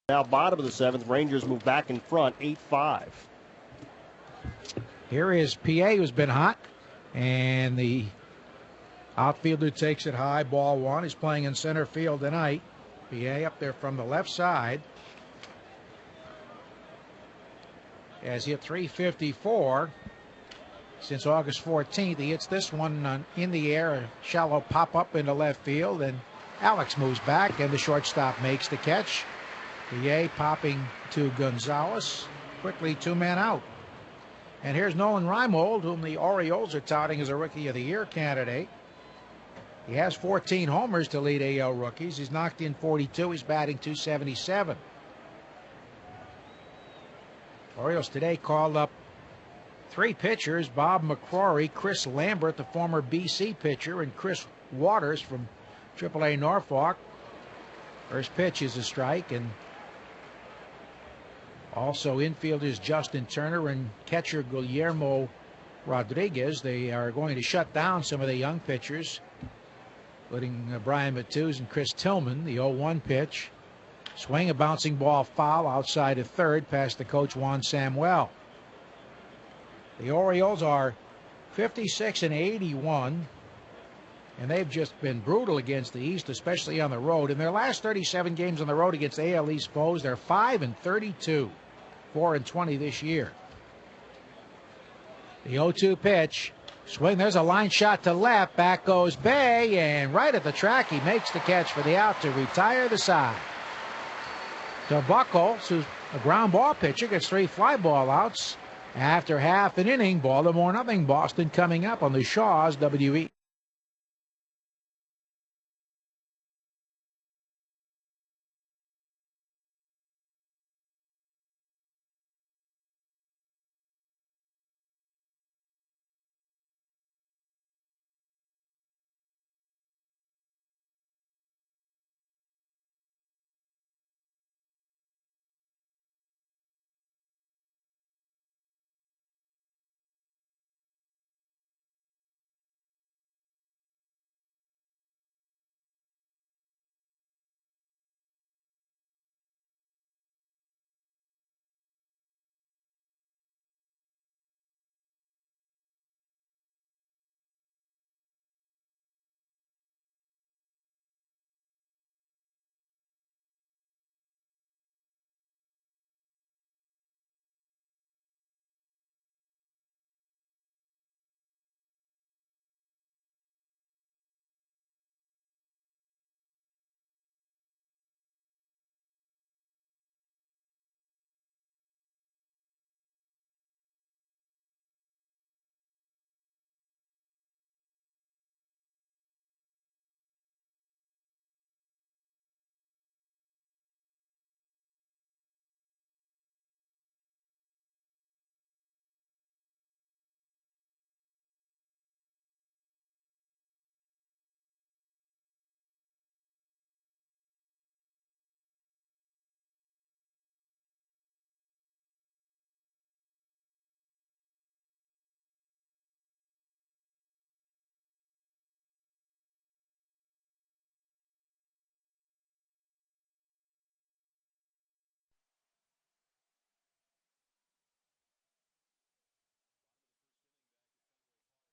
Now bottom of the seventh, Rangers move back in front, 8-5. Here is PA, who's been hot, and the outfielder takes it high, ball one. He's playing in center field tonight. PA up there from the left side. Has hit .354 since August 14th. He hits this one in the air, a shallow pop-up into left field, and Alex moves back, and the shortstop makes the catch. PA popping to Gonzalez. Quickly, two men out. And here's Nolan Reimold, whom the Orioles are touting as a Rookie of the Year candidate. He has 14 homers to lead AL rookies. He's knocked in 42. He's batting .277. Orioles today called up three pitchers: Bob McCrory, Chris Lambert, the former BC pitcher, and Chris Waters from AAA Norfolk. First pitch is a strike, and also infielders Justin Turner and catcher Guillermo Rodriguez. They are going to shut down some of the young pitchers, including Brian Matthews and Chris Tillman. The 0-1 pitch. Swing, a bouncing ball foul outside of third past the coach Juan Samuel. The Orioles are 56-81, and they've just been brutal against the East, especially on the road. In their last 37 games on the road against AL East foes, they're 5-32, 4-20 this year. The 0-2 pitch. Swing, there's a line shot to left. Back goes Bay, and right at the track, he makes the catch for the out to retire the side. So Buckles, who's a ground ball pitcher, gets 3 fly ball outs. After half an inning, Baltimore nothing. Boston coming up on the Shaws WE.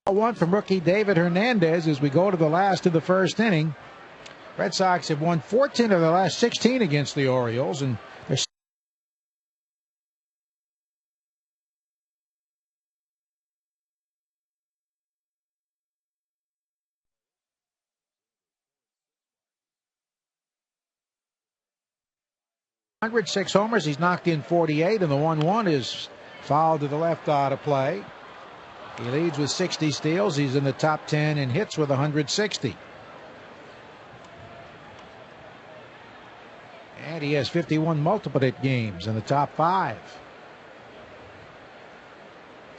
One from rookie David Hernandez as we go to the last of the first inning. Red Sox have won 14 of the last 16 against the Orioles, and they're .106 homers. He's knocked in 48, and the 1-1 is fouled to the left out of play. He leads with 60 steals. He's in the top 10 in hits with 160. And he has 51 multiple hit games in the top 5.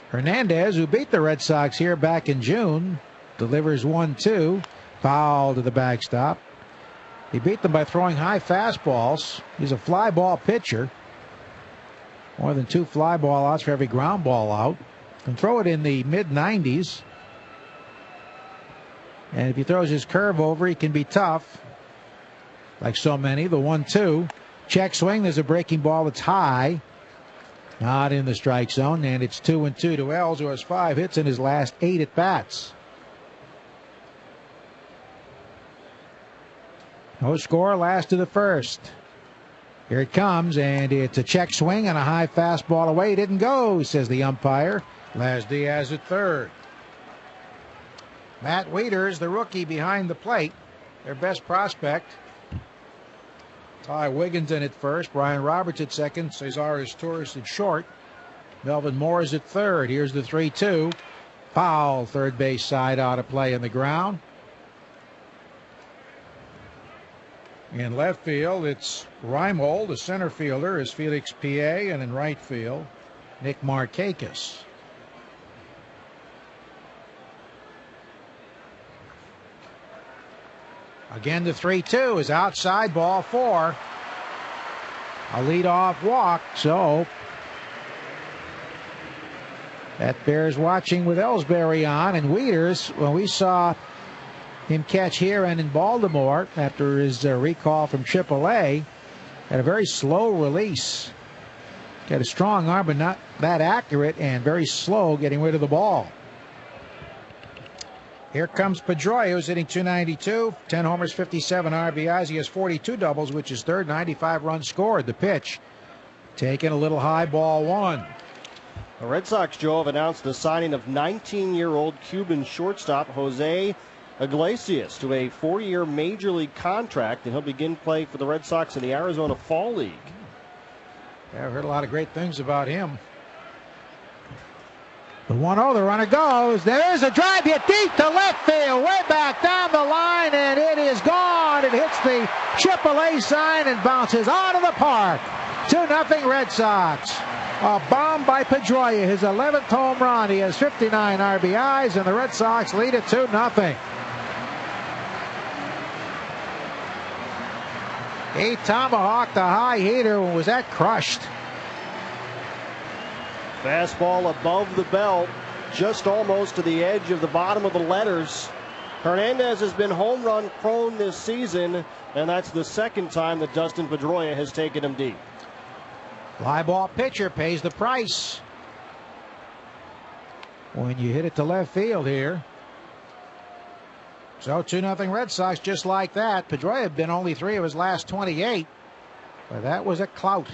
Hernandez, who beat the Red Sox here back in June, delivers 1-2. Foul to the backstop. He beat them by throwing high fastballs. He's a fly ball pitcher. More than 2 fly ball outs for every ground ball out. Can throw it in the mid-90s. And if he throws his curve over, he can be tough. Like so many. The 1-2. Check swing. There's a breaking ball that's high. Not in the strike zone, and it's 2-2 to Els, who has 5 hits in his last 8 at bats. No score, last of the first. Here it comes, and it's a check swing and a high fastball away. Didn't go, says the umpire. Las Diaz at third. Matt Wieters, the rookie behind the plate, their best prospect. Ty Wigginton at first, Brian Roberts at second, Cesar Torres at short, Melvin Moore is at third. Here's the 3-2. Foul, third base side out of play in the ground. In left field, it's Reimold. The center fielder is Felix Pie, and in right field, Nick Markakis. Again, the 3-2 is outside, ball 4. A leadoff walk, so that bears watching with Ellsbury on. And Wieters, well, we saw him catch here and in Baltimore after his recall from AAA, had a very slow release. Got a strong arm, but not that accurate, and very slow getting rid of the ball. Here comes Pedroia, who's hitting .292, 10 homers, 57 RBIs. He has 42 doubles, which is third, 95 runs scored. The pitch taken a little high, ball 1. The Red Sox, Joe, have announced the signing of 19-year-old Cuban shortstop Jose Iglesias to a 4-year major league contract, and he'll begin play for the Red Sox in the Arizona Fall League. Yeah, I've heard a lot of great things about him. The 1-0, the runner goes. There's a drive hit deep to left field, way back down the line, and it is gone. It hits the AAA sign and bounces out of the park. 2-0 Red Sox. A bomb by Pedroia, his 11th home run. He has 59 RBIs, and the Red Sox lead at 2-0. He tomahawked the high hitter. Was that crushed? Fastball above the belt, just almost to the edge of the bottom of the letters. Hernandez has been home run prone this season, and that's the second time that Dustin Pedroia has taken him deep. Fly ball pitcher pays the price when you hit it to left field here. So 2-0 Red Sox, just like that. Pedroia had been only 3 of his last 28, but that was a clout.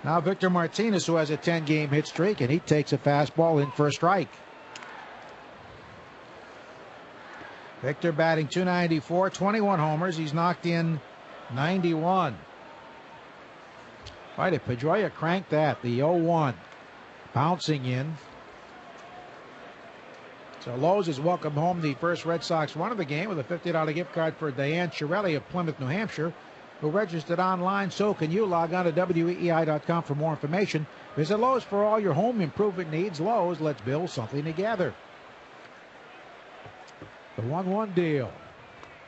Now Victor Martinez, who has a 10-game hit streak, and he takes a fastball in for a strike. Victor batting .294, 21 homers. He's knocked in 91. Right, if Pedroia cranked that, the 0-1 bouncing in. So Lowe's has welcomed home the first Red Sox run of the game with a $50 gift card for Diane Chiarelli of Plymouth, New Hampshire, who registered online. So can you. Log on to WEEI.com for more information. Visit Lowe's for all your home improvement needs. Lowe's, let's build something together. The 1-1 deal.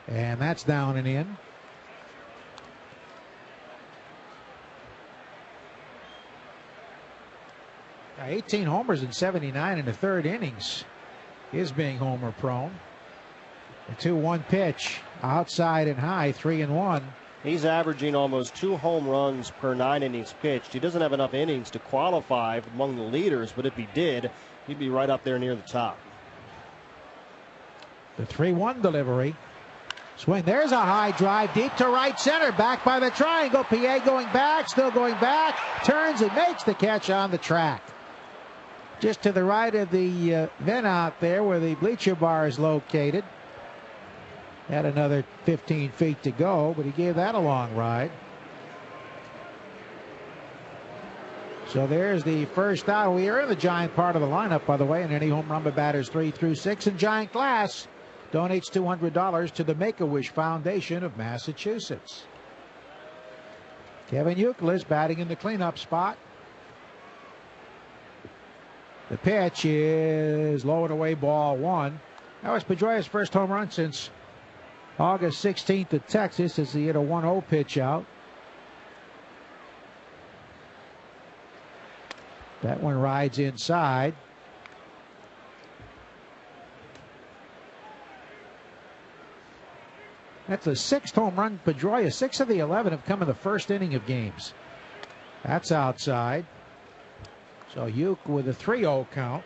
And that's down and in. Now 18 homers in 79 in the third innings. Is being homer prone. The 2-1 pitch outside and high, 3-1. He's averaging almost 2 home runs per 9 innings pitched. He doesn't have enough innings to qualify among the leaders, but if he did, he'd be right up there near the top. The 3-1 delivery. Swing. There's a high drive deep to right center. Back by the triangle. PA going back, still going back. Turns and makes the catch on the track. Just to the right of the vent out there where the bleacher bar is located. Had another 15 feet to go, but he gave that a long ride. So there's the first out. We are in the Giant part of the lineup, by the way, and any home run by batters 3 through 6. And Giant Glass donates $200 to the Make-A-Wish Foundation of Massachusetts. Kevin Youkilis batting in the cleanup spot. The pitch is low and away, ball 1. That was Pedroia's first home run since August 16th at Texas, as he hit a 1-0 pitch out. That one rides inside. That's the 6th home run. Pedroia, 6 of the 11 have come in the first inning of games. That's outside. So Uke with a 3-0 count.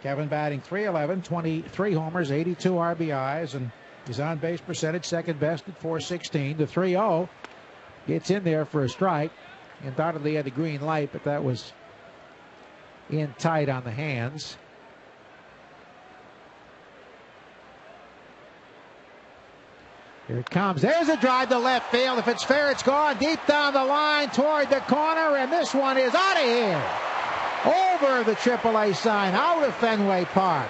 Kevin batting .311, 23 homers, 82 RBIs, and his on-base percentage second best at .416. The 3-0 gets in there for a strike. Undoubtedly had the green light, but that was in tight on the hands. Here it comes. There's a drive to left field. If it's fair, it's gone deep down the line toward the corner, and this one is out of here. Over the AAA sign, out of Fenway Park.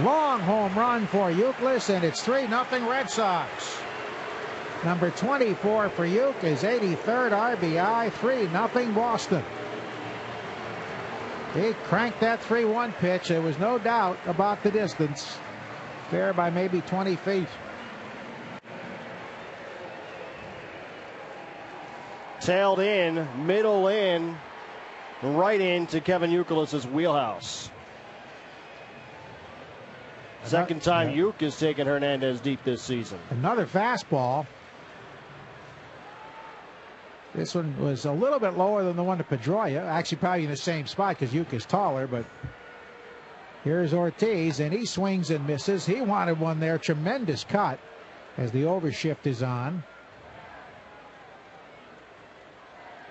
Long home run for Euclid, and it's 3-0 Red Sox. Number 24 for Uke is 83rd RBI, 3-0 Boston. He cranked that 3-1 pitch. There was no doubt about the distance. Fair by maybe 20 feet. Tailed in, middle in, right into Kevin Youkilis's wheelhouse. Second time Uke has taken Hernandez deep this season. Another fastball. This one was a little bit lower than the one to Pedroia. Actually, probably in the same spot because Uke is taller, but here's Ortiz, and he swings and misses. He wanted one there. Tremendous cut as the overshift is on.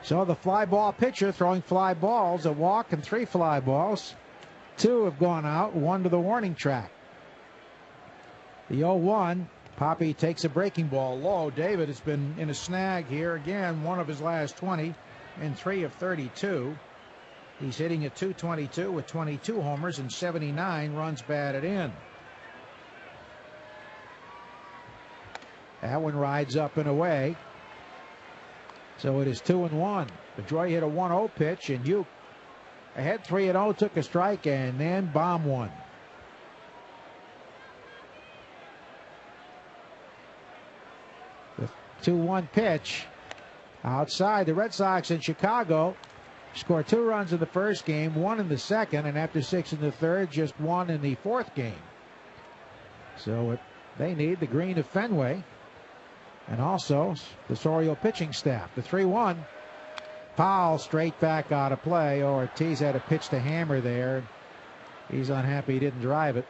So the fly ball pitcher throwing fly balls, a walk and 3 fly balls. 2 have gone out, 1 to the warning track. The 0-1, Poppy takes a breaking ball low. David has been in a snag here again, 1 of his last 20 and 3 of 32. He's hitting at .222 with 22 homers and 79 runs batted in. That one rides up and away. So it is 2-1. Pedroia hit a 1-0 pitch, and Uke ahead 3-0, took a strike, and then bomb one. The 2-1 pitch outside. The Red Sox in Chicago scored 2 runs in the first game, 1 in the second, and after 6 in the third, just 1 in the fourth game. So they need the green of Fenway. And also the Sorio pitching staff. The 3-1. Powell straight back out of play. Ortiz had a pitch to hammer there. He's unhappy he didn't drive it.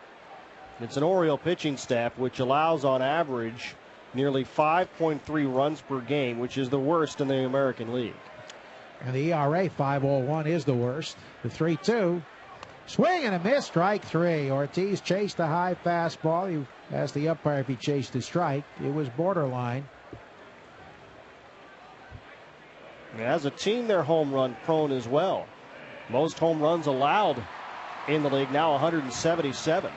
It's an Oriole pitching staff which allows on average nearly 5.3 runs per game, which is the worst in the American League. And the ERA 5.01 is the worst. The 3-2. Swing and a miss, strike 3. Ortiz chased a high fastball. He asked the umpire if he chased a strike. It was borderline. As a team, they're home run prone as well. Most home runs allowed in the league, now 177.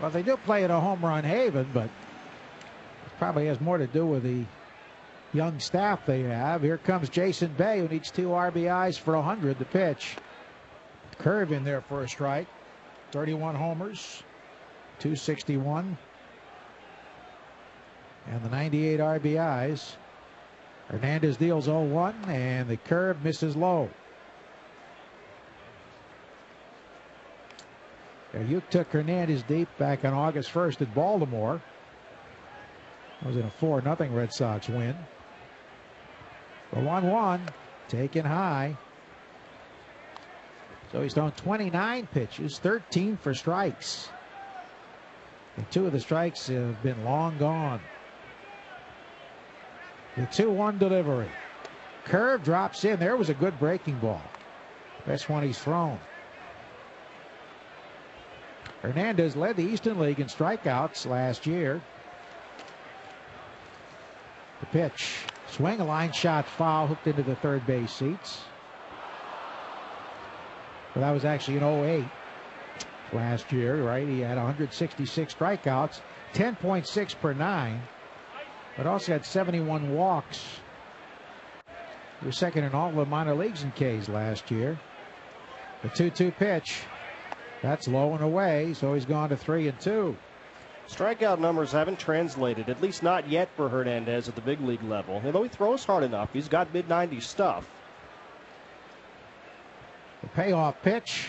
Well, they do play at a home run haven, but it probably has more to do with the young staff they have. Here comes Jason Bay, who needs 2 RBIs for 100. The pitch. Curve in there for a strike. 31 homers, 261, and the 98 RBIs. Hernandez deals 0-1, and the curve misses low. Uke took Hernandez deep back on August 1st at Baltimore. That was in a 4-0 Red Sox win. The 1-1 taken high. So he's thrown 29 pitches, 13 for strikes. And 2 of the strikes have been long gone. The 2-1 delivery. Curve drops in. There was a good breaking ball. Best one he's thrown. Hernandez led the Eastern League in strikeouts last year. The pitch. Swing, a line shot foul, hooked into the third base seats. Well, that was actually in 08 last year, right? He had 166 strikeouts, 10.6 per 9, but also had 71 walks. He was second in all the minor leagues in Ks last year. The 2-2 pitch. That's low and away, so he's gone to 3-2. Strikeout numbers haven't translated, at least not yet for Hernandez at the big league level. Although he throws hard enough, he's got mid-90s stuff. The payoff pitch.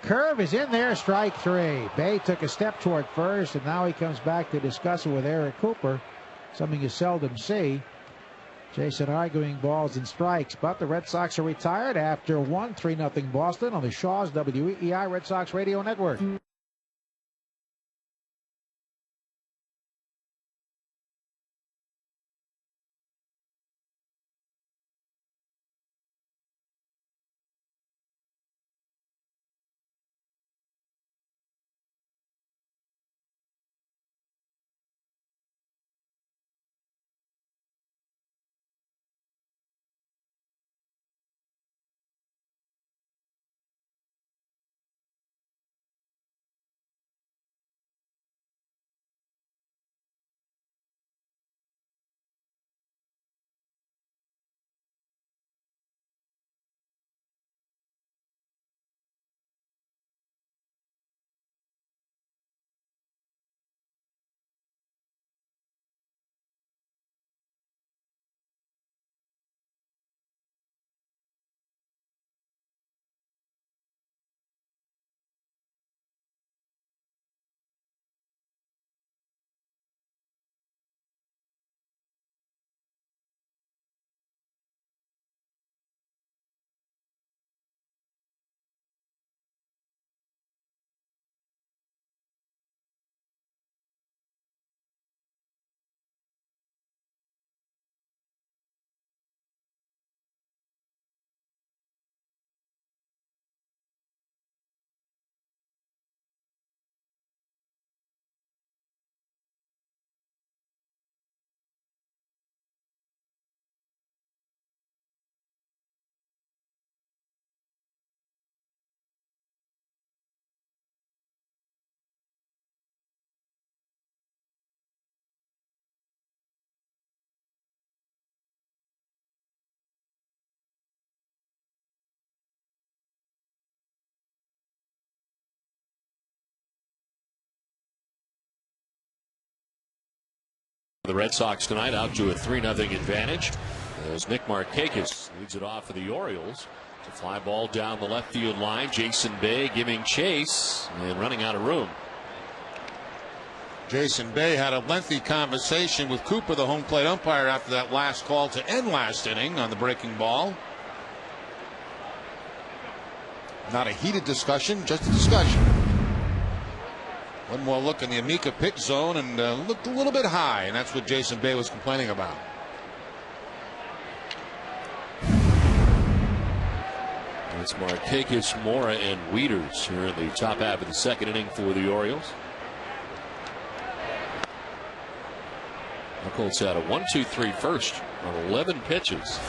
Curve is in there, strike 3. Bay took a step toward first, and now he comes back to discuss it with Eric Cooper, something you seldom see. Jason arguing balls and strikes, but the Red Sox are retired after 3-0 Boston on the Shaw's WEEI Red Sox Radio Network. The Red Sox tonight out to a 3-0 advantage as Nick Markakis leads it off for the Orioles. It's a fly ball down the left field line. Jason Bay giving chase and running out of room. Jason Bay had a lengthy conversation with Cooper, the home plate umpire, after that last call to end last inning on the breaking ball. Not a heated discussion, just a discussion. One more look in the Amica pitch zone and looked a little bit high, and that's what Jason Bay was complaining about. It's Markakis, Mora, and Wieters here in the top half of the second inning for the Orioles. Buchholz had a 1-2-3 first on 11 pitches.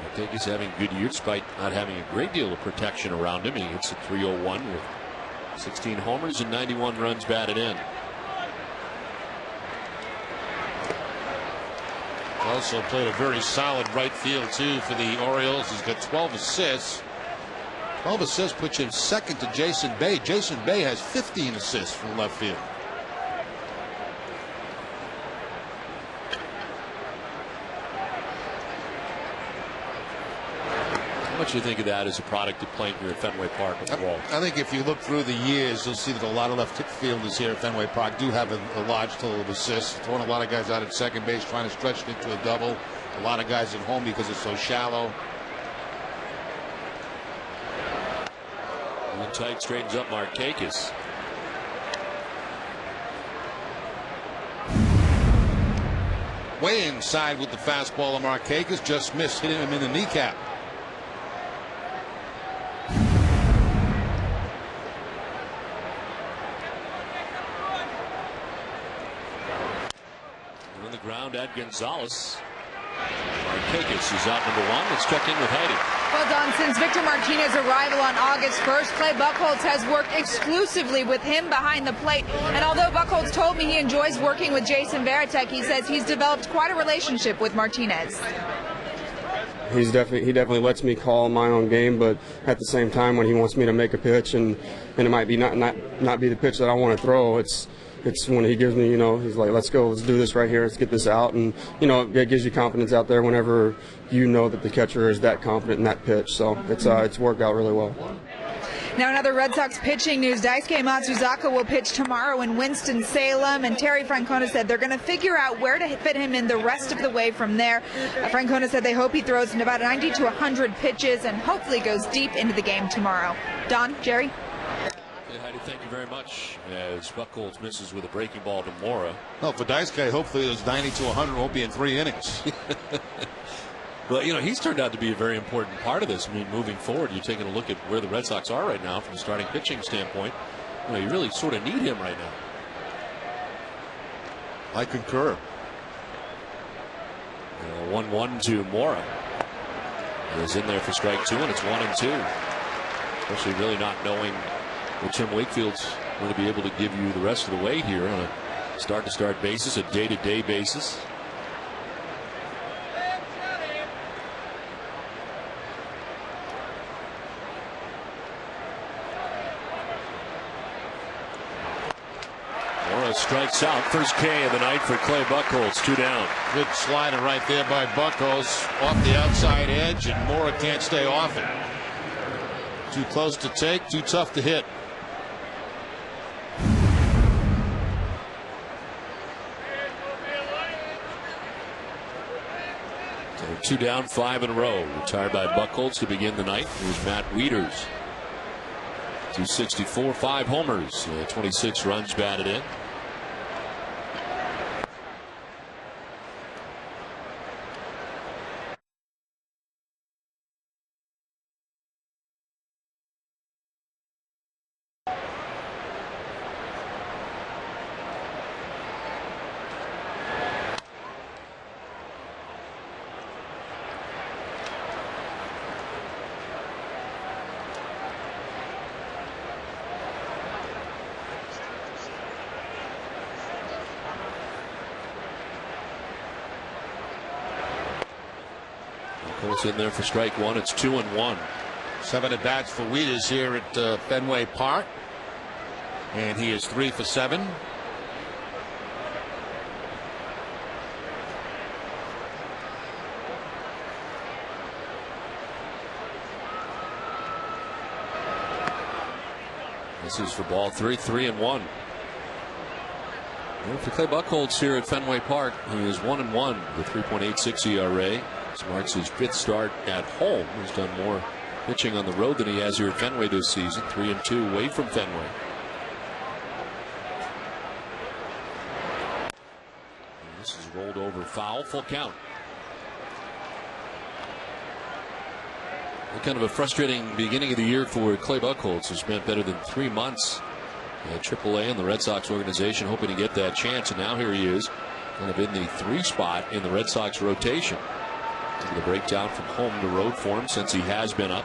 Markakis having a good year despite not having a great deal of protection around him. He hits a .301 with 16 homers and 91 runs batted in. Also played a very solid right field too for the Orioles. He's got 12 assists. 12 assists puts him second to Jason Bay. Jason Bay has 15 assists from left field. How much do you think of that as a product of playing here at Fenway Park with the wall? I think if you look through the years, you'll see that a lot of left fielders here at Fenway Park do have a large total of assists. Throwing a lot of guys out at second base, trying to stretch it into a double. A lot of guys at home because it's so shallow. And tight straightens up Markakis. Way inside with the fastball of Markakis, just missed, hitting him in the kneecap. On the ground at Gonzalez. Markakis is out number one. Let's check in with Heidi. Well, Don, since Victor Martinez's arrival on August 1st, Clay Buchholz has worked exclusively with him behind the plate. And although Buchholz told me he enjoys working with Jason Varitek, he says he's developed quite a relationship with Martinez. He definitely lets me call my own game, but at the same time, when he wants me to make a pitch and it might be not be the pitch that I want to throw, it's when he gives me, he's like, let's go, let's do this right here, let's get this out, and it gives you confidence out there whenever you know that the catcher is that confident in that pitch. So it's worked out really well. Now, another Red Sox pitching news. Daisuke Matsuzaka will pitch tomorrow in Winston-Salem, and Terry Francona said they're going to figure out where to fit him in the rest of the way from there. Francona said they hope he throws in about 90 to 100 pitches and hopefully goes deep into the game tomorrow. Don, Jerry? Hey, Heidi, thank you very much. As Buchholz misses with a breaking ball to Mora. Well, for Daisuke, hopefully those 90 to 100 won't be in 3 innings. Well, you know, he's turned out to be a very important part of this. I mean, moving forward, you're taking a look at where the Red Sox are right now from a starting pitching standpoint. You know, you really sort of need him right now. I concur. 1-1 to Mora. Is in there for strike 2, and it's 1-2. Especially really not knowing what Tim Wakefield's going to be able to give you the rest of the way here on a start-to-start basis, a day-to-day basis. Mora strikes out. First K of the night for Clay Buchholz. 2 down. Good slider right there by Buchholz off the outside edge, and Mora can't stay off it. Too close to take, too tough to hit. So 2 down, 5 in a row. Retired by Buchholz to begin the night. It was Matt Wieters. 264, 5 homers, 26 runs batted in. Buchholz in there for strike 1. It's 2-1. 7 at bats for Wieters here at Fenway Park, and he is 3 for 7. This is for ball 3, 3-1. Well, for Clay Buchholz here at Fenway Park, he is 1-1 with 3.86 ERA. This marks his 5th start at home. He's done more pitching on the road than he has here at Fenway this season. 3-2 away from Fenway. And this is rolled over foul, full count. Kind of a frustrating beginning of the year for Clay Buchholz, who spent better than 3 months at AAA in the Red Sox organization, hoping to get that chance. And now here he is, kind of in the 3 spot in the Red Sox rotation. The breakdown from home to road for him since he has been up.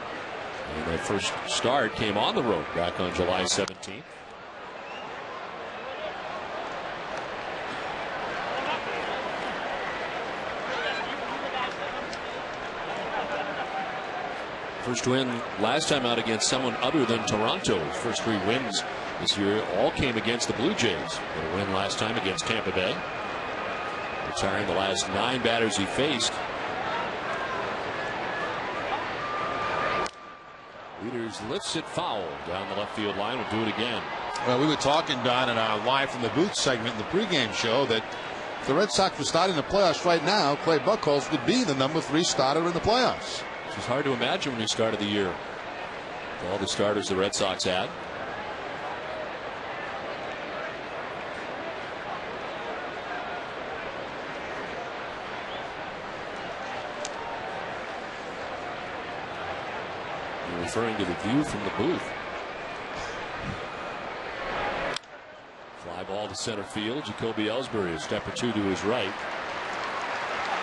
And that first start came on the road back on July 17th. First win last time out against someone other than Toronto. His first 3 wins this year all came against the Blue Jays. And a win last time against Tampa Bay. Retiring the last 9 batters he faced. Wieters lifts it foul down the left field line. Will do it again. Well, we were talking, Don, in our live from the booth segment in the pregame show that if the Red Sox were starting the playoffs right now, Clay Buchholz would be the number 3 starter in the playoffs. Which is hard to imagine when you started the year. With all the starters the Red Sox had. Referring to the view from the booth. Fly ball to center field. Jacoby Ellsbury a step or 2 to his right.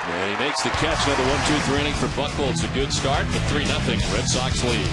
And he makes the catch. Another 1-2-3 inning for Buchholz. A good start, but 3-0 Red Sox lead.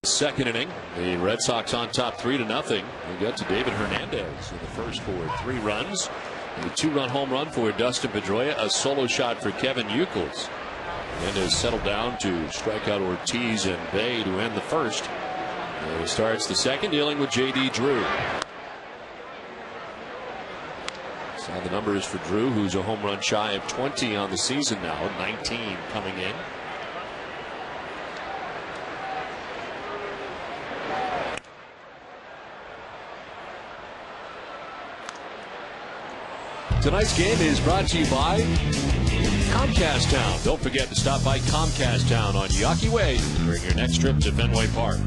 Second inning, the Red Sox on top 3-0. They got to David Hernandez in the first for 3 runs. A 2-run home run for Dustin Pedroia, a solo shot for Kevin Youkilis. Hernandez settled down to strike out Ortiz and Bay to end the first. And he starts the second, dealing with J.D. Drew. Saw the numbers for Drew, who's a home run shy of 20 on the season now, 19 coming in. Tonight's game is brought to you by Comcast Town. Don't forget to stop by Comcast Town on Yawkey Way during your next trip to Fenway Park.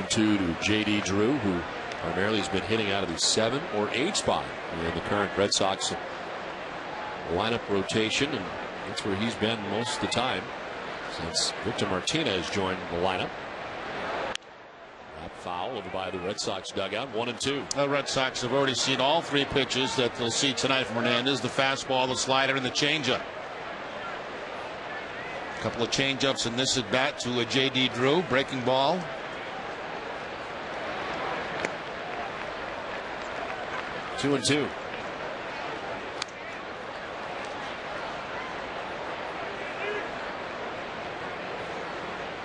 1-2 to J.D. Drew, who primarily has been hitting out of the 7 or 8 spot in the current Red Sox lineup rotation, and that's where he's been most of the time since Victor Martinez joined the lineup. Foul over by the Red Sox dugout. 1-2. The Red Sox have already seen all 3 pitches that they'll see tonight from Hernandez: the fastball, the slider, and the changeup. A couple of changeups in this at bat to J.D. Drew. Breaking ball. Two and two.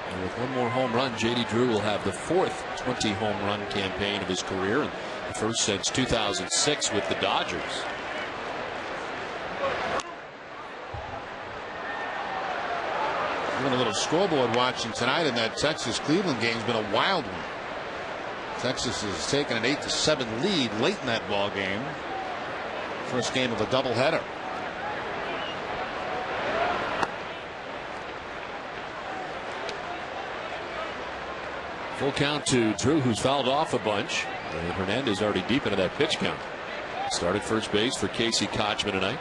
And with one more home run, J.D. Drew will have the 4th 20 home run campaign of his career, and the first since 2006 with the Dodgers. Doing a little scoreboard watching tonight, and that Texas-Cleveland game's been a wild one. Texas has taken an 8-7 lead late in that ball game. First game of a doubleheader. Full count to Drew, who's fouled off a bunch. And Hernandez already deep into that pitch count. Started first base for Casey Kochman tonight.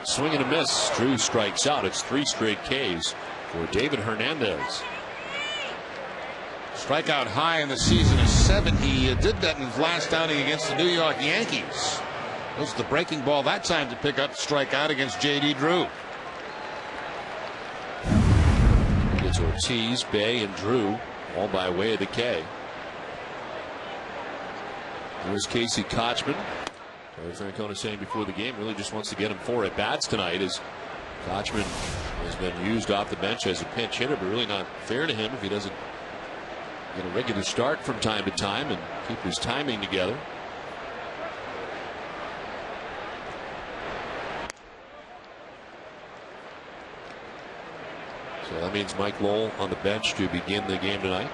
Swing and a miss. Drew strikes out. It's 3 straight Ks for David Hernandez. Strikeout high in the season is 7. He did that in his last outing against the New York Yankees. It was the breaking ball that time to pick up strikeout against J.D. Drew. It's Ortiz, Bay, and Drew, all by way of the K. There's Casey Kochman. Terry Francona saying before the game really just wants to get him 4 at bats tonight, as Kochman has been used off the bench as a pinch hitter, but really not fair to him if he doesn't get a regular start from time to time and keep his timing together. So that means Mike Lowell on the bench to begin the game tonight.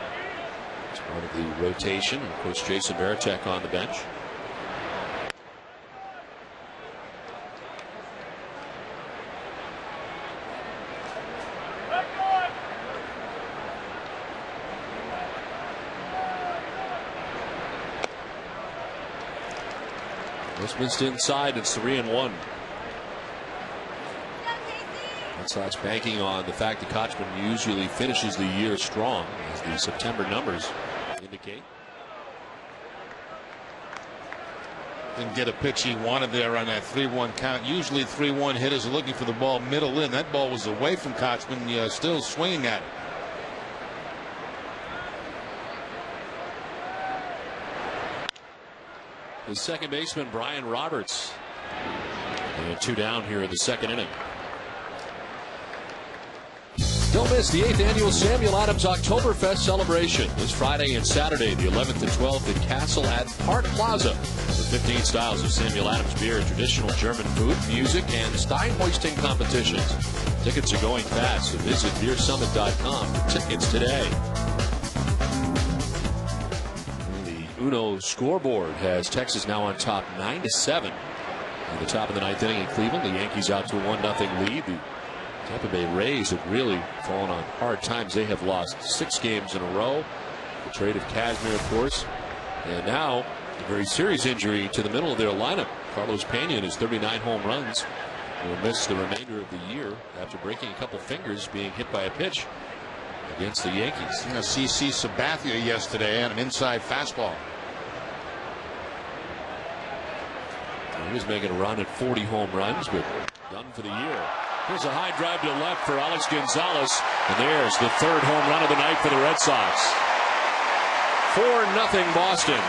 It's part of the rotation. Of course, Jason Varitek on the bench. This missed inside. It's 3-1. Red Sox banking on the fact that Kochman usually finishes the year strong, as the September numbers indicate. Didn't get a pitch he wanted there on that 3-1 count. Usually 3-1 hitters are looking for the ball middle in. That ball was away from Kochman, still swinging at it. The second baseman, Brian Roberts. And 2 down here in the second inning. Don't miss the 8th annual Samuel Adams Oktoberfest celebration this Friday and Saturday, the 11th and 12th at Castle at Park Plaza. With 15 styles of Samuel Adams beer, traditional German food, music, and Stein hoisting competitions. Tickets are going fast, so visit beersummit.com for tickets today. The Uno scoreboard has Texas now on top 9-7. At the top of the 9th inning in Cleveland, the Yankees out to a 1-0 lead. The Tampa Bay Rays have really fallen on hard times. They have lost 6 games in a row. The trade of Kazmir, of course. And now a very serious injury to the middle of their lineup. Carlos Pena and his 39 home runs will miss the remainder of the year after breaking a couple fingers being hit by a pitch against the Yankees. CC Sabathia yesterday and an inside fastball. He was making a run at 40 home runs, but done for the year. Here's a high drive to left for Alex Gonzalez, and there's the third home run of the night for the Red Sox. 4-0 Boston.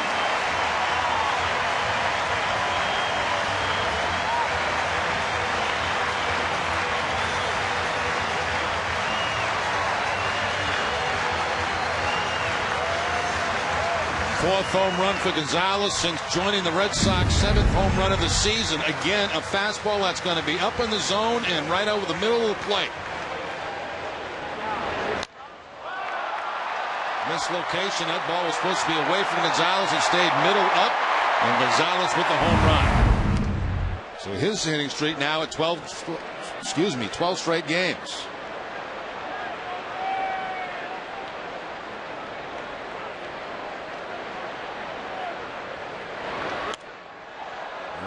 Fourth home run for Gonzalez since joining the Red Sox. 7th home run of the season. Again, a fastball that's going to be up in the zone and right over the middle of the plate. Mislocation. That ball was supposed to be away from Gonzalez. It stayed middle up, and Gonzalez with the home run. So his hitting streak now at 12 straight games.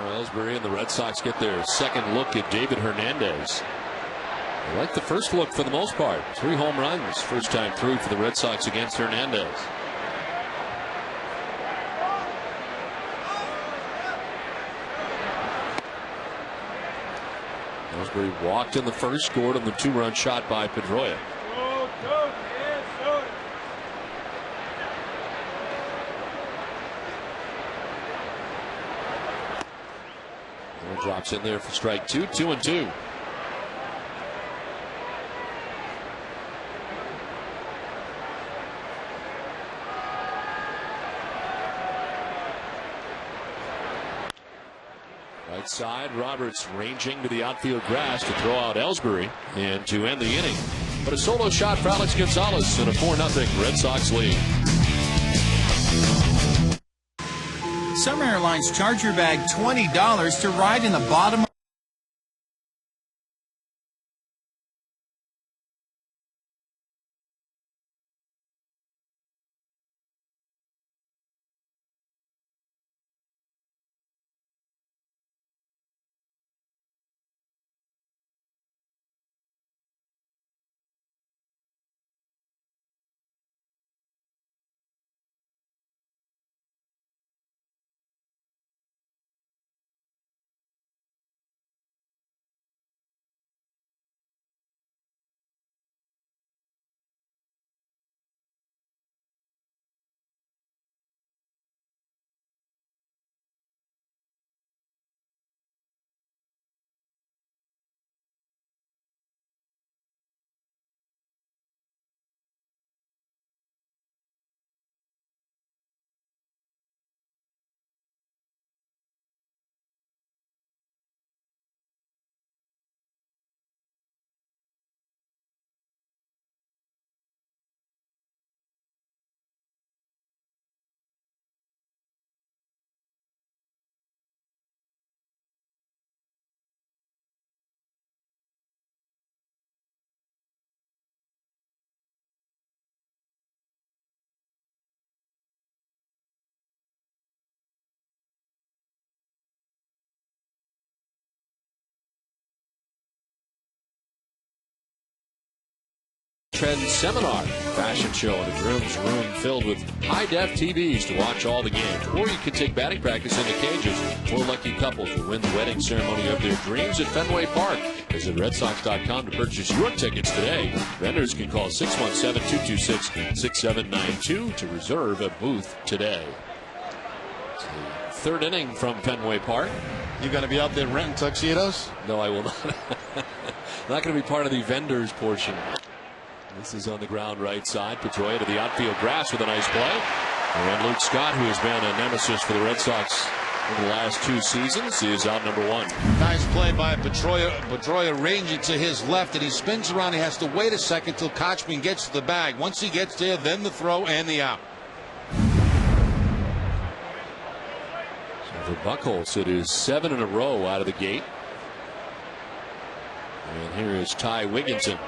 Ellsbury and the Red Sox get their second look at David Hernandez. I like the first look for the most part. 3 home runs first time through for the Red Sox against Hernandez. Ellsbury walked in the first, scored on the 2-run shot by Pedroia. Drops in there for strike 2, 2-2. Right side, Roberts ranging to the outfield grass to throw out Ellsbury and to end the inning. But a solo shot for Alex Gonzalez in a 4-0 Red Sox lead. Some airlines charge your bag $20 to ride in the bottom. Trend Seminar fashion show in a room filled with high-def TVs to watch all the games. Or you can take batting practice in the cages. 4 lucky couples will win the wedding ceremony of their dreams at Fenway Park. Visit RedSox.com to purchase your tickets today. Vendors can call 617-226-6792 to reserve a booth today. It's the third inning from Fenway Park. You going to be out there renting tuxedos? No, I will not. Not going to be part of the vendors portion. This is on the ground right side. Pedroia to the outfield grass with a nice play. And Luke Scott, who has been a nemesis for the Red Sox in the last 2 seasons, is out number 1. Nice play by Pedroia. Pedroia ranging to his left, and he spins around. He has to wait a second till Kochman gets to the bag. Once he gets there, then the throw and the out. So for Buchholz, it is 7 in a row out of the gate. And here is Ty Wigginton.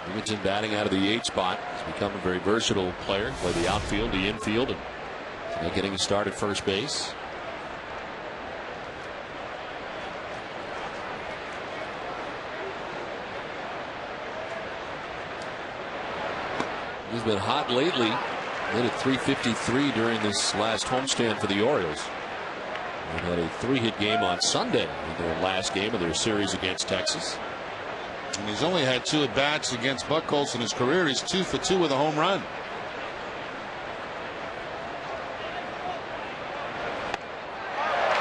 Wigginton batting out of the 8 spot. He's become a very versatile player. Play the outfield, the infield, and now getting a start at first base. He's been hot lately. Hit at .353 during this last homestand for the Orioles. They had a 3-hit game on Sunday in their last game of their series against Texas. And he's only had 2 at-bats against Buchholz in his career. He's 2 for 2 with a home run.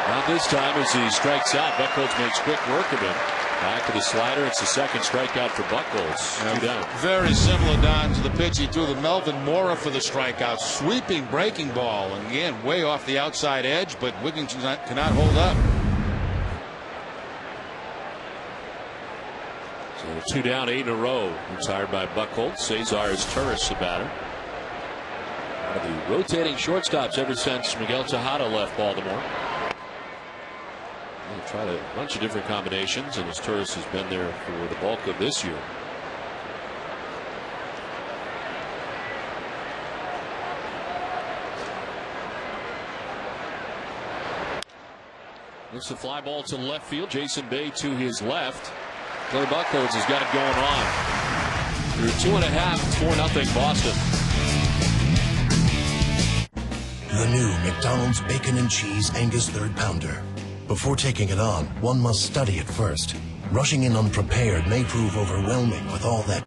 Not this time as he strikes out. Buchholz makes quick work of him. Back to the slider. It's the second strikeout for Buchholz. 2 down. Very similar, Don, to the pitch he threw to Melvin Mora for the strikeout. Sweeping breaking ball. And again, way off the outside edge, but Wiggins cannot hold up. So 2 down, 8 in a row. Retired by Buchholz. Cesar is Turris, the batter. One of the rotating shortstops ever since Miguel Tejada left Baltimore. They'll try a bunch of different combinations, and his Turris has been there for the bulk of this year. It's a fly ball to left field. Jason Bay to his left. Clay Buchholz has got it going on. Through 2.5, it's 4-0 Boston. The new McDonald's Bacon and Cheese Angus 3rd Pounder. Before taking it on, one must study it first. Rushing in unprepared may prove overwhelming with all that.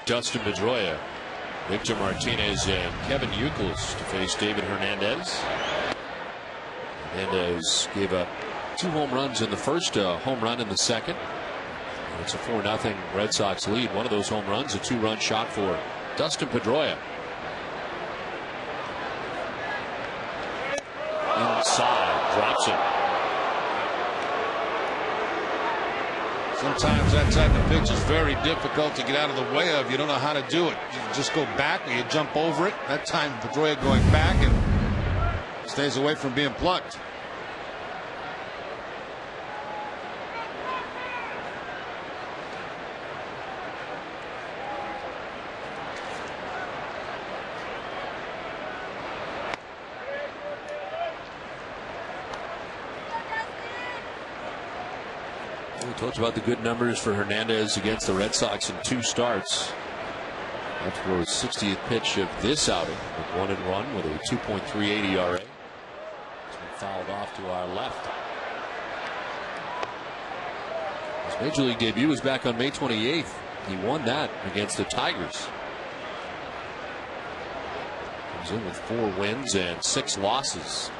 Dustin Pedroia, Victor Martinez, and Kevin Youkilis to face David Hernandez. Hernandez gave up 2 home runs in the first, home run in the second. And it's a 4-0 Red Sox lead. One of those home runs, a 2-run shot for Dustin Pedroia. Inside, drops it. Sometimes that type of pitch is very difficult to get out of the way of. You don't know how to do it. You just go back or you jump over it. That time Pedroia going back and stays away from being plucked. We talked about the good numbers for Hernandez against the Red Sox in 2 starts. That's for his 60th pitch of this outing with 1-1 with a 2.38 ERA. He's been fouled off to our left. His major league debut was back on May 28th. He won that against the Tigers. Comes in with 4 wins and 6 losses.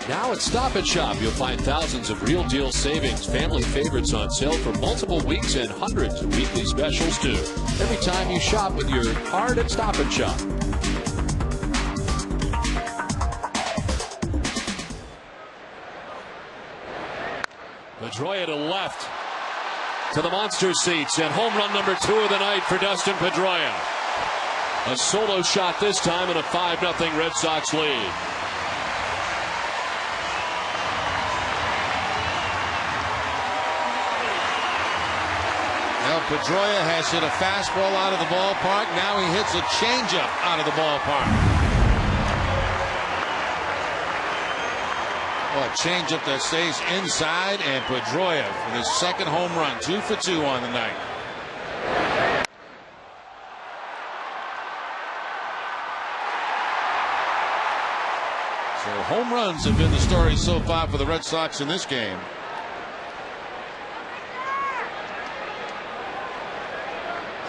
Now at Stop & Shop, you'll find thousands of real deal savings, family favorites on sale for multiple weeks, and hundreds of weekly specials too. Every time you shop with your card at Stop & Shop. Pedroia to left to the monster seats, and home run number 2 of the night for Dustin Pedroia. A solo shot this time, and a 5-0 Red Sox lead. Now Pedroia has hit a fastball out of the ballpark. Now he hits a changeup out of the ballpark. Well, a changeup that stays inside, and Pedroia for his second home run, 2 for 2 on the night. So home runs have been the story so far for the Red Sox in this game.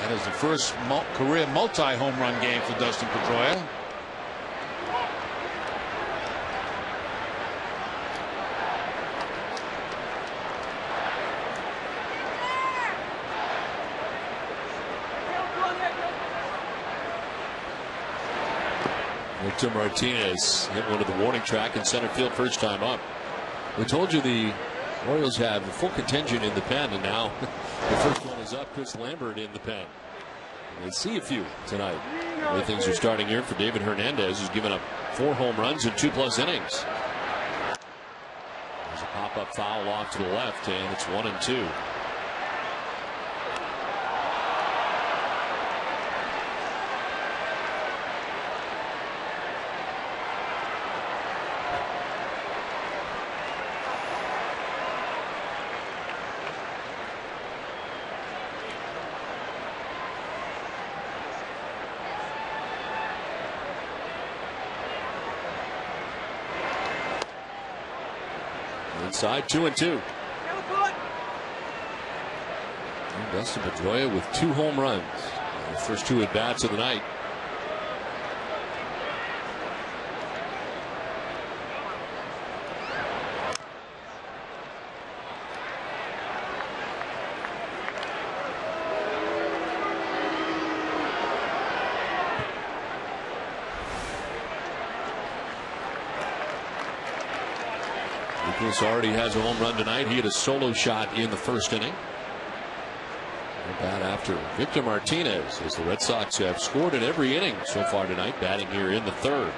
That is the first career multi-home run game for Dustin Pedroia. Victor Martinez hit one of the warning track in center field first time up. We told you the Orioles have a full contingent in the pen, and now the first one is up. Chris Lambert in the pen. We'll see a few tonight. The way things are starting here for David Hernandez, who's given up 4 home runs in 2+ innings. There's a pop-up foul off to the left, and it's 1-2. Inside, 2-2. Dustin Pedroia with 2 home runs. The first 2 at bats of the night. Nicholas already has a home run tonight. He had a solo shot in the first inning. Bat after Victor Martinez, as the Red Sox have scored in every inning so far tonight, batting here in the 3rd.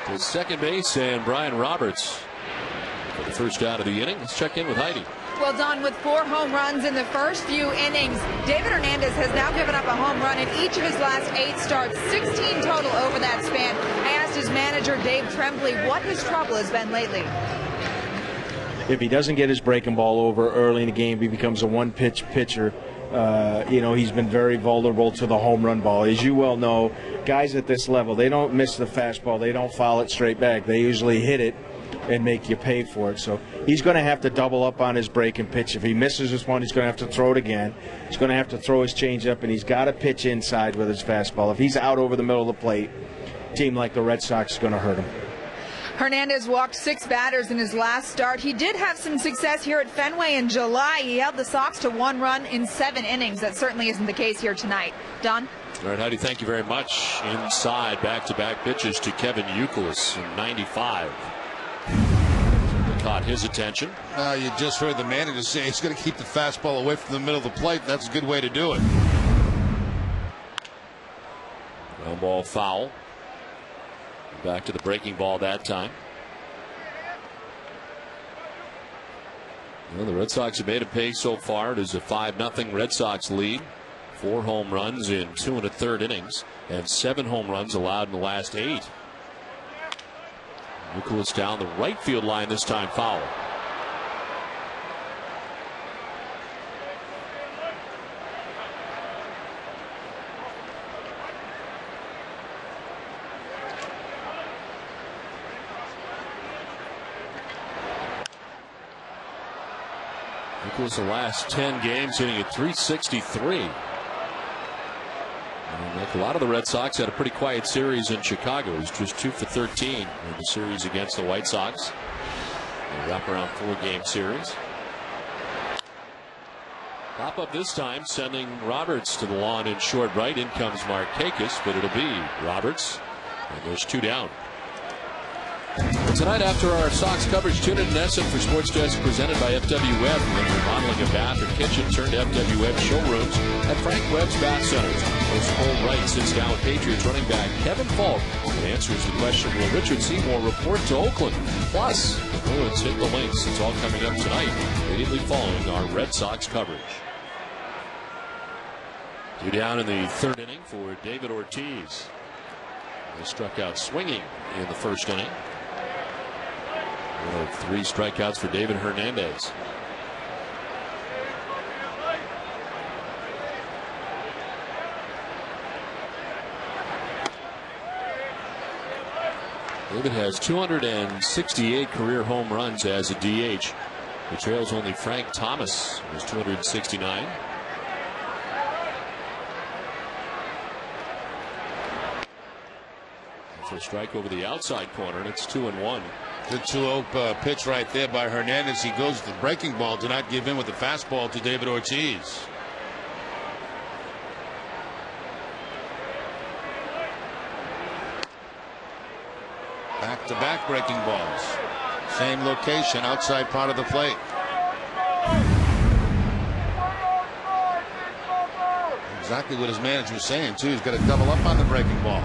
To second base, and Brian Roberts for the first out of the inning. Let's check in with Heidi. Well, Don, with 4 home runs in the first few innings, David Hernandez has now given up a home run in each of his last 8 starts, 16 total over that span. I asked his manager, Dave Tremblay, what his trouble has been lately. If he doesn't get his breaking ball over early in the game, he becomes a one-pitch pitcher. He's been very vulnerable to the home run ball. As you well know, guys at this level, they don't miss the fastball. They don't foul it straight back. They usually hit it and make you pay for it. So he's going to have to double up on his breaking pitch. If he misses this one, he's going to have to throw it again. He's going to have to throw his changeup, and he's got to pitch inside with his fastball. If he's out over the middle of the plate, a team like the Red Sox is going to hurt him. Hernandez walked 6 batters in his last start. He did have some success here at Fenway in July. He held the Sox to 1 run in 7 innings. That certainly isn't the case here tonight. Don? All right, Heidi, thank you very much. Inside, back-to-back pitches to Kevin Youkilis in 95. Caught his attention. You just heard the manager say he's going to keep the fastball away from the middle of the plate. That's a good way to do it. Ground ball foul. Back to the breaking ball that time. Well, the Red Sox have made a pay so far. It is a 5-0 Red Sox lead. 4 home runs in 2 1/3 innings, and 7 home runs allowed in the last 8. Nicholas down the right field line, this time foul. Nicholas the last 10 games hitting at .363. And like a lot of the Red Sox, had a pretty quiet series in Chicago. He was just 2 for 13 in the series against the White Sox. A wraparound 4-game series. Pop up this time, sending Roberts to the lawn in short right. In comes Markakis, but it'll be Roberts. And there's 2 down. Tonight, after our Sox coverage, tune in to NESN for Sports Desk presented by FW Webb. When remodeling a bath or kitchen, turn to FW Webb showrooms at Frank Webb's Bath Centers. Host Cole Wright sits down with Patriots running back Kevin Falk and answers the question, will Richard Seymour report to Oakland? Plus, the Bruins hit the Lynx. It's all coming up tonight, immediately following our Red Sox coverage. 2 down in the 3rd inning for David Ortiz. They struck out swinging in the 1st inning. 1 of 3 strikeouts for David Hernandez. David has 268 career home runs as a DH. He trails only Frank Thomas, who has 269. For a strike over the outside corner, and it's 2-1. Good 2-0 pitch right there by Hernandez. He goes to the breaking ball, to not give in with the fastball to David Ortiz. Back-to-back breaking balls. Same location, outside part of the plate. Exactly what his manager was saying, too. He's got to double up on the breaking balls.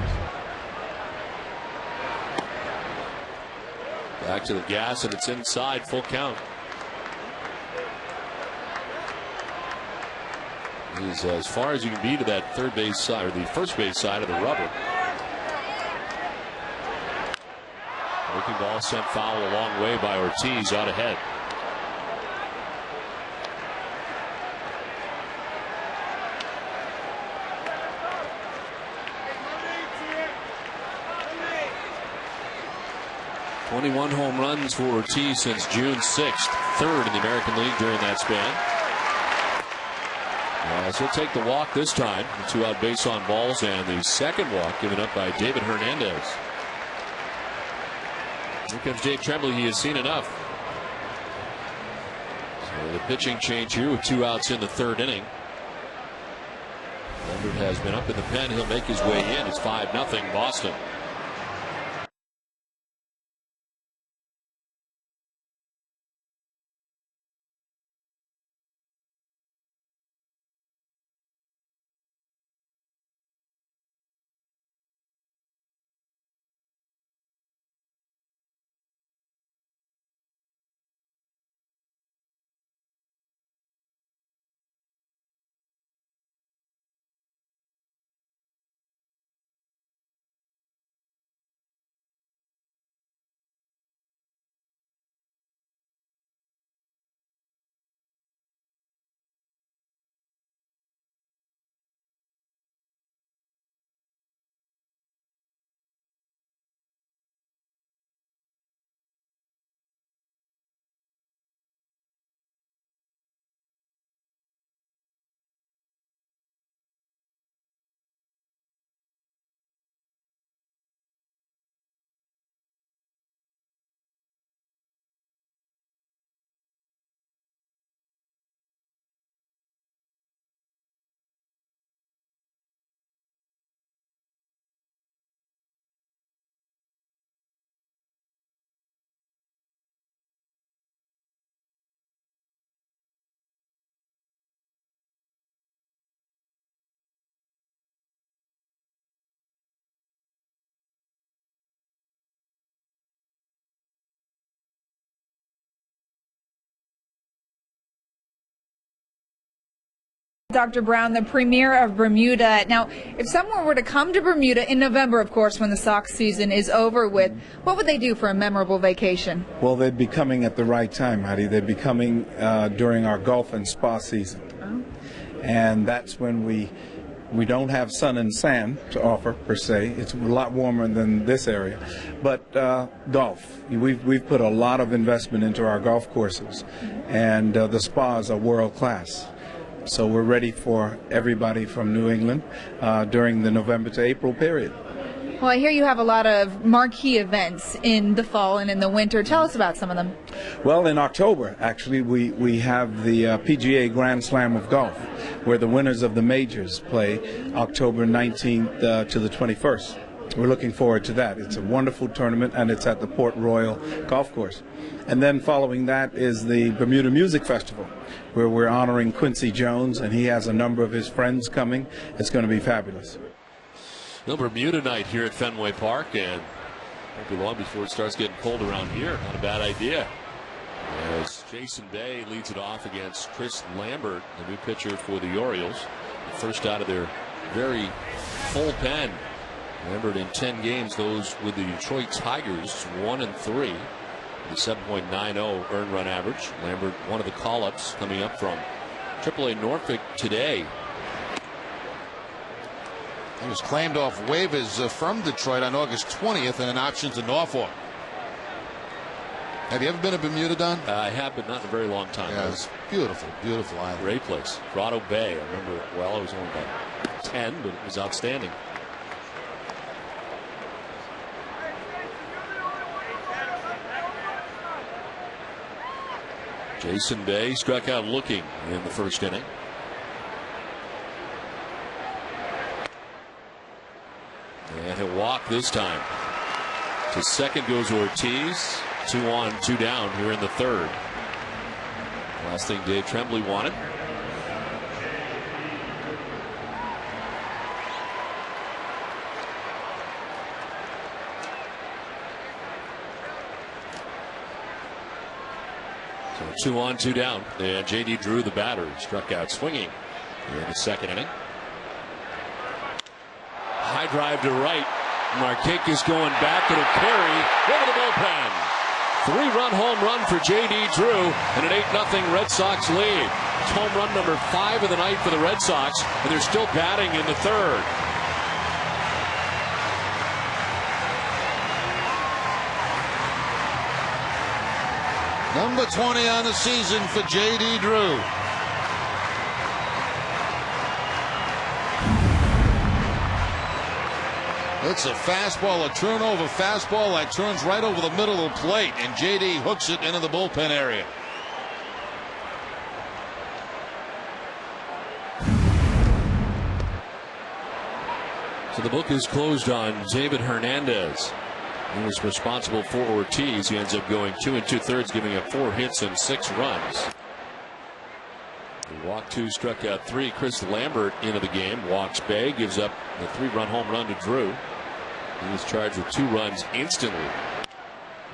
Back to the gas, and it's inside, full count. He's as far as you can be to that third base side, or the first base side of the rubber. Breaking ball sent foul a long way by Ortiz, out ahead. "21 home runs for Ortiz since June 6th, 3rd in the American League during that span. As he'll take the walk this time, the 2-out base on balls, and the second walk given up by David Hernandez. Here comes Dave Tremblay. He has seen enough. So the pitching change here with 2 outs in the 3rd inning. Leonard has been up in the pen. He'll make his way in. It's 5-0 Boston. Dr. Brown, the premier of Bermuda. Now, if someone were to come to Bermuda in November, of course, when the Sox season is over with, what would they do for a memorable vacation? Well, they'd be coming at the right time, Heidi. They'd be coming during our golf and spa season. Oh. And that's when we don't have sun and sand to offer, per se. It's a lot warmer than this area. But golf. We've put a lot of investment into our golf courses. And the spas are world class. So we're ready for everybody from New England during the November to April period. Well, I hear you have a lot of marquee events in the fall and in the winter. Tell us about some of them. Well, in October, actually, we have the PGA Grand Slam of Golf, where the winners of the majors play October 19th to the 21st. We're looking forward to that. It's a wonderful tournament, and it's at the Port Royal Golf Course. And then following that is the Bermuda Music Festival, where we're honoring Quincy Jones, and he has a number of his friends coming. It's going to be fabulous. No Bermuda night here at Fenway Park, and won't be long before it starts getting cold around here. Not a bad idea. As Jason Bay leads it off against Chris Lambert, the new pitcher for the Orioles. The first out of their very full pen. Lambert in 10 games, those with the Detroit Tigers, 1-3. The 7.90 earned run average. Lambert, one of the call-ups coming up from AAA Norfolk today. He was claimed off waivers from Detroit on August 20th and an option to Norfolk. Have you ever been to Bermuda, Don? I have, but not in a very long time. Yeah, it's beautiful, beautiful island. Great place. Grotto Bay. I remember it well. I was only about 10, but it was outstanding. Jason Bay struck out looking in the first inning. And he'll walk this time. To second goes Ortiz. 2 on, 2 down here in the third. Last thing Dave Tremblay wanted. So 2 on, 2 down. And J.D. Drew, the batter, struck out swinging in the second inning. High drive to right. Markakis going back. It'll carry into the bullpen. 3-run home run for J.D. Drew and an 8-0 Red Sox lead. It's home run number 5 of the night for the Red Sox, and they're still batting in the third. Number 20 on the season for J.D. Drew. It's a fastball, a turnover fastball that turns right over the middle of the plate, and J.D. hooks it into the bullpen area. So the book is closed on David Hernandez. He was responsible for Ortiz. He ends up going 2 2/3, giving up 4 hits and 6 runs. He walked 2, struck out 3. Chris Lambert into the game. Walks Bay, gives up the 3-run home run to Drew. He was charged with 2 runs instantly.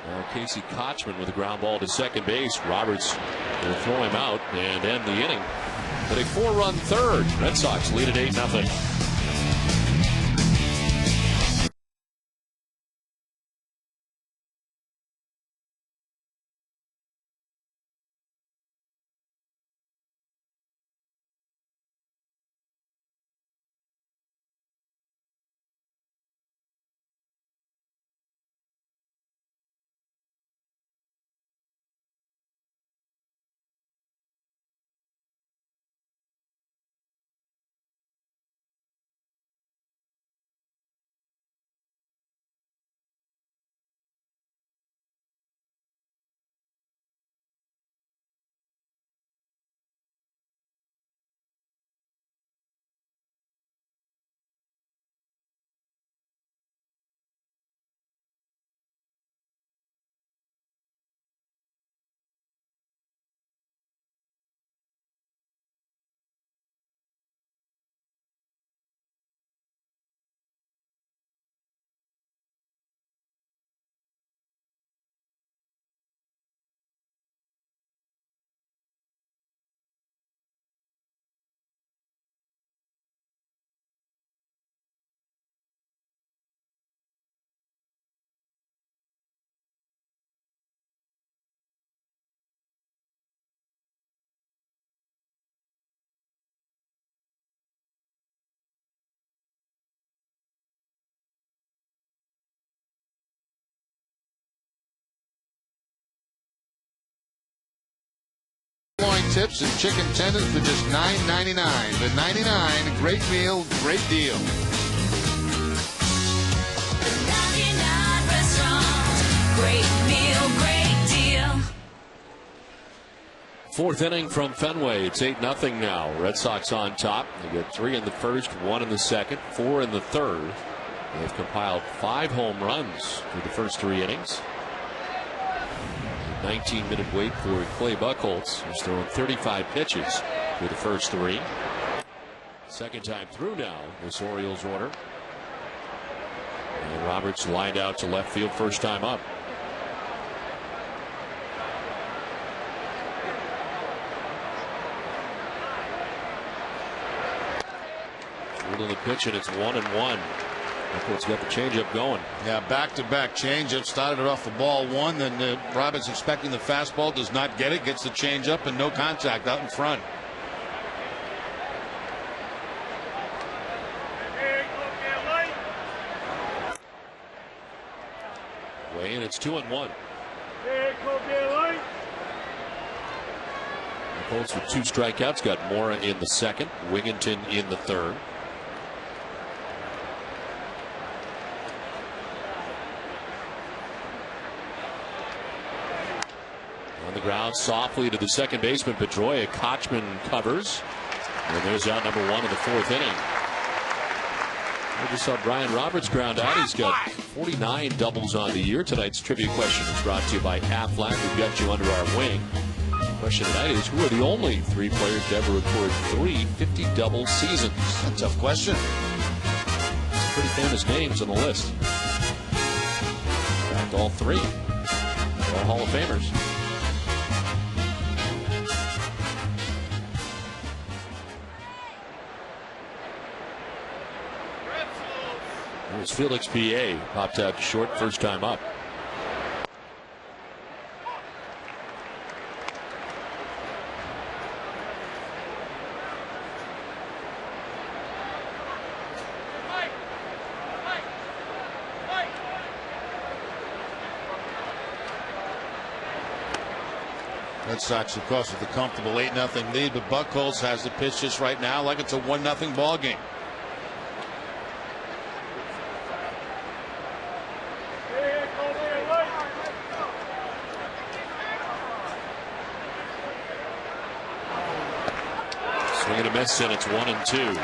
Now Casey Kochman with a ground ball to second base. Roberts will throw him out and end the inning. But a 4-run third. Red Sox lead at 8-0. tips and chicken tenders for just $9.99. The 99, great meal, great deal. 99 Restaurant, great meal, great deal. Fourth inning from Fenway. It's 8-0 now. Red Sox on top. They get 3 in the first, 1 in the second, 4 in the third. They've compiled 5 home runs through the first 3 innings. 19-minute wait for Clay Buchholz, who's thrown 35 pitches through the first 3. Second time through now, this Orioles order. And Roberts lined out to left field first time up. Field of the pitch, and it's 1-1. Buchholz got the changeup going. Yeah, back-to-back changeup. Started it off the ball 1. Then Roberts expecting the fastball, does not get it. Gets the changeup and no contact out in front. Way in, it's 2-1. Buchholz with 2 strikeouts. Got Mora in the second, Wigginton in the third. On the ground softly to the second baseman Pedroia. Kochman covers, and there's out number 1 in the 4th inning. I just saw Brian Roberts ground out. He's got 49 doubles on the year. Tonight's trivia question is brought to you by Aflac. We've got you under our wing. Question tonight is, who are the only 3 players to ever record 3 50-double seasons? A tough question. Some pretty famous names on the list. In fact, all 3. They're all Hall of Famers. There's Felix P.A. popped out to short first time up. Red Sox, of course, with a comfortable 8-0 lead, but Buchholz has the pitch just right now like it's a 1-0 ball game. Swing and a miss, and it's 1-2.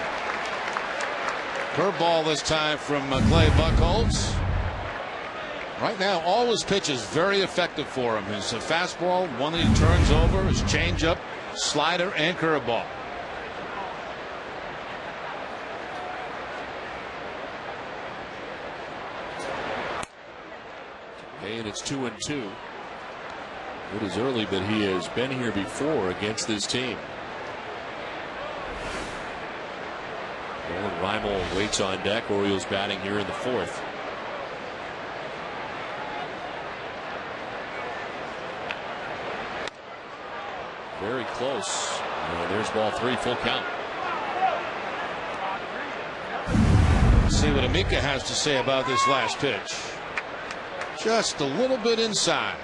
Curveball this time from Clay Buchholz. Right now, all his pitches very effective for him. His fastball, one that he turns over, his changeup, slider, and curveball. And it's 2-2. It is early, but he has been here before against this team. Nolan Reimel waits on deck. Orioles batting here in the 4th. Very close. There's ball 3, full count. See what Amica has to say about this last pitch. Just a little bit inside.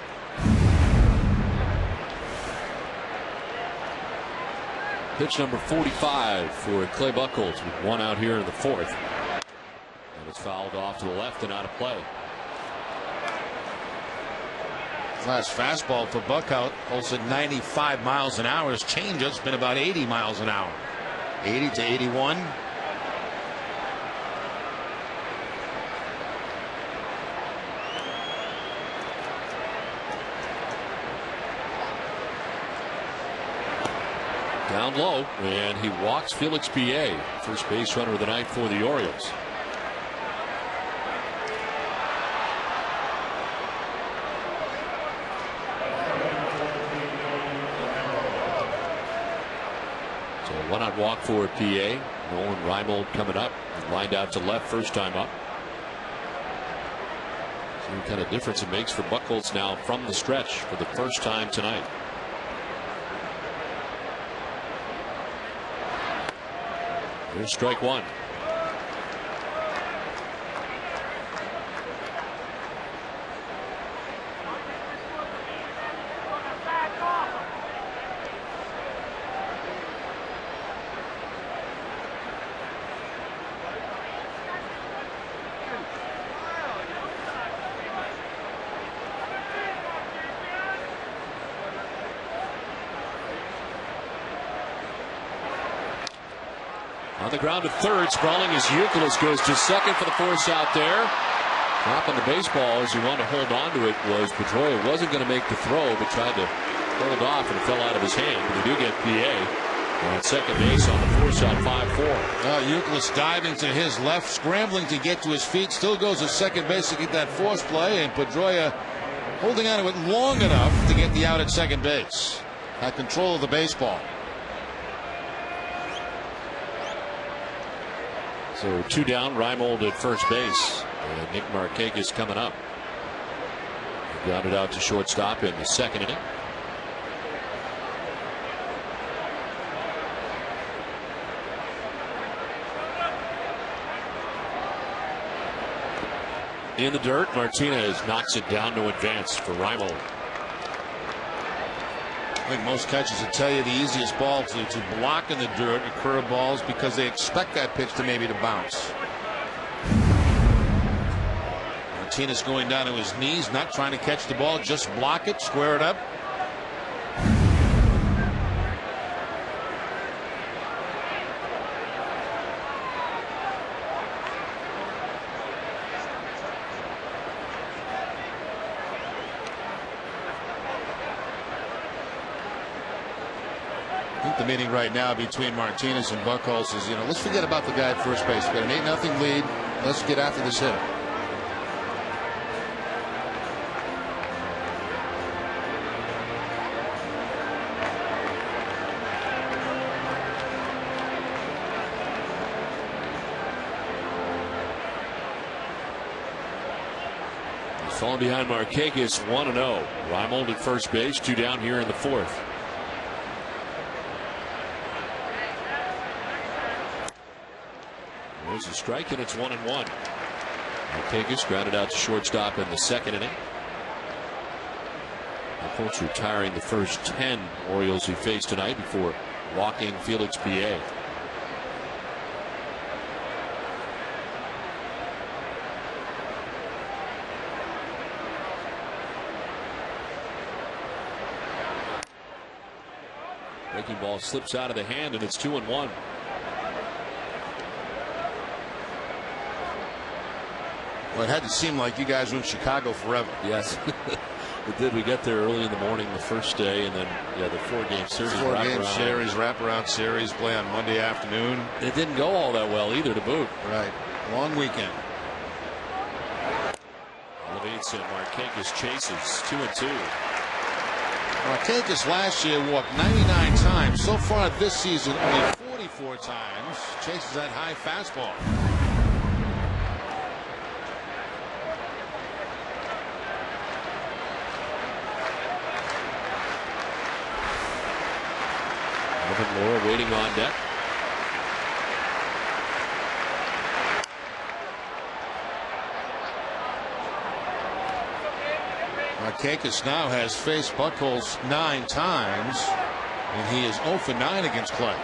Pitch number 45 for Clay Buchholz with 1 out here in the 4th. And it's fouled off to the left and out of play. Last fastball for Buchholz at 95 miles an hour. His changeup's been about 80 miles an hour. 80 to 81. Down low, and he walks Felix P.A., first base runner of the night for the Orioles. So a 1-out walk for P.A. Nolan Reimold coming up, lined out to left first time up. See what kind of difference it makes for Buchholz now from the stretch for the first time tonight. Here's strike 1. On the ground to third, sprawling as Youkilis goes to second for the force out there. Dropping the baseball as he wanted to hold on to it was Pedroia. Wasn't going to make the throw, but tried to hold off and it fell out of his hand. But they do get BA at second base on the force out 5-4. Youkilis diving to his left, scrambling to get to his feet. Still goes to second base to get that force play, and Pedroia holding on to it long enough to get the out at second base. Had control of the baseball. So 2 down, Reimold at first base. And Nick Markakis coming up. He got it out to shortstop in the second inning. In the dirt, Martinez knocks it down to advance for Reimold. I think most catchers will tell you the easiest ball to block in the dirt are curveballs because they expect that pitch to maybe to bounce. Martinez going down to his knees, not trying to catch the ball, just block it, square it up. I think the meeting right now between Martinez and Buchholz is, let's forget about the guy at first base. We've got an 8-0 lead. Let's get after this hitter. He's falling behind Markakis 1-0. Reimold at first base, 2 down here in the fourth. There's a strike and it's 1-1. Markakis grounded out to shortstop in the second inning. The Colts retiring the first 10 Orioles he faced tonight before walking Felix BA. Breaking ball slips out of the hand and it's 2-1. Well, it had to seem like you guys were in Chicago forever. Yes, it did. We got there early in the morning the first day, and then the 4-game series. 4-game series, wraparound series, play on Monday afternoon. It didn't go all that well either to boot. Right, long weekend. Elevates and Markakis chases 2-2. Markakis last year walked 99 times. So far this season, only 44 times. Chases that high fastball. Laura waiting on deck. Markakis now has faced Buchholz 9 times, and he is 0 for 9 against Clay.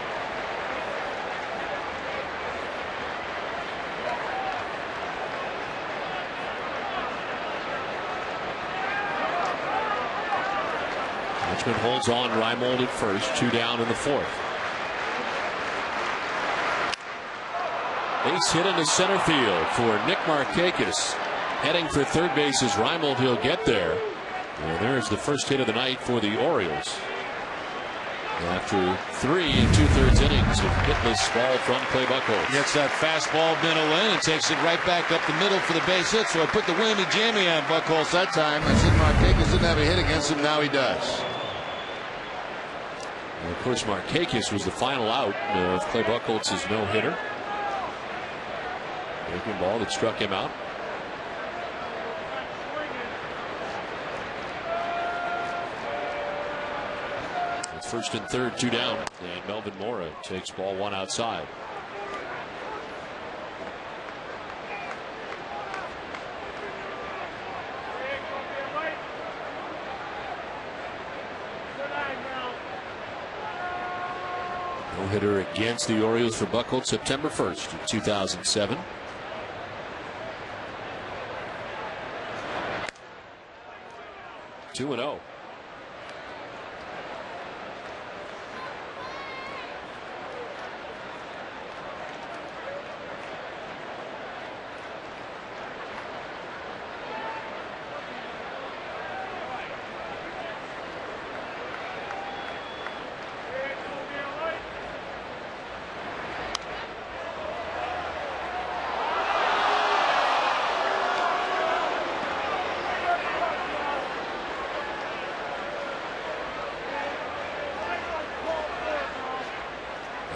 Richmond holds on. Reimold at first, 2 down in the fourth. Base hit into center field for Nick Markakis. Heading for third base is Reimold. He'll get there. And there's the first hit of the night for the Orioles. After 3 2/3 innings of hitless ball from Clay Buchholz. Gets that fastball middle in and takes it right back up the middle for the base hit. So I put the whammy jammy on Buchholz that time. I said Markakis didn't have a hit against him. Now he does. And of course, Markakis was the final out of Clay Buchholz's no-hitter. Breaking ball that struck him out. It's first and third, 2 down, and Melvin Mora takes ball 1 outside. No-hitter against the Orioles for Buchholz September 1st of 2007. Two and 0.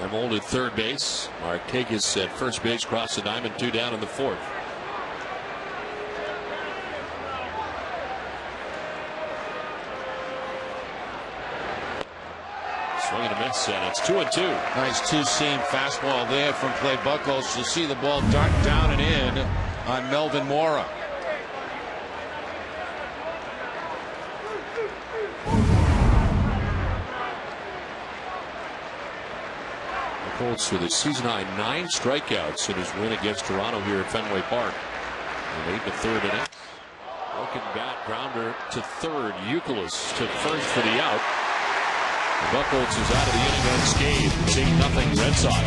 Emold at third base. Markakis at first base, cross the diamond, 2 down in the 4th. Swing and a miss, and it's 2-2. Nice two-seam fastball there from Clay Buchholz. You see the ball dart down and in on Melvin Mora. Buchholz with a season-high 9 strikeouts in his win against Toronto here at Fenway Park. In 8 1/3 innings. Broken bat, grounder to third. Youkilis to first for the out. Buchholz is out of the inning unscathed. It's 8-0 Red Sox.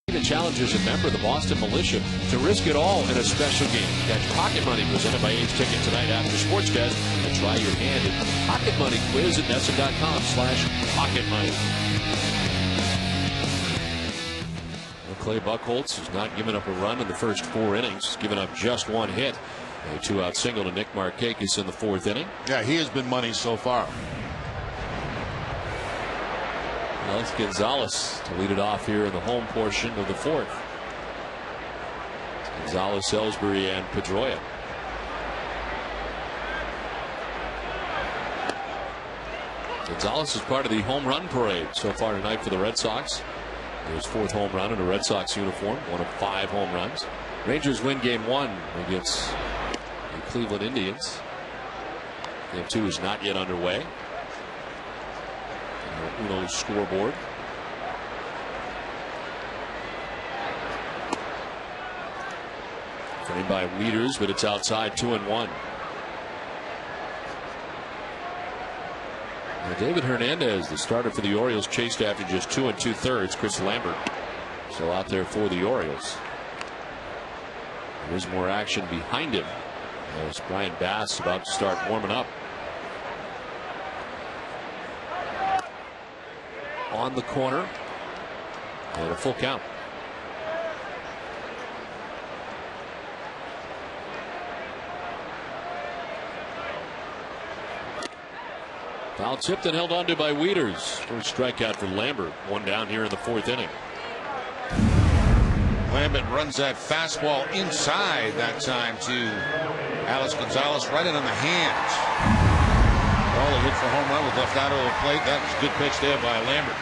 The challengers a member of the Boston Militia to risk it all in a special game. Catch Pocket Money presented by A's Ticket tonight after Sportscast and try your hand at Pocket Money quiz at NESN.com/pocketmoney. Clay Buchholz has not given up a run in the first 4 innings, given up just 1 hit. A 2-out single to Nick Markakis in the 4th inning. Yeah, he has been money so far. Alex Gonzalez to lead it off here in the home portion of the 4th. Gonzalez, Ellsbury, and Pedroia. Gonzalez is part of the home run parade so far tonight for the Red Sox. His 4th home run in a Red Sox uniform, 1 of 5 home runs. Rangers win game 1 against the Cleveland Indians. Game 2 is not yet underway. Uno's scoreboard. Framed by Wieters, but it's outside, 2-1. Now David Hernandez, the starter for the Orioles, chased after just 2 2/3. Chris Lambert still out there for the Orioles. There's more action behind him as Brian Bass about to start warming up. On the corner and a full count. Foul tipped and held onto by Wieters. First strikeout for Lambert. 1 down here in the 4th inning. Lambert runs that fastball inside that time to Alex Gonzalez, right in on the hands. Well, a hit for home run was left out of the plate. That was a good pitch there by Lambert.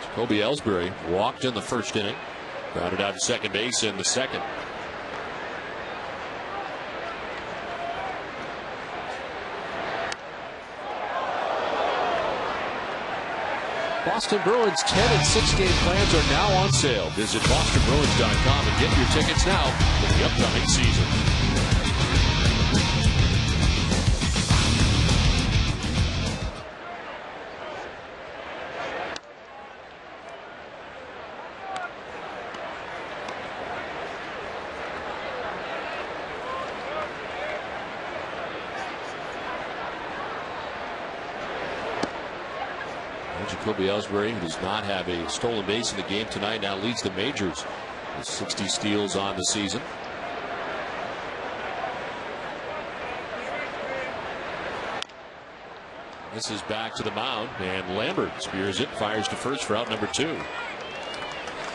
Jacoby Ellsbury walked in the 1st inning. Grounded out to second base in the 2nd. Boston Bruins 10 and 6 game plans are now on sale. Visit bostonbruins.com and get your tickets now for the upcoming season. Jacoby Ellsbury, who does not have a stolen base in the game tonight, now leads the majors with 60 steals on the season. This is back to the mound, and Lambert spears it, fires to first for out number 2.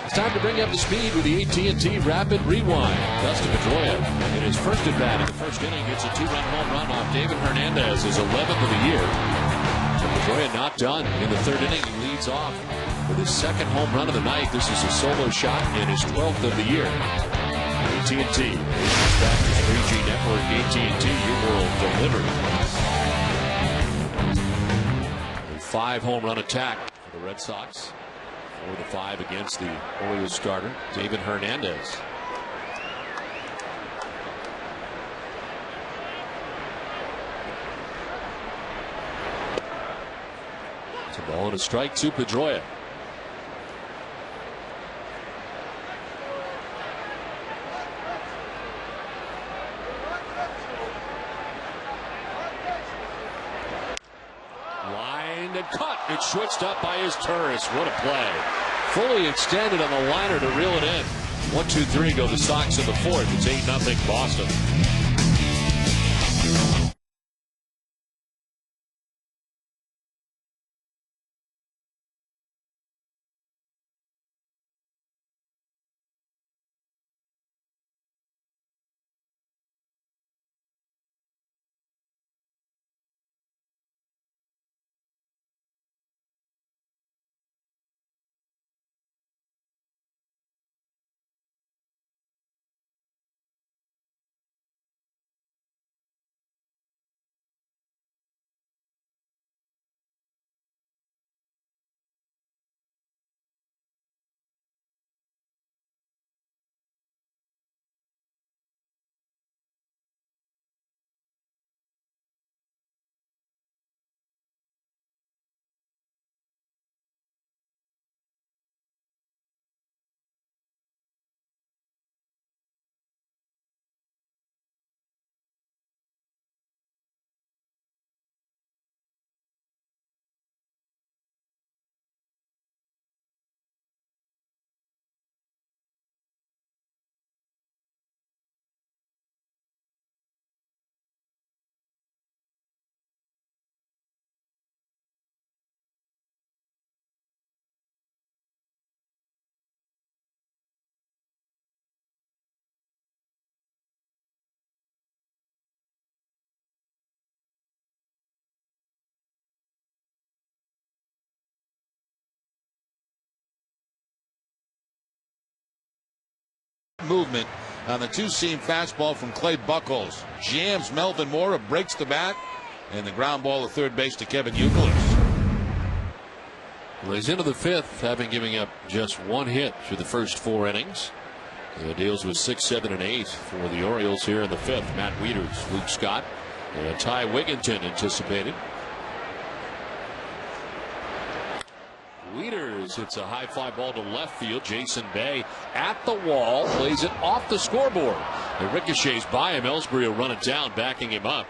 It's time to bring you up to speed with the AT&T Rapid Rewind. Dustin Pedroia, in his first at bat in the first inning, gets a 2-run home run off David Hernandez, his 11th of the year. So Pedroia not done in the third inning. He leads off with his second home run of the night. This is a solo shot and his 12th of the year. AT&T, Asia's fastest 3G network. AT&T, your world delivered. A 5-home run attack for the Red Sox. 4-5 against the Orioles starter, David Hernandez. It's a ball and a strike to Pedroia. Line and cut. It's switched up by his Turris. What a play. Fully extended on the liner to reel it in. 1-2-3 go the Sox in the fourth. It's 8-0 Boston. Movement on the two-seam fastball from Clay Buchholz. Jams Melvin Mora, breaks the bat, and the ground ball to third base to Kevin Youkilis. Well, he's into the fifth, having given up just one hit through the first 4 innings. Deals with 6, 7, and 8 for the Orioles here in the fifth. Matt Wieters, Luke Scott, and Ty Wigginton anticipated. Wieters hits a high fly ball to left field. Jason Bay at the wall, plays it off the scoreboard. It ricochets by him. Ellsbury will run it down, backing him up.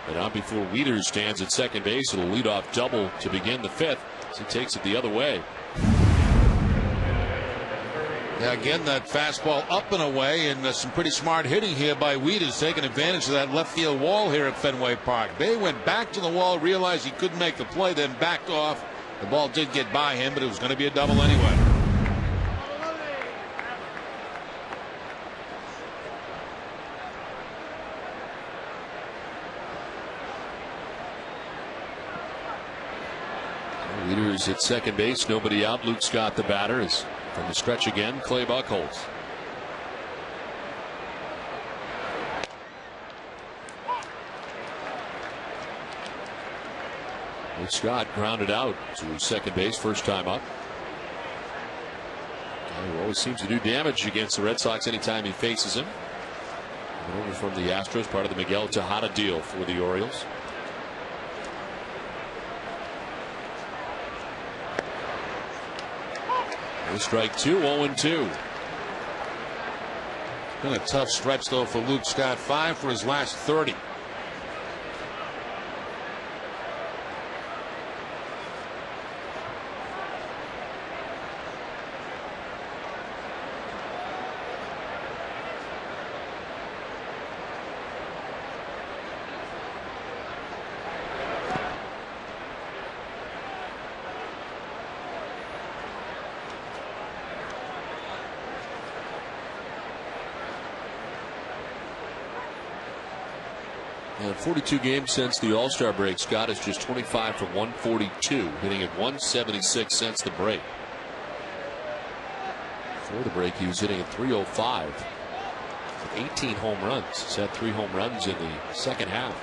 But not before Wieters stands at second base. It'll lead off double to begin the fifth as he takes it the other way. Yeah, again, that fastball up and away, and some pretty smart hitting here by Wieters, taking advantage of that left field wall here at Fenway Park. Bay went back to the wall, realized he couldn't make the play, then backed off. The ball did get by him, but it was going to be a double anyway. Wieters at second base, nobody out. Luke Scott, the batter, is from the stretch again. Clay Buchholz. Luke Scott grounded out to second base, first time up. He always seems to do damage against the Red Sox anytime he faces him. Over from the Astros, part of the Miguel Tejada deal for the Orioles. Strike 2, 0-2. Been a tough stretch, though, for Luke Scott. 5 for his last 30. And 42 games since the All-Star break, Scott is just 25 for 142, hitting at 176 since the break. Before the break, he was hitting at 305 with 18 home runs. He's had 3 home runs in the second half.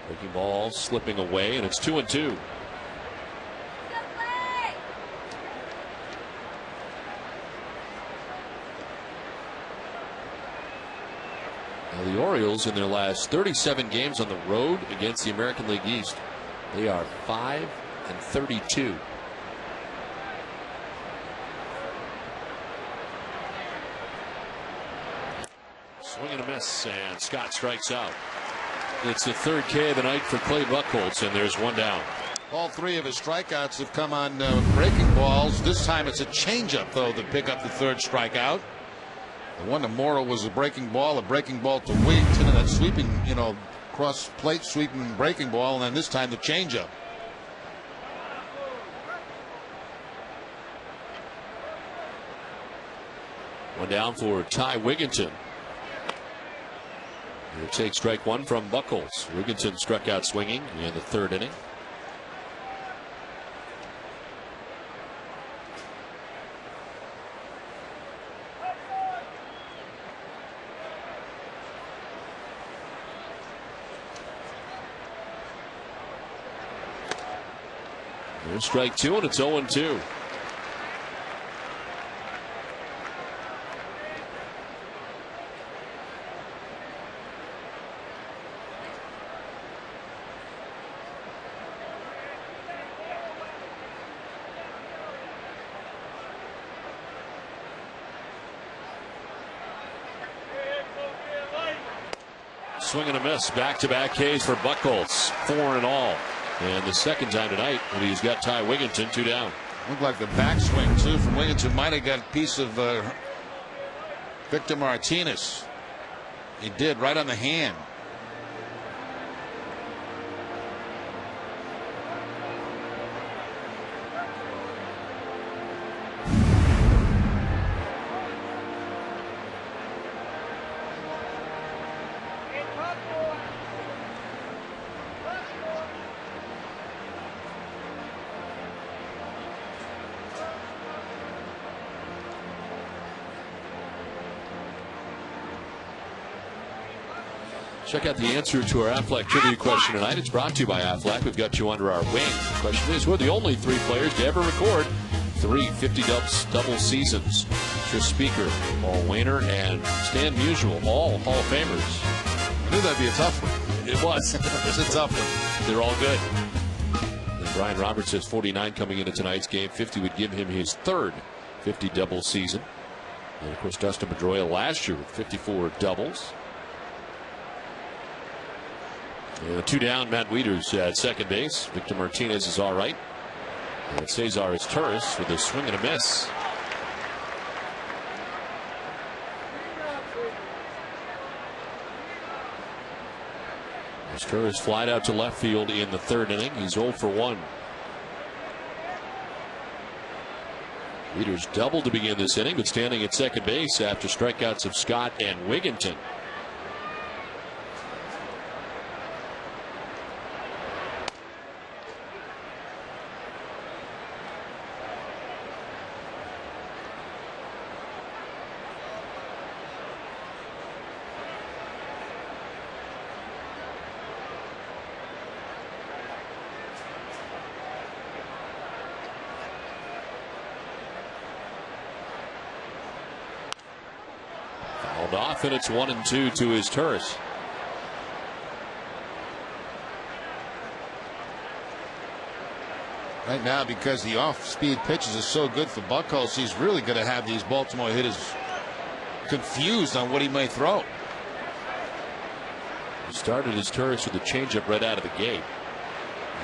Breaking ball slipping away, and it's 2-2. Now the Orioles, in their last 37 games on the road against the American League East, they are 5-32. Swing and a miss, and Scott strikes out. It's the third K of the night for Clay Buchholz, and there's one down. All 3 of his strikeouts have come on breaking balls. This time it's a changeup, though, to pick up the third strikeout. The one to Morrow was a breaking ball to Wigington, and that sweeping, cross plate sweeping breaking ball, and then this time the changeup. One down for Ty Wigington. He'll take strike 1 from Buchholz. Wigington struck out swinging in the third inning. There's strike 2, and it's 0-2. Swing and a miss. Back-to-back Ks for Buchholz. 4 in all. And the second time tonight when he's got Ty Wigington 2 down. Looked like the backswing, too, from Wigington might have got a piece of Victor Martinez. He did, right on the hand. Check out the answer to our Aflac trivia question tonight. It's brought to you by Aflac. We've got you under our wing. The question is, who are the only 3 players to ever record 3 50-double seasons? Tris Speaker, Paul Wainer, and Stan Musial, all Hall of Famers. I knew that'd be a tough one. It was. It's a tough one. They're all good. And Brian Roberts has 49 coming into tonight's game. 50 would give him his 3rd 50-double season. And, of course, Dustin Pedroia last year with 54 doubles. And 2 down, Matt Wieters at second base. Victor Martinez is all right. And Cesar is Turris with a swing and a miss. As Turris flied out to left field in the third inning. He's 0 for 1. Wieters doubled to begin this inning, but standing at second base after strikeouts of Scott and Wigington. Off, and it's 1-2 to his Turris. Right now, because the off-speed pitches are so good for Buchholz, he's really going to have these Baltimore hitters confused on what he may throw. He started his Turris with a changeup right out of the gate.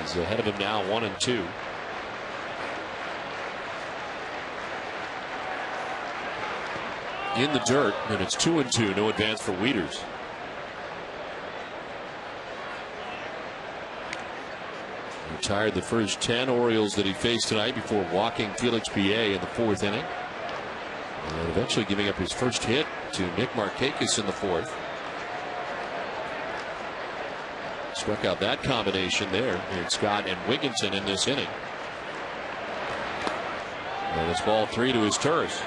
He's ahead of him now, 1-2. In the dirt, and it's 2-2. No advance for Wieters. Retired the first 10 Orioles that he faced tonight before walking Felix Piet in the 4th inning. And eventually giving up his first hit to Nick Markakis in the fourth. Struck out that combination there in Scott and Wigginton in this inning. And it's ball 3 to his Turris.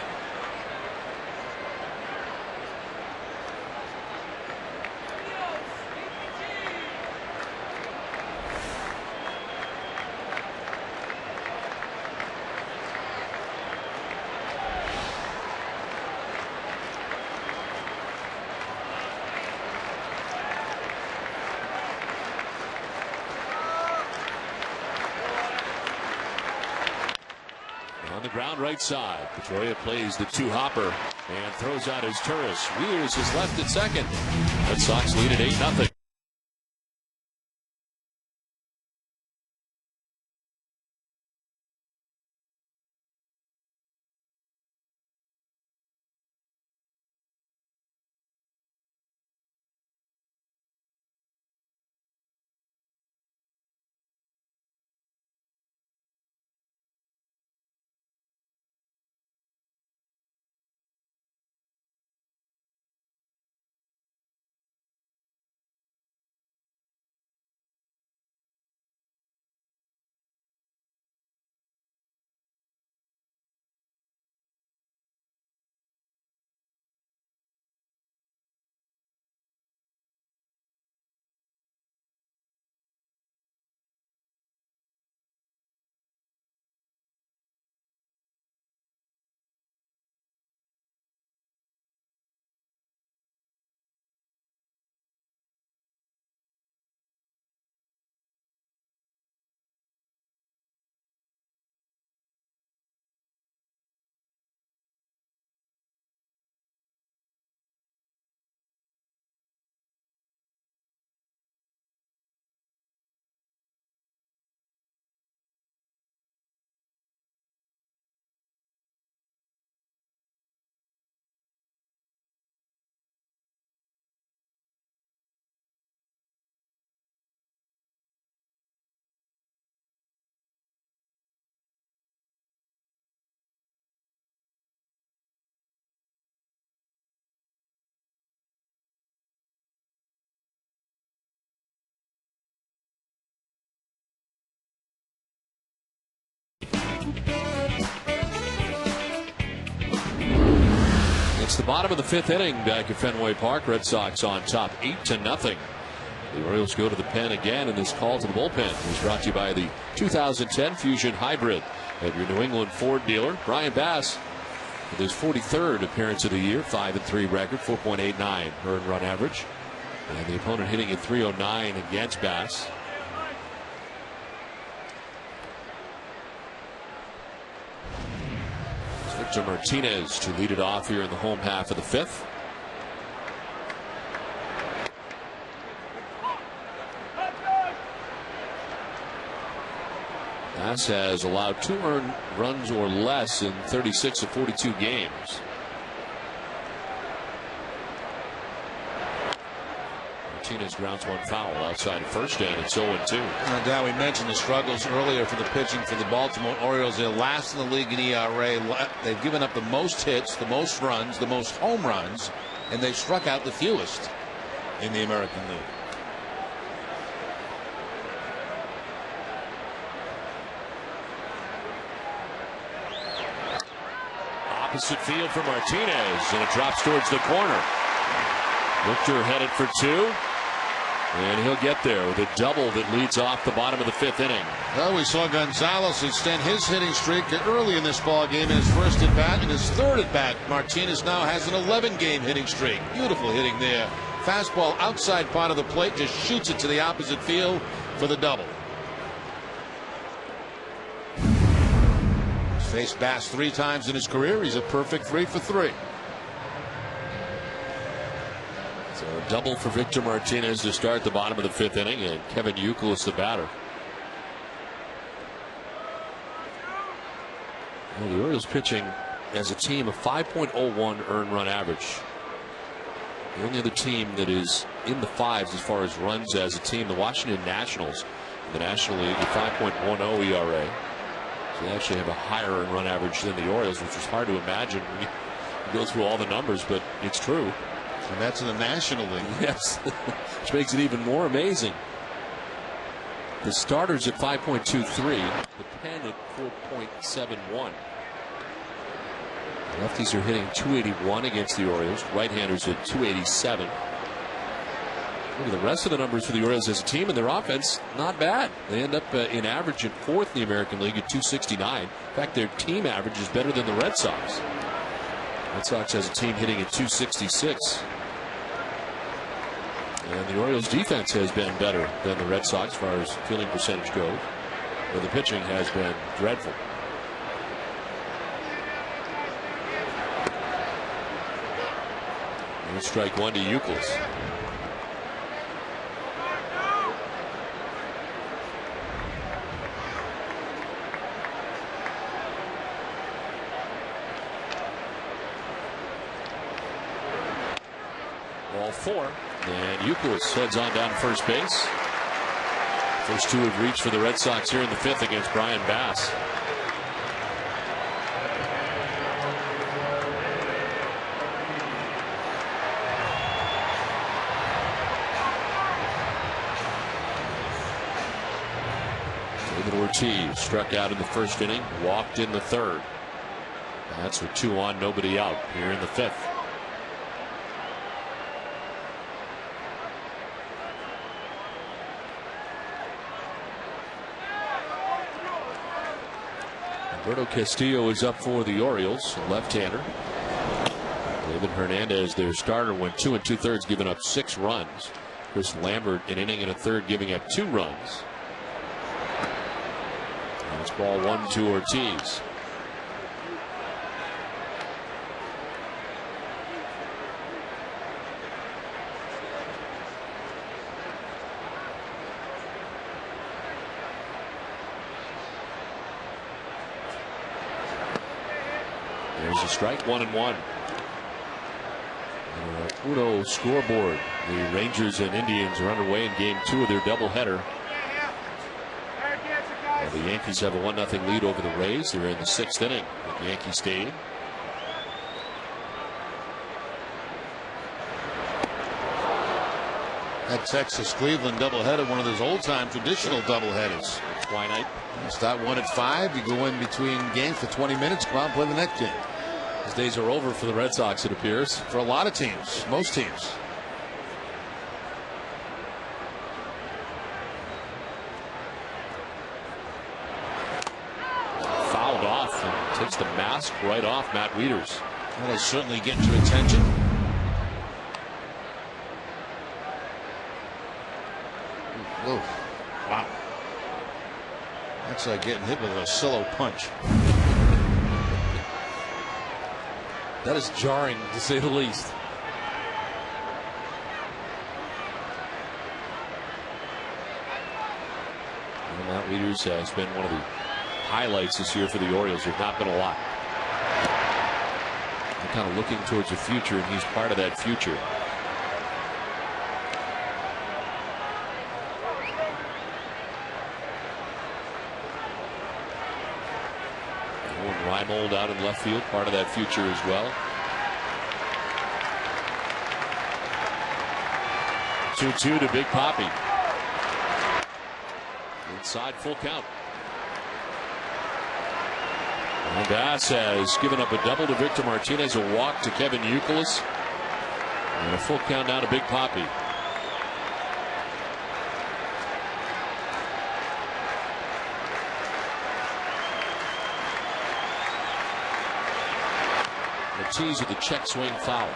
On the ground right side, Pedroia plays the 2-hopper and throws out his Turris. Wheelers is left at second. Red Sox lead at 8-0. It's the bottom of the 5th inning back at Fenway Park. Red Sox on top 8-0. The Orioles go to the pen again, and this call to the bullpen is brought to you by the 2010 Fusion Hybrid at your New England Ford dealer. Brian Bass with his 43rd appearance of the year, 5-3 record, 4.89 earned run average. And the opponent hitting at 309 against Bass. Victor Martinez to lead it off here in the home half of the 5th. Bass has allowed 2 earned runs or less in 36 of 42 games. Martinez grounds one foul outside of first, and it's 0-2. Now, we mentioned the struggles earlier for the pitching for the Baltimore Orioles. They're last in the league in ERA. They've given up the most hits, the most runs, the most home runs, and they've struck out the fewest in the American League. Opposite field for Martinez, and it drops towards the corner. Victor headed for 2. And he'll get there with a double that leads off the bottom of the 5th inning. Well, we saw Gonzalez extend his hitting streak early in this ball game in his first at bat and his third at bat. Martinez now has an 11-game hitting streak. Beautiful hitting there. Fastball outside part of the plate, just shoots it to the opposite field for the double. He's faced Bass 3 times in his career. He's a perfect 3 for 3. So a double for Victor Martinez to start the bottom of the 5th inning, and Kevin Youkilis the batter. Well, the Orioles pitching as a team of 5.01 earned run average. The only other team that is in the 5s as far as runs as a team, the Washington Nationals in the National League, with 5.10 ERA. So they actually have a higher earned run average than the Orioles, which is hard to imagine go through all the numbers, but it's true. And that's in the National League. Yes, which makes it even more amazing. The starters at 5.23, the pen at 4.71. Lefties are hitting 281 against the Orioles. Right-handers at 287. Look at the rest of the numbers for the Orioles as a team, and their offense, not bad. They end up in average at 4th in the American League at 269. In fact, their team average is better than the Red Sox. Red Sox has a team hitting at 266. And the Orioles defense has been better than the Red Sox as far as fielding percentage goes. But the pitching has been dreadful. And strike one to Euclid. Ball 4. And Euclid heads on down to first base. First two have reached for the Red Sox here in the 5th against Brian Bass. David Ortiz struck out in the 1st inning, walked in the 3rd. That's with 2 on, nobody out here in the 5th. Alberto Castillo is up for the Orioles, left-hander. David Hernandez, their starter, went 2 2/3, giving up 6 runs. Chris Lambert, an inning and a third, giving up 2 runs. And it's ball 1 to Ortiz. There's a strike, 1-1. Uno scoreboard. The Rangers and Indians are underway in game 2 of their doubleheader. The Yankees have a 1-0 lead over the Rays. They're in the 6th inning at Yankee Stadium. That Texas-Cleveland doubleheader, one of those old-time traditional doubleheaders. Why not? You start one at 5, you go in between games for 20 minutes, come out and play the next game. Those days are over for the Red Sox, it appears. For a lot of teams, most teams. Fouled off and takes the mask right off Matt Wieters. That'll certainly get your attention. Whoa. Wow. That's like getting hit with a solo punch. That is jarring, to say the least. And Matt Wieters has been one of the highlights this year for the Orioles. There's not been a lot. They're kind of looking towards the future, and he's part of that future. Reimold out in left field, part of that future as well. 2-2 to Big Papi. Inside, full count. And Bass has given up a double to Victor Martinez, a walk to Kevin Euclid, and a full count now to Big Papi. Ortiz with the check swing foul.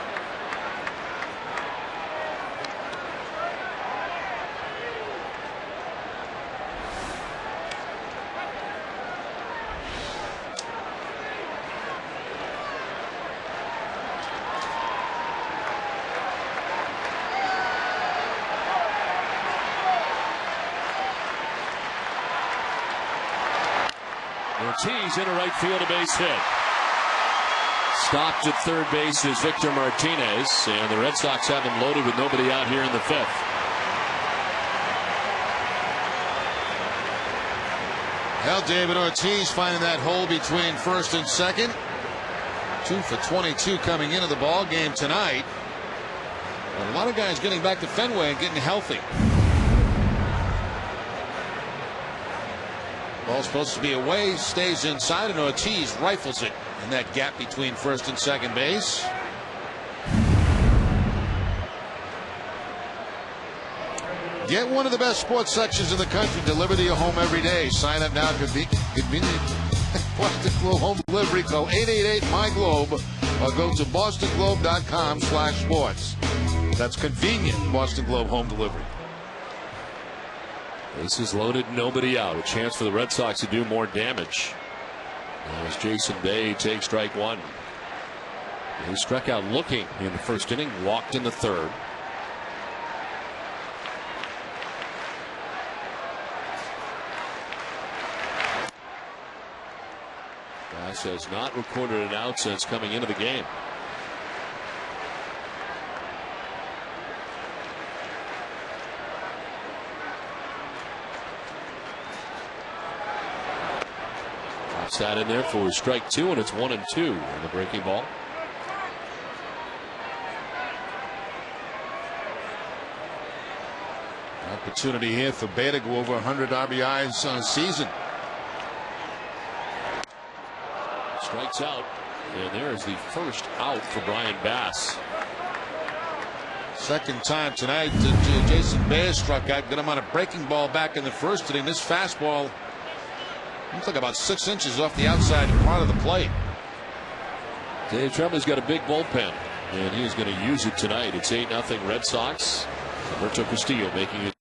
Ortiz into right field, a base hit. Stopped at third base is Victor Martinez, and the Red Sox have him loaded with nobody out here in the 5th. Well, David Ortiz finding that hole between first and second. 2 for 22 coming into the ball game tonight. And a lot of guys getting back to Fenway and getting healthy. Ball's supposed to be away, stays inside, and Ortiz rifles it in that gap between first and second base. Get one of the best sports sections in the country delivered to your home every day. Sign up now. Convenient. Boston Globe home delivery. Call 888-MY-GLOBE or go to bostonglobe.com/sports. That's convenient. Boston Globe home delivery. Bases loaded, nobody out. A chance for the Red Sox to do more damage. As Jason Bay takes strike one. He struck out looking in the first inning, walked in the third. Bass has not recorded an out since coming into the game. Pops that in there for strike two, and it's 1-2 on the breaking ball. Opportunity here for Bay to go over 100 RBIs on a season. Strikes out, and there is the first out for Brian Bass. Second time tonight Jason Bay struck out, got him on a breaking ball back in the first inning. This fastball looks like about 6 inches off the outside part of the plate. Dave Trembley's got a big bullpen, and he's going to use it tonight. It's 8-0 Red Sox. Alberto Castillo making it.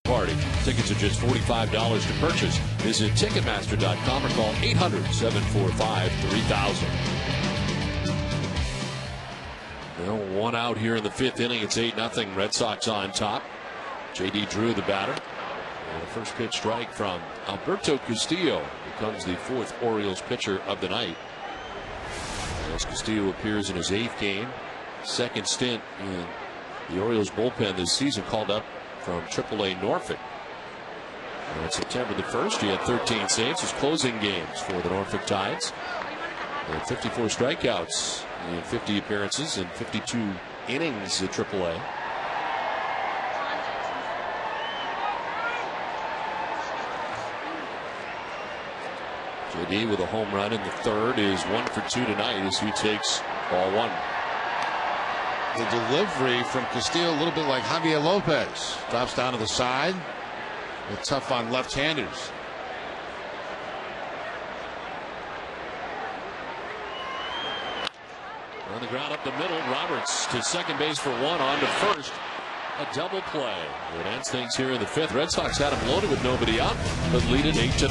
Party. Tickets are just $45 to purchase. Visit Ticketmaster.com or call 800-745-3000. Well, one out here in the fifth inning. It's 8-0 Red Sox on top. J.D. Drew, the batter. And the first pitch strike from Alberto Castillo becomes the fourth Orioles pitcher of the night. As Castillo appears in his 8th game, second stint in the Orioles bullpen this season, called up from AAA Norfolk. On September the 1st, he had 13 saves, his closing games for the Norfolk Tides. And 54 strikeouts in 50 appearances and 52 innings at AAA. JD with a home run in the third is 1 for 2 tonight as he takes ball one. The delivery from Castillo a little bit like Javier Lopez. Drops down to the side. They're tough on left-handers. On the ground up the middle, Roberts to second base for one, on to first. A double play. It ends things here in the fifth. Red Sox had him loaded with nobody out, but lead it 8-0.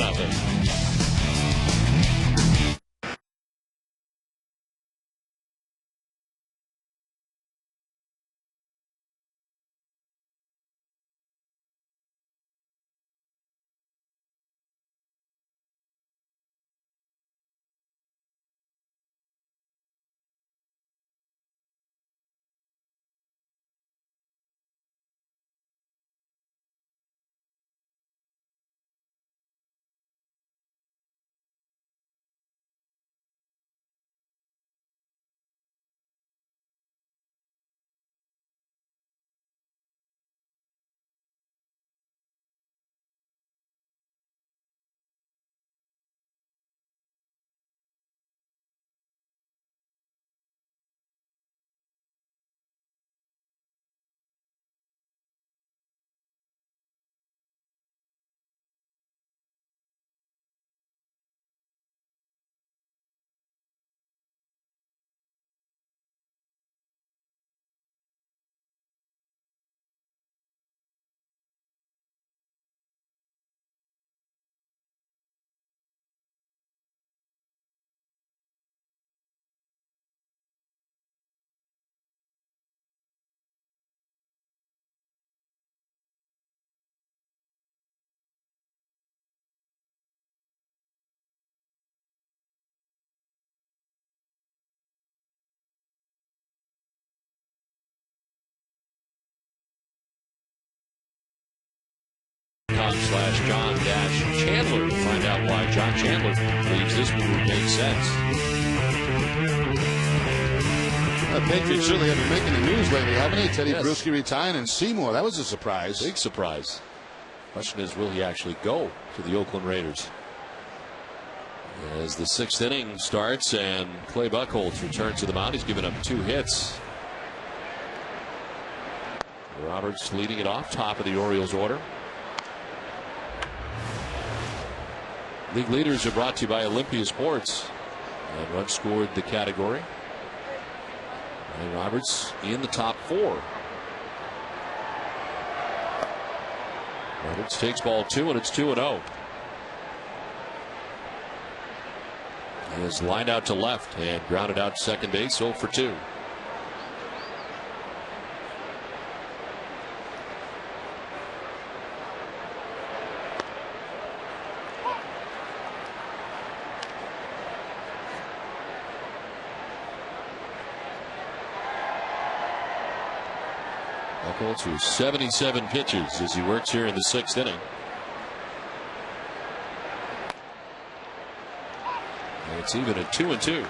Facebook.com/John-Chandler to find out why John Chandler believes this move makes sense. The Patriots certainly have been making the news lately, haven't they? Teddy Yes. Bruschi retiring and Seymour. That was a surprise. Big surprise. Question is, will he actually go to the Oakland Raiders? As the 6th inning starts and Clay Buchholz returns to the mound, he's given up 2 hits. Roberts leading it off, top of the Orioles order. League leaders are brought to you by Olympia Sports. And runs scored the category. And Roberts in the top 4. Roberts takes ball 2, and it's 2-0. He is lined out to left and grounded out to second base, 0 for 2. Buchholz through 77 pitches as he works here in the 6th inning. And it's even at 2-2.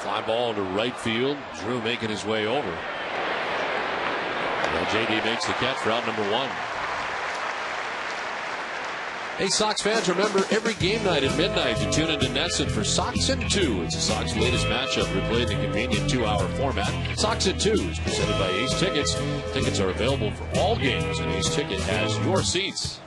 Fly ball to right field. Drew making his way over. Well, JD makes the catch for out number 1. Hey, Sox fans, remember every game night at midnight you tune into NESN for Sox in 2. It's the Sox latest matchup replayed in a convenient 2-hour format. Sox in 2 is presented by Ace Tickets. Tickets are available for all games, and Ace Ticket has your seats.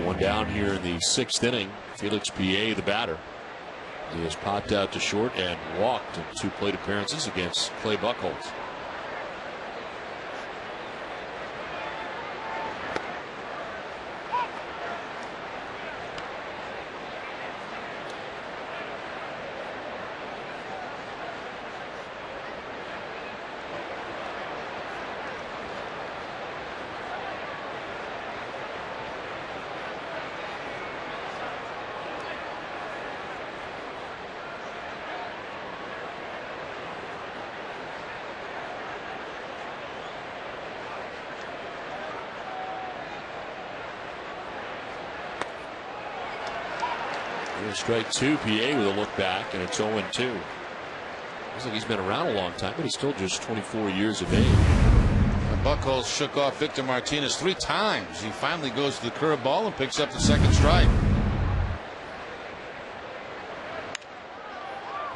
One down here in the 6th inning. Felix Piet, the batter. He has popped out to short and walked in 2 plate appearances against Clay Buchholz. Strike 2, Piet with a look back, and it's 0-2. Looks like he's been around a long time, but he's still just 24 years of age. Buchholz shook off Victor Martinez 3 times. He finally goes to the curveball and picks up the 2nd strike.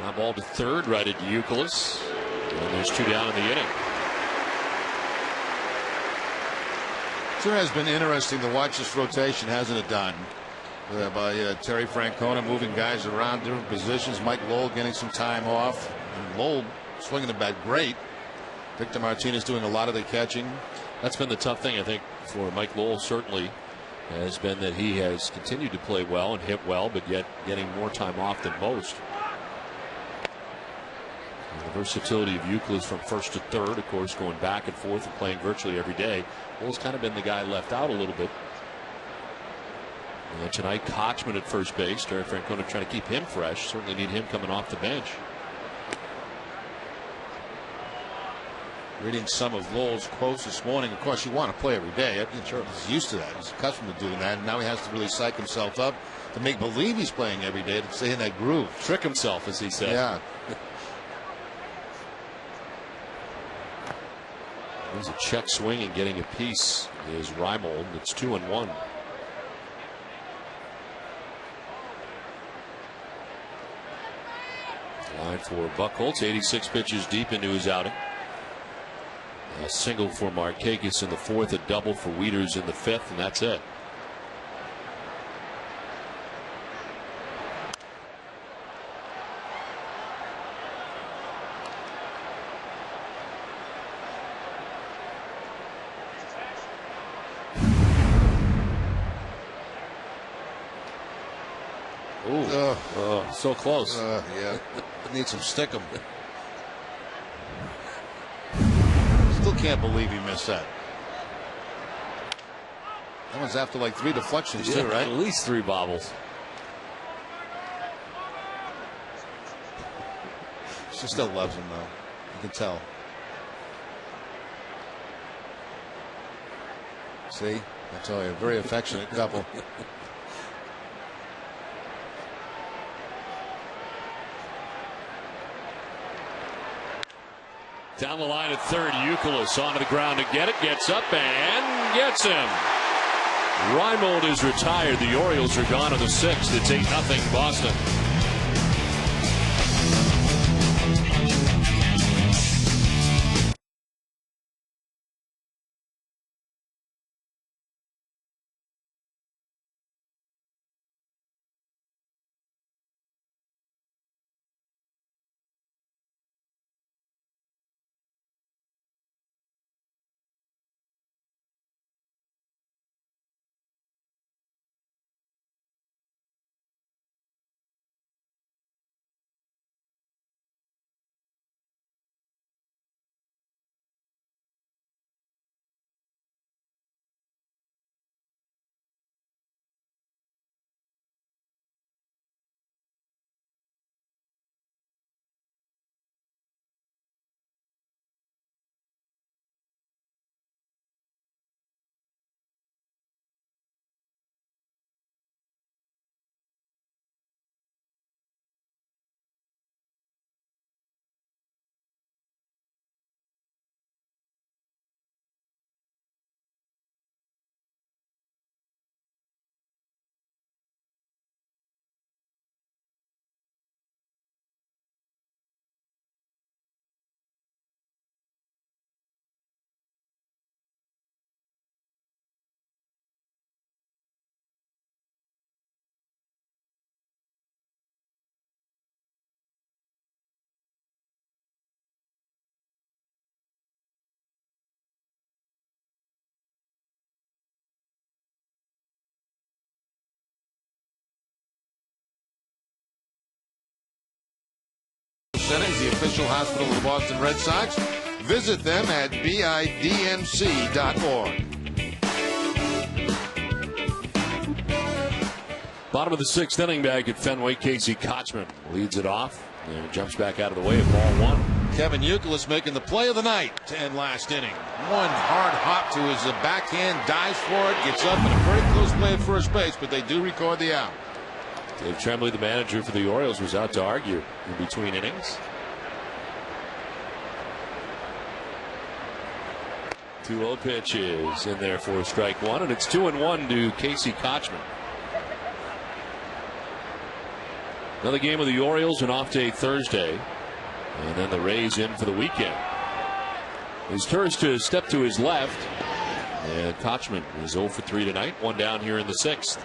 Now ball to 3rd, right at Youkilis. And there's 2 down in the inning. Sure has been interesting to watch this rotation, hasn't it, Don? By Terry Francona moving guys around different positions. Mike Lowell getting some time off. And Lowell swinging the bat great. Victor Martinez doing a lot of the catching. That's been the tough thing, I think, for Mike Lowell, certainly, has been that he has continued to play well and hit well, but yet getting more time off than most. And the versatility of Youkilis from 1st to 3rd, of course, going back and forth and playing virtually every day. Lowell's kind of been the guy left out a little bit. And tonight, Kochman at first base. Terry Francona trying to keep him fresh. Certainly need him coming off the bench. Reading some of Lowell's quotes this morning. Of course, you want to play every day. Sure, he's used to that. He's accustomed to doing that. And now he has to really psych himself up to make believe he's playing every day, to stay in that groove. Trick himself, as he said. Yeah. There's a check swing and getting a piece is Reimold. It's 2-1. Line for Buchholz, 86 pitches deep into his outing. A single for Markakis in the 4th, a double for Wieters in the 5th, and that's it. Ooh, so close. Yeah, need some stickum. Still can't believe he missed that. That one's after like 3 deflections too, right? At least 3 bobbles. She still loves him though. You can tell. See, I tell you, very affectionate couple. Down the line at third, Youkilis onto the ground to get it, gets up and gets him. Reimold is retired. The Orioles are gone in the 6th. It's 8-0 Boston. Center is the official hospital of the Boston Red Sox. Visit them at bidnc.org. Bottom of the 6th inning back at Fenway. Casey Kochman leads it off and jumps back out of the way of ball 1. Kevin Youkilis making the play of the night to end last inning. One hard hop to his backhand, dives for it, gets up in a very close play at first base, but they do record the out. Dave Tremblay, the manager for the Orioles, was out to argue in between innings. 2-0 pitch is in there for strike 1, and it's 2-1 to Casey Kochman. Another game of the Orioles, an off day Thursday, and then the Rays in for the weekend. His turns to step to his left, and Kochman is 0 for 3 tonight, 1 down here in the 6th.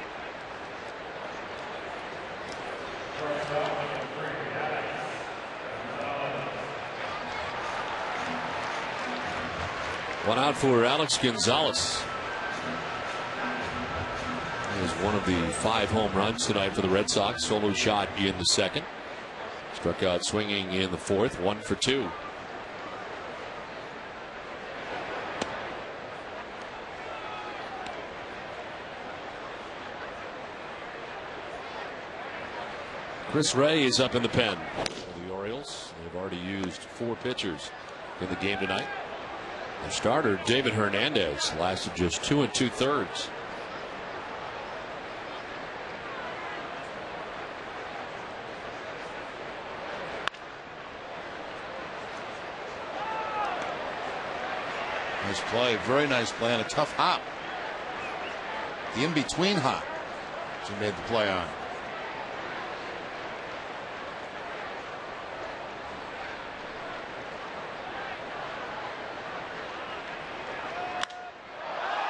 One out for Alex Gonzalez. He is one of the 5 home runs tonight for the Red Sox. Solo shot in the 2nd. Struck out swinging in the 4th. 1 for 2. Chris Ray is up in the pen for the Orioles. They've already used 4 pitchers in the game tonight. The starter, David Hernandez, lasted just 2 2/3. Nice play, very nice play, and a tough hop. The in-between hop she made the play on.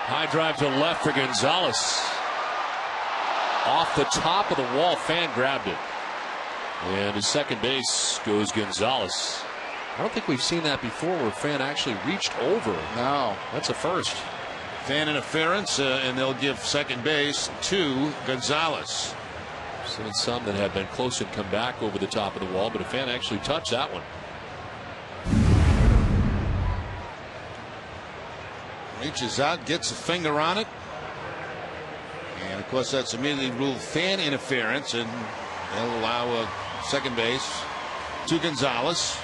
High drive to left for Gonzalez. Off the top of the wall, fan grabbed it. And to second base goes Gonzalez. I don't think we've seen that before where a fan actually reached over. No. That's a first. Fan interference, and they'll give second base to Gonzalez. Seen some that have been close and come back over the top of the wall, but a fan actually touched that one. Reaches out, gets a finger on it. And of course, that's immediately ruled fan interference, and they'll allow a second base to Gonzalez.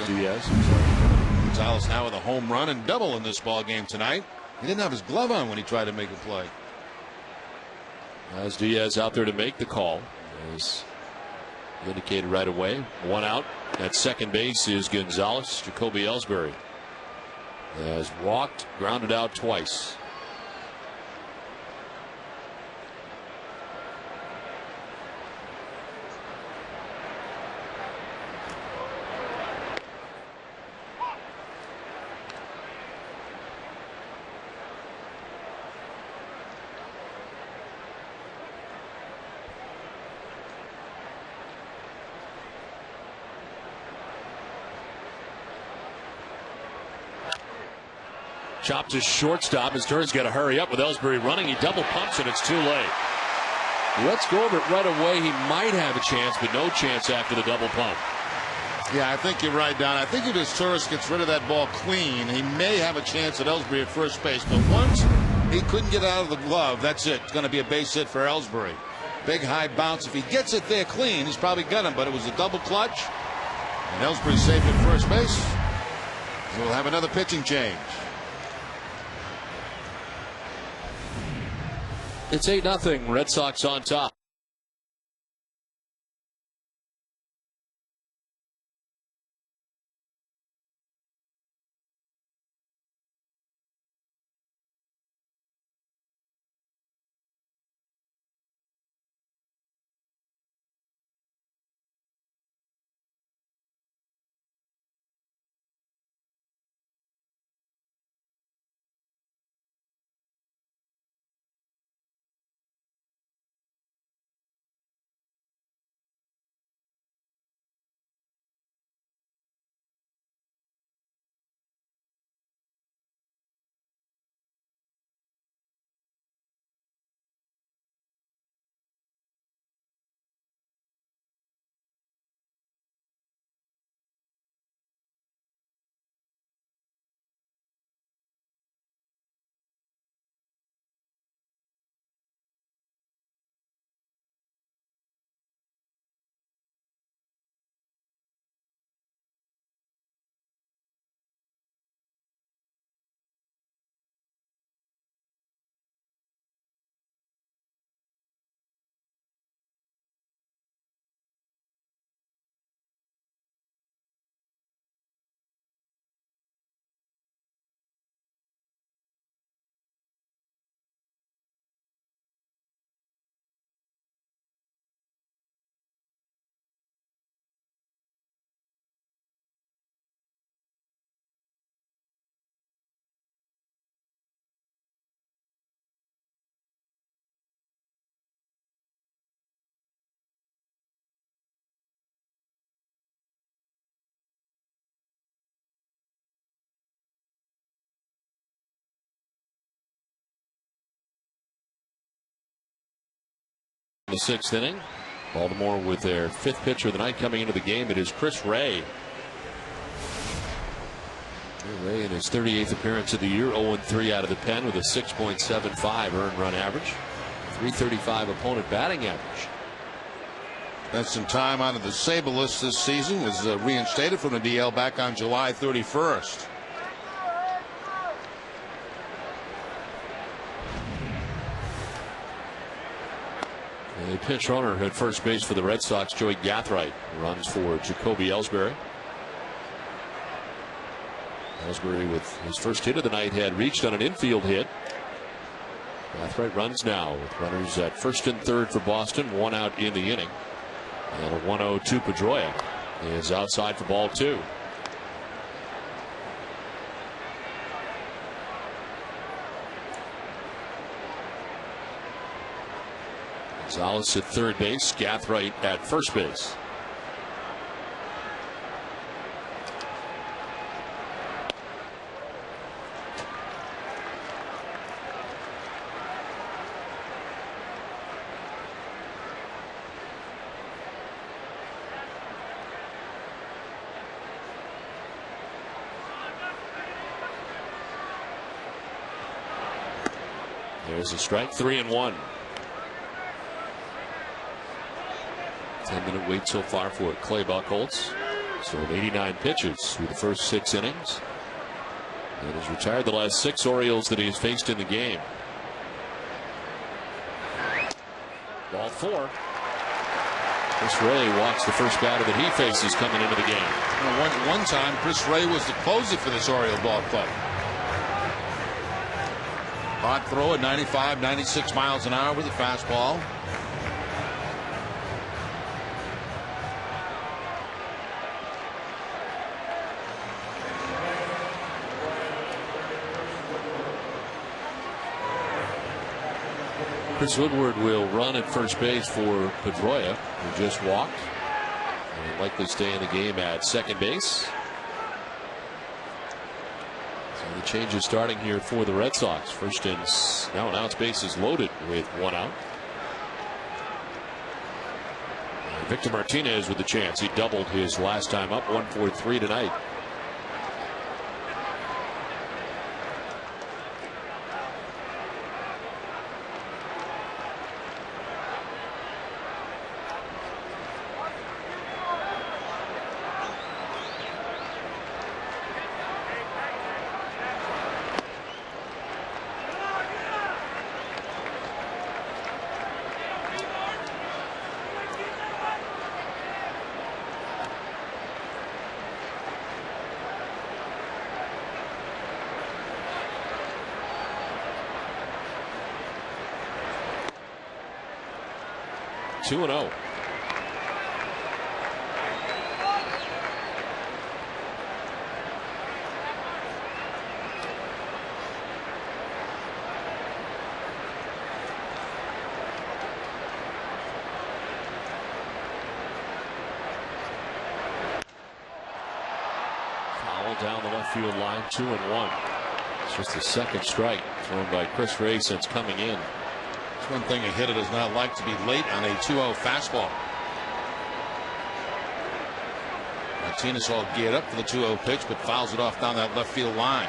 Diaz. Gonzalez now with a home run and double in this ball game tonight. He didn't have his glove on when he tried to make a play. As Diaz out there to make the call, as indicated right away. One out at second base is Gonzalez. Jacoby Ellsbury has walked, grounded out twice. Chopped to shortstop as Turner's got to hurry up with Ellsbury running. He double pumps and it's too late. Let's go over it right away. He might have a chance, but no chance after the double pump. Yeah, I think you're right, Don. I think if his Turris gets rid of that ball clean, he may have a chance at Ellsbury at first base. But once he couldn't get out of the glove, that's it. It's going to be a base hit for Ellsbury. Big high bounce. If he gets it there clean, he's probably got him. But it was a double clutch. And Ellsbury safe at first base. We'll have another pitching change. It's 8-0. Red Sox on top. The sixth inning. Baltimore with their fifth pitcher of the night coming into the game. It is Chris Ray. Ray in his 38th appearance of the year, 0-3 out of the pen with a 6.75 earned run average, 335 opponent batting average. Spent some time out of the Sable list this season. Was reinstated from the DL back on July 31st. A pinch runner at first base for the Red Sox, Joey Gathright, runs for Jacoby Ellsbury. Ellsbury with his first hit of the night had reached on an infield hit. Gathright runs now with runners at first and third for Boston, one out in the inning. And a 1-0 Pedroia is outside for ball two. Gonzalez at third base, Gathright at first base. There's a strike, 3-1. 10-minute wait so far for Clay Buchholz. So 89 pitches through the first 6 innings. And has retired the last 6 Orioles that he has faced in the game. Ball 4. Chris Ray walks the first batter that he faces coming into the game. One time, Chris Ray was the closer for this Oriole ball club. Hot throw at 95, 96 miles an hour with a fastball. Chris Woodward will run at first base for Pedroia, who just walked. And will likely stay in the game at second base. The changes starting here for the Red Sox. First and now base is loaded with 1 out. Victor Martinez with the chance. He doubled his last time up, 1-for-3 tonight. Two and 0. Foul down the left field line, 2-1. It's just the second strike thrown by Chris Ray since coming in. One thing a hitter does not like to be late on a 2-0 fastball. Martinez all geared up for the 2-0 pitch, but fouls it off down that left field line.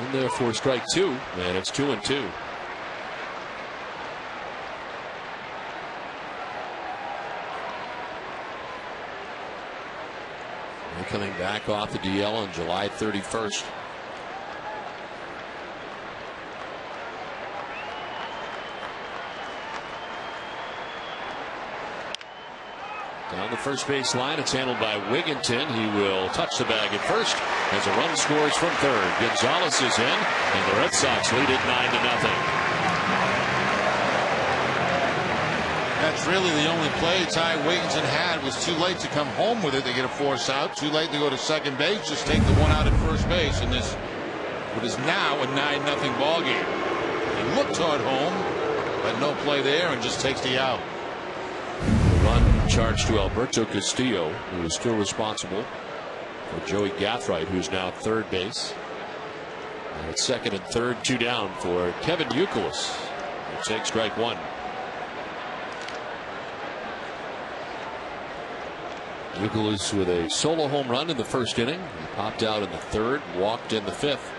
In there for strike 2, and it's 2-2. Coming back off the DL on July 31st. Down the first base line, it's handled by Wigginton. He will touch the bag at first as a run scores from third. Gonzalez is in, and the Red Sox lead it 9-0. That's really the only play Ty Wigginton had. Was too late to come home with it. They get a force out. Too late to go to second base. Just take the 1 out at first base in this what is now a 9-0 ball game. He looked toward home, but no play there, and just takes the out. The run charged to Alberto Castillo, who is still responsible for Joey Gathright, who's now at third base. And at second and third, 2 down for Kevin Youkilis, who takes strike 1. Youkilis with a solo home run in the first inning. He popped out in the third, walked in the fifth.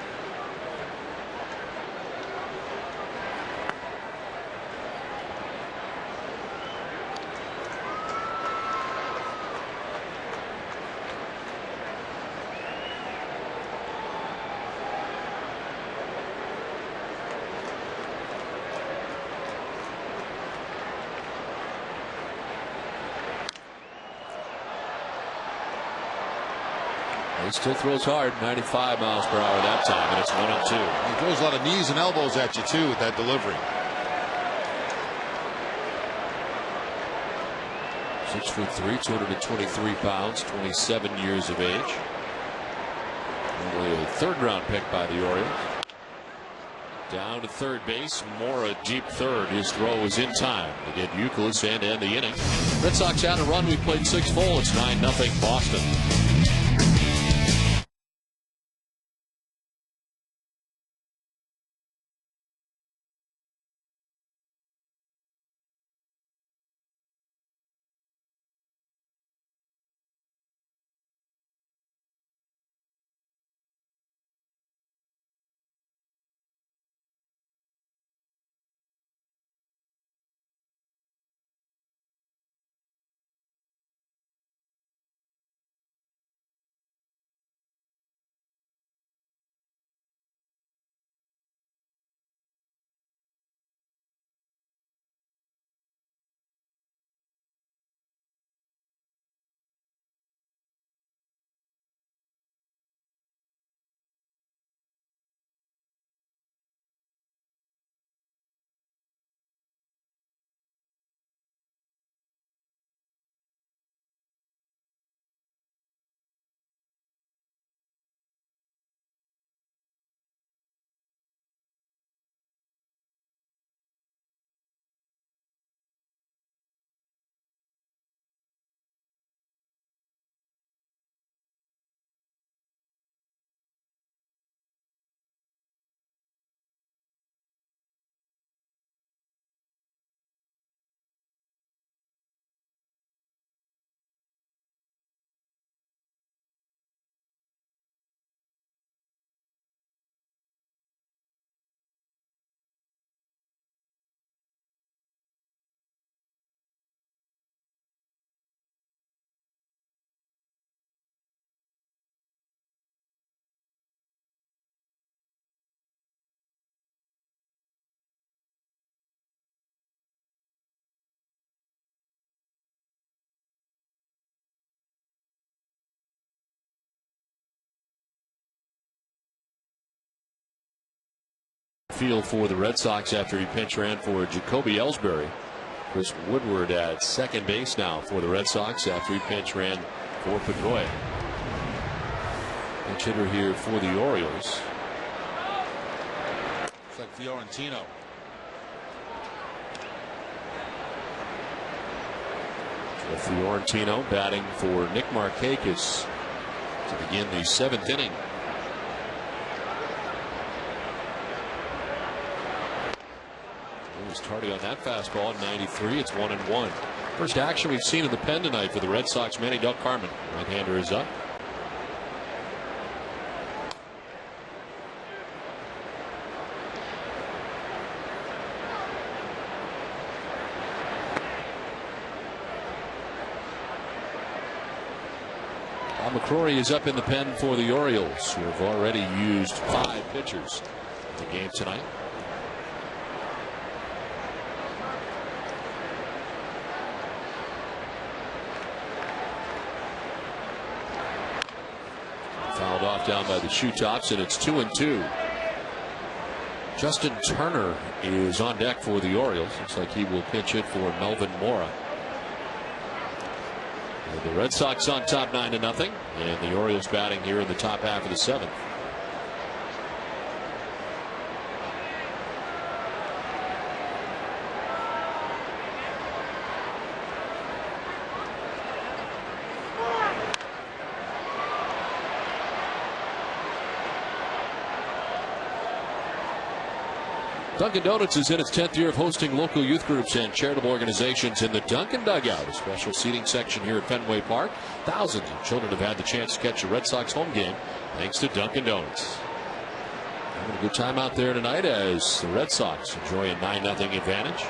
He still throws hard, 95 miles per hour that time, and it's 1-2. He throws a lot of knees and elbows at you, too, with that delivery. 6'3", 223 pounds, 27 years of age. Only a third-round pick by the Orioles. Down to third base. Mora deep third. His throw was in time to get Youkilis and end the inning. Red Sox had a run. We played 6 full. It's 9-0 Boston. Field for the Red Sox after he pinch ran for Jacoby Ellsbury. Chris Woodward at second base now for the Red Sox after he pinch ran for Pedroia. Pinch hitter here for the Orioles. It's like Fiorentino. Fiorentino batting for Nick Markakis to begin the 7th inning. He was tardy on that fastball at 93. It's 1-1. First action we've seen in the pen tonight for the Red Sox. Manny Del Carmen, right-hander, is up. McCrory is up in the pen for the Orioles, who have already used 5 pitchers in the game tonight. Fouled off down by the shoe tops, and it's 2-2. Justin Turner is on deck for the Orioles. Looks like he will pitch it for Melvin Mora. The Red Sox on top 9-0, and the Orioles batting here in the top half of the 7th. Dunkin' Donuts is in its 10th year of hosting local youth groups and charitable organizations in the Dunkin' Dugout, a special seating section here at Fenway Park. Thousands of children have had the chance to catch a Red Sox home game thanks to Dunkin' Donuts. Having a good time out there tonight as the Red Sox enjoy a 9-0 advantage.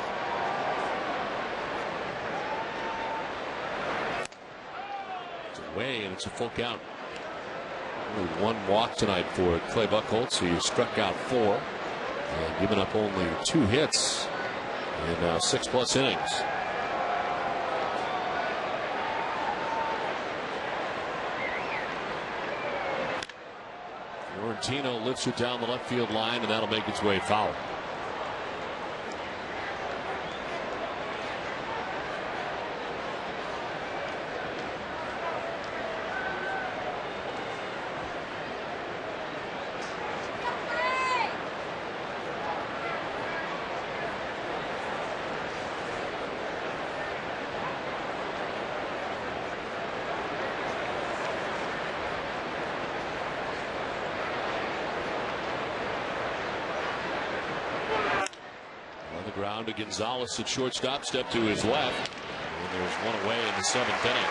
It's away, and it's a full count. Only 1 walk tonight for Clay Buchholz. He struck out 4. And given up only 2 hits in 6+ innings. Fiorentino lifts it down the left field line, and that'll make its way foul. Ground to Gonzalez at shortstop. Step to his left. And there's one away in the 7th inning.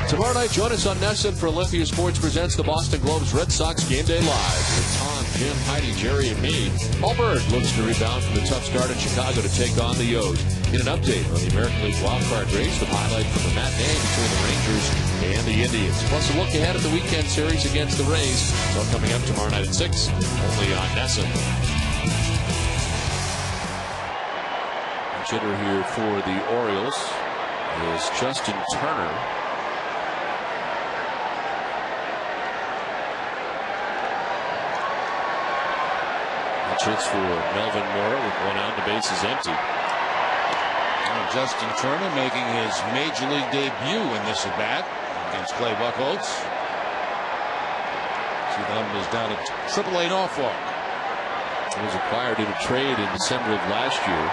Tomorrow night, join us on NESN for Olympia Sports presents the Boston Globe's Red Sox Game Day Live with Tom, Jim, Heidi, Jerry, and me. Paul Bird looks to rebound from the tough start in Chicago to take on the O's. In an update on the American League wildcard race, the highlight from the matinee between the Rangers and the Indians. Plus a look ahead at the weekend series against the Rays. It's all coming up tomorrow night at 6, only on NESN. Hitter here for the Orioles is Justin Turner. Hits for Melvin Mora with 1 out and the base is empty. Justin Turner making his major league debut in this at bat against Clay Buchholz. See the numbers down at AAA Norfolk. He was acquired in a trade in December of last year.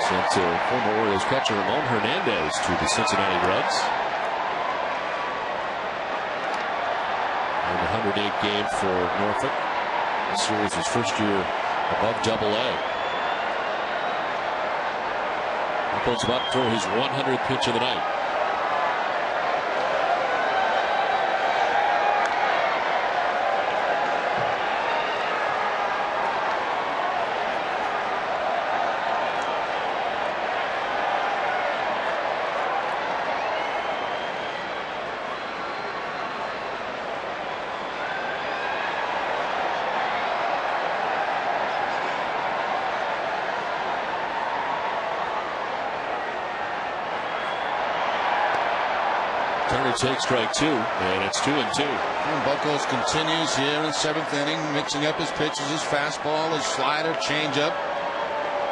Sent former Orioles catcher Ramon Hernandez to the Cincinnati Reds. And the 108 game for Norfolk. This series his first year above Double-A. Buchholz about to throw his 100th pitch of the night. Turner takes strike 2, and it's 2-2. And Buchholz continues here in the 7th inning, mixing up his pitches, his fastball, his slider, changeup.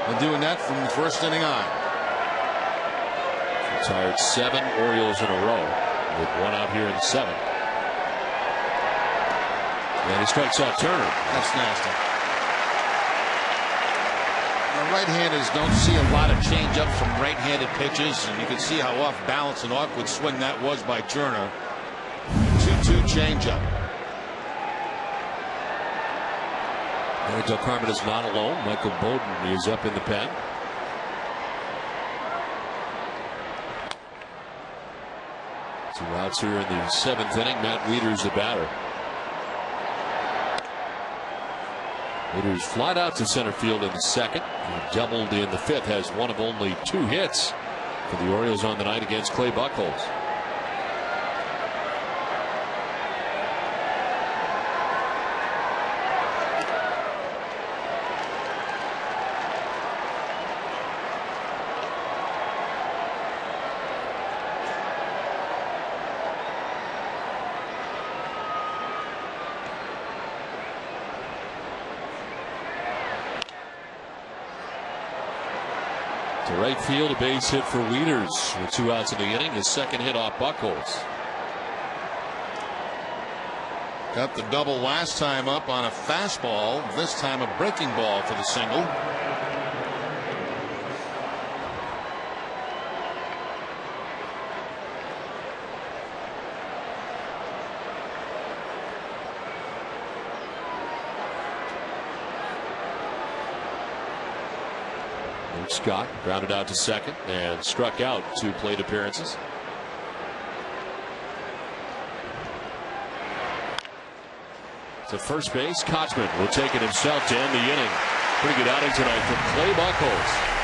And doing that from the first inning on. Retired 7 Orioles in a row with 1 out here in the 7th. And he strikes out Turner. That's nasty. Right-handers don't see a lot of change-up from right-handed pitches, and you can see how off balance and awkward swing that was by Turner. 2-2 change-up. Del Carmen is not alone. Michael Bowden is up in the pen. Two outs here in the 7th inning. Matt Wieters the batter. Wieters flied out to center field in the 2nd. He doubled in the 5th. Has one of only 2 hits for the Orioles on the night against Clay Buchholz. To right field, a base hit for Wieters with 2 outs in the inning. His 2nd hit off Buchholz. Got the double last time up on a fastball. This time a breaking ball for the single. Scott grounded out to 2nd and struck out 2 plate appearances. To first base, Kotsman will take it himself to end the inning. Pretty good outing tonight from Clay Buchholz.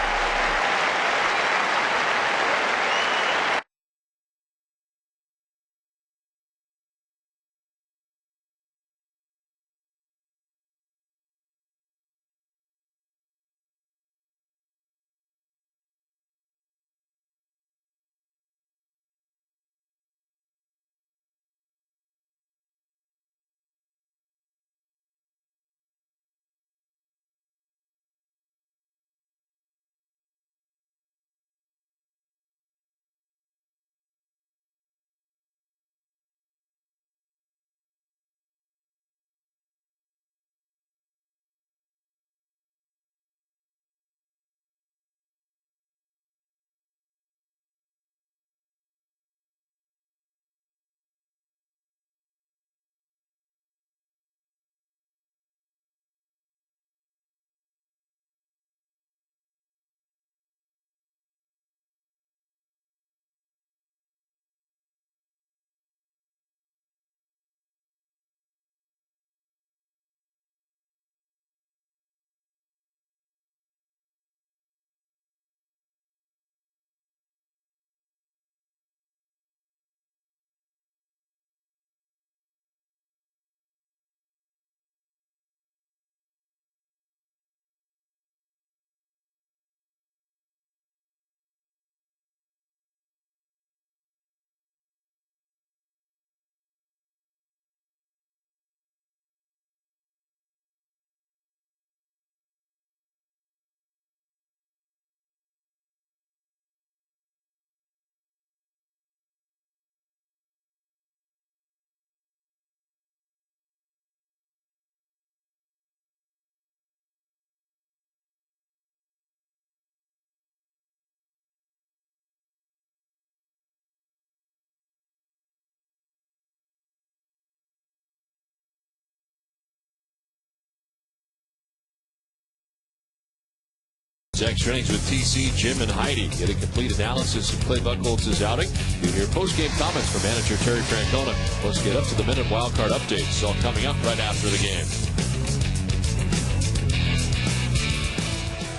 Extra innings with TC, Jim, and Heidi. Get a complete analysis of Clay Buchholz's outing. You hear post-game comments from manager Terry Francona. Let's get up to the minute wildcard updates. All coming up right after the game.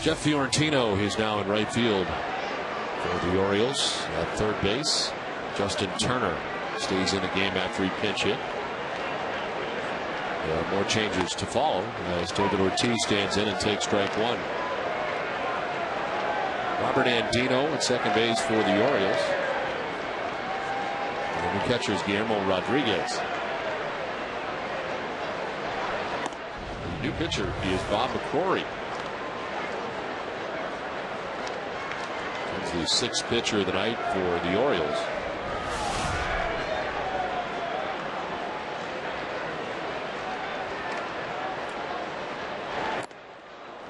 Jeff Fiorentino is now in right field for the Orioles. At third base, Justin Turner stays in the game after he pinch hit. There are more changes to follow as David Ortiz stands in and takes strike one. Robert Andino at second base for the Orioles. And the new catcher is Guillermo Rodriguez. The new pitcher is Bob McCrory. He's the sixth pitcher of the night for the Orioles.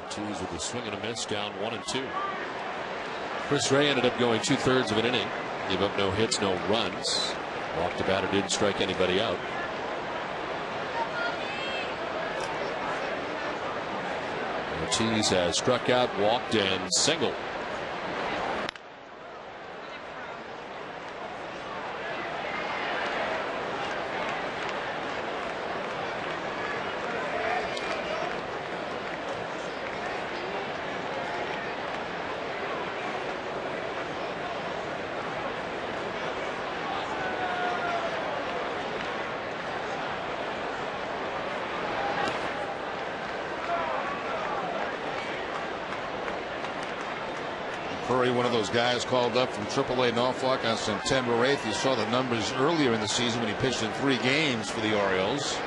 Ortiz with a swing and a miss, down 1-2. Chris Ray ended up going 2/3 of an inning. Gave up no hits, no runs. Walked the batter, didn't strike anybody out. Ortiz has struck out, walked, and singled. Curry, one of those guys called up from AAA Norfolk on September 8th. You saw the numbers earlier in the season when he pitched in 3 games for the Orioles.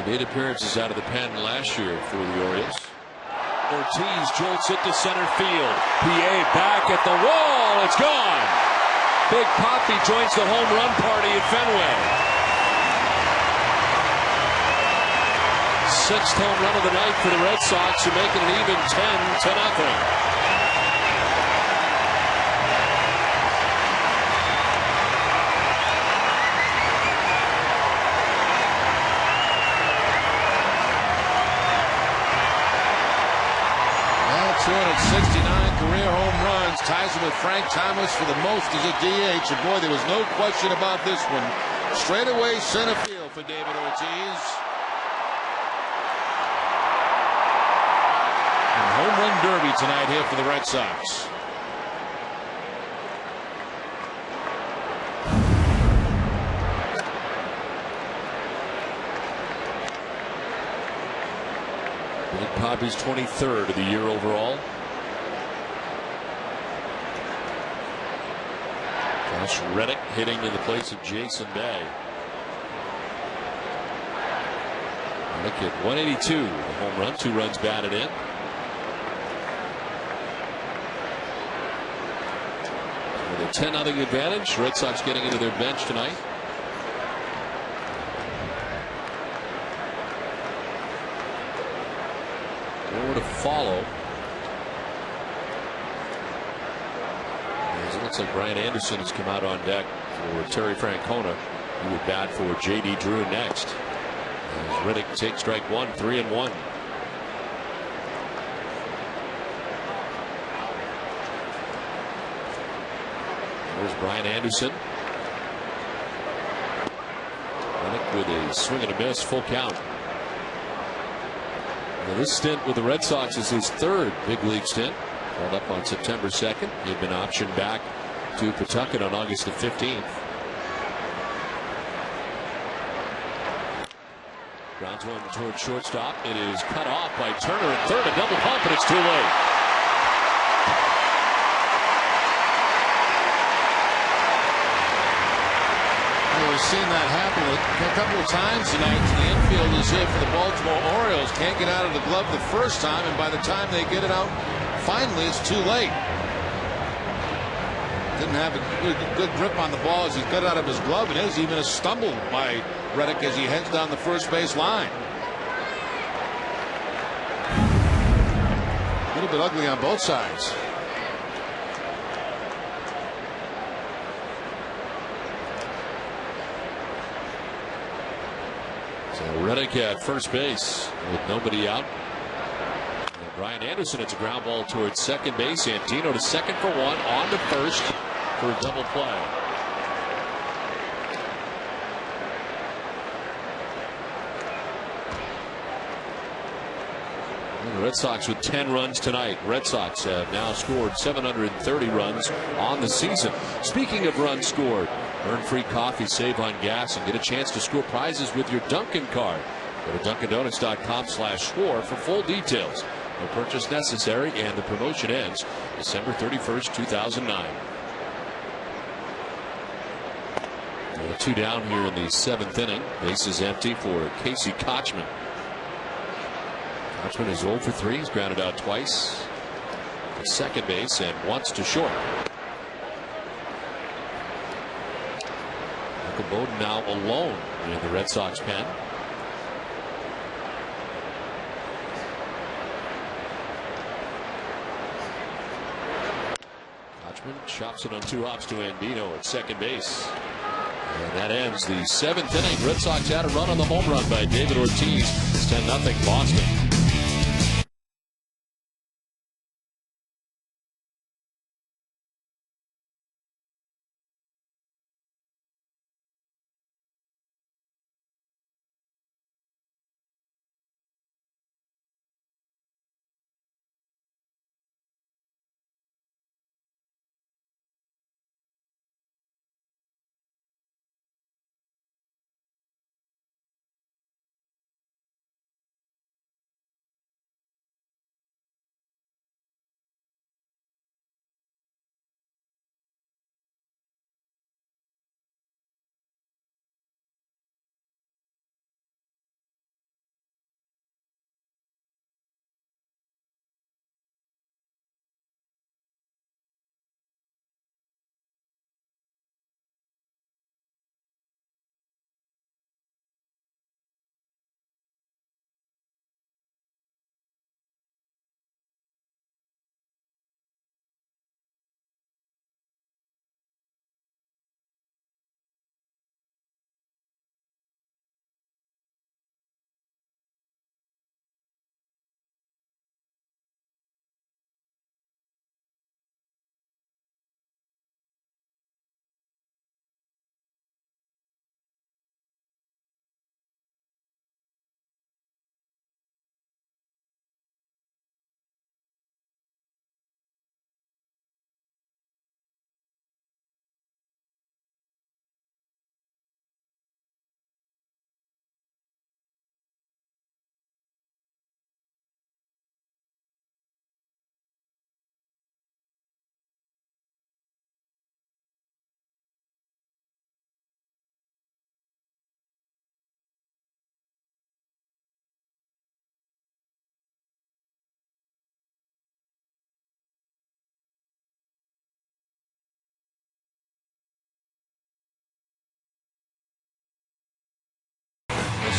He made appearances out of the pen last year for the Orioles. Ortiz jolts it to center field. PA back at the wall. It's gone. Big Poppy joins the home run party at Fenway. 6th home run of the night for the Red Sox, who make it an even 10-0. Well, 269 career home runs, ties him with Frank Thomas for the most as a DH. And boy, there was no question about this one. Straight away center field for David Ortiz. Home run derby tonight here for the Red Sox. Big Poppy's 23rd of the year overall. Josh Reddick hitting in the place of Jason Bay. Reddick at 182. The home run, 2 runs batted in. With a 10-0 advantage, Red Sox getting into their bench tonight. More to follow. As it looks like Brian Anderson has come out on deck for Terry Francona, who would bat for J.D. Drew next. As Reddick takes strike one, 3-1. There's Brian Anderson. Reddick with a swing and a miss, full count. Now this stint with the Red Sox is his 3rd big league stint. Called up on September 2nd. He had been optioned back to Pawtucket on August the 15th. Grounds one towards shortstop. It is cut off by Turner at third. A double pump, and it's too late. We've seen that happen a couple of times tonight. The infielders here for the Baltimore Orioles can't get out of the glove the first time, and by the time they get it out, finally it's too late. Didn't have a good grip on the ball as he got out of his glove, and there's even a stumble by Reddick as he heads down the first base line. A little bit ugly on both sides. So Reddick at first base with nobody out. And Brian Anderson, it's a ground ball towards second base. Santino to second for one, on to first for a double play. And the Red Sox with 10 runs tonight. Red Sox have now scored 730 runs on the season. Speaking of runs scored, earn free coffee, save on gas, and get a chance to score prizes with your Dunkin' card. Go to DunkinDonuts.com/score for full details. No purchase necessary, and the promotion ends December 31st, 2009. Well, 2 down here in the 7th inning. Base is empty for Casey Kochman. Kochman is 0 for 3. He's grounded out twice to second base and once to short. Michael Bowden now alone in the Red Sox pen. Chops it on 2 hops to Andino at second base. And that ends the 7th inning. Red Sox had a run on the home run by David Ortiz. It's 10-0 Boston.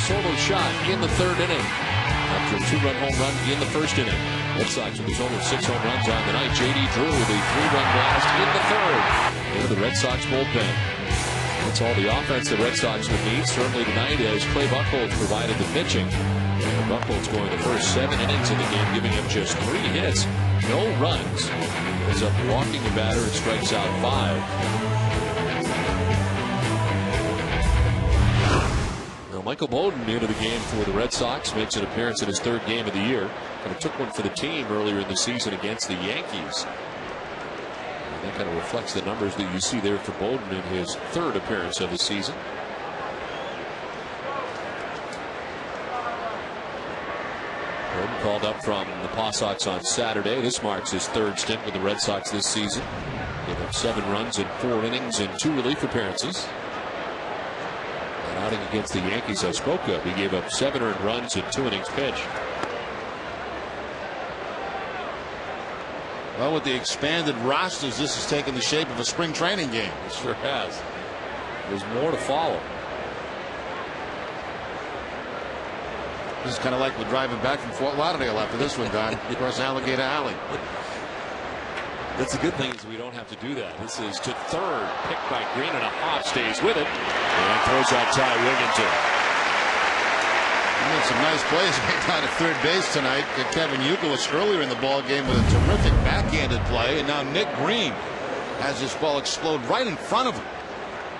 Solo shot in the 3rd inning after a 2-run home run in the 1st inning. Red Sox with a total of 6 home runs on the night. J.D. Drew with a 3-run blast in the 3rd into the Red Sox bullpen. That's all the offense the Red Sox would need certainly tonight, as Clay Buchholz provided the pitching. And Buchholz going the first 7 innings of the game, giving him just 3 hits, no runs. Ends up walking the batter and strikes out 5. Michael Bowden into the game for the Red Sox, makes an appearance in his 3rd game of the year. Kind of took one for the team earlier in the season against the Yankees. And that kind of reflects the numbers that you see there for Bowden in his 3rd appearance of the season. Bowden called up from the Paw Sox on Saturday. This marks his 3rd stint with the Red Sox this season. Gave up 7 runs in 4 innings and 2 relief appearances. Outing against the Yankees I spoke of, he gave up 7 earned runs in 2 innings pitched. Well, with the expanded rosters, this has taken the shape of a spring training game. It sure has. There's more to follow. This is kind of like we're driving back from Fort Lauderdale after this one, Don, across Alligator Alley. That's a good thing, is we don't have to do that. This is to 3rd, picked by Green, and a hop stays with it and throws out Ty Wigginton. Made some nice plays down at third base tonight. Kevin Youkilis earlier in the ball game with a terrific backhanded play, and now Nick Green has this ball explode right in front of him.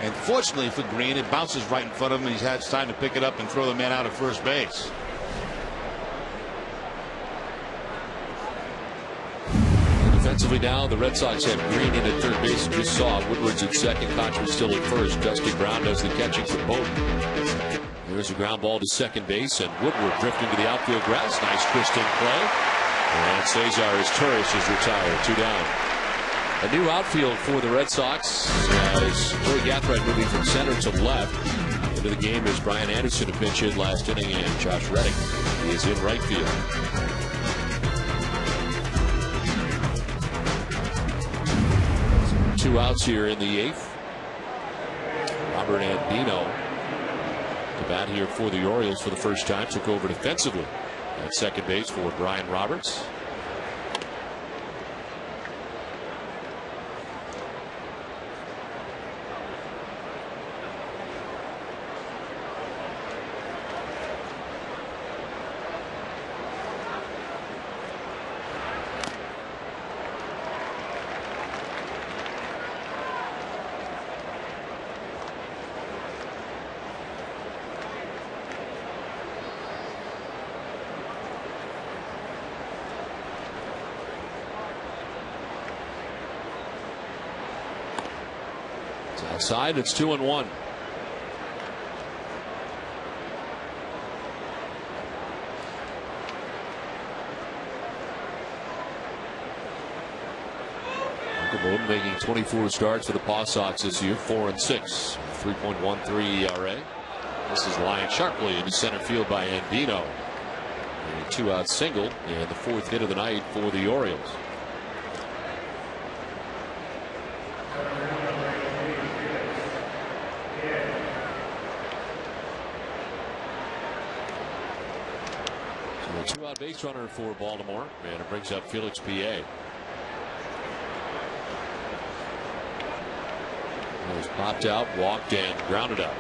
And fortunately for Green, it bounces right in front of him, and he's had time to pick it up and throw the man out at first base. Defensively now, the Red Sox have Green in at third base. You just saw Woodward's at second, Contra still at first. Dusty Brown does the catching for Bowden. There's a ground ball to second base, and Woodward drifting to the outfield grass. Nice twisting play. And Cesar Torres is retired. 2 down. A new outfield for the Red Sox as Corey Gathright moving from center to left. Into the game is Brian Anderson, a pinch hit last inning, and Josh Reddick is in right field. Two outs here in the 8th. Robert Andino to bat here for the Orioles for the first time. Took over defensively at second base for Brian Roberts. Outside, it's 2-1. Michael Bowden making 24 starts for the Paw Sox this year, 4-6, 3.13 ERA. This is lined sharply into center field by Andino. A 2-out single and the 4th hit of the night for the Orioles. A 2-out base runner for Baltimore, and it brings up Felix P.A. He was popped out, walked, and grounded out.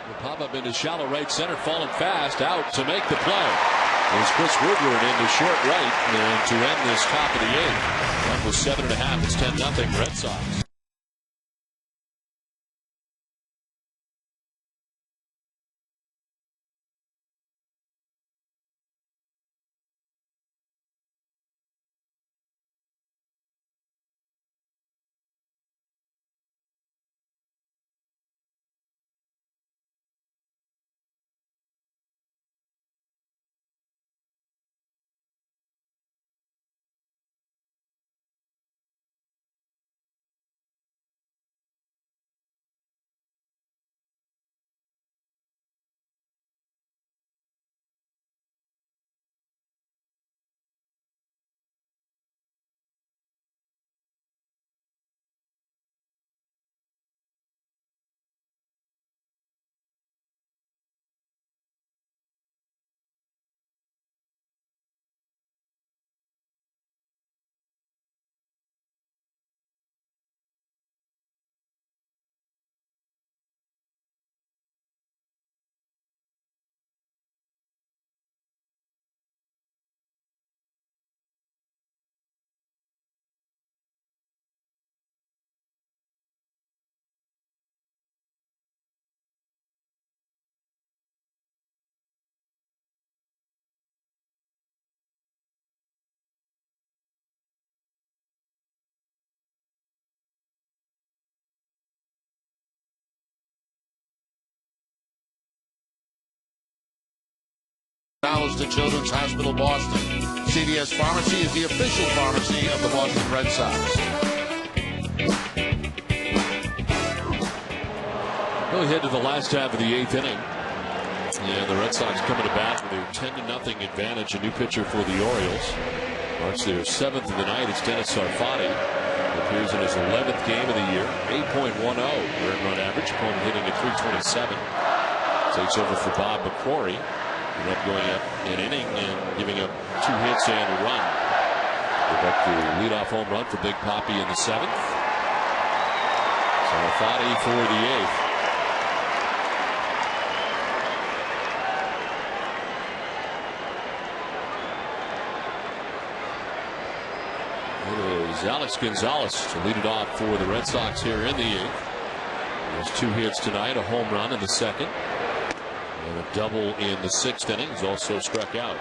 The pop-up into shallow right center, falling fast, out to make the play. There's Chris Woodward into short right, and to end this top of the 8th. That was 7.5. It's 10-0 Red Sox. To Children's Hospital Boston. CVS Pharmacy is the official pharmacy of the Boston Red Sox. We'll head to the last half of the 8th inning. And the Red Sox coming to bat with a 10-0 advantage. A new pitcher for the Orioles. Marks their 7th of the night. It's Dennis Sarfati. Appears in his 11th game of the year. 8.10 earned run average. Opponent hitting at 327. Takes over for Bob McCrory. Ended up going up an inning and giving up 2 hits and a run. Give up the leadoff home run for Big Papi in the 7th. So Fadi for the 8th. It is Alex Gonzalez to lead it off for the Red Sox here in the 8th. There's 2 hits tonight, a home run in the 2nd, and a double in the 6th inning. He's also struck out.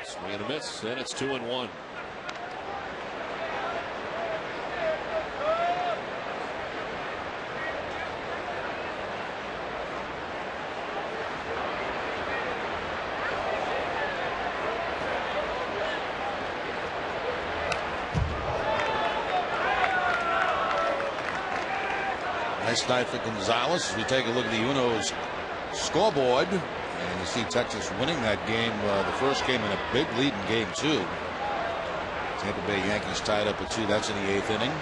Swing and a miss, and it's 2-1. Nice night for Gonzalez. As we take a look at the Uno's scoreboard, and you see Texas winning that game, the first game, in a big lead in game 2. Tampa Bay Yankees tied up at 2. That's in the 8th inning.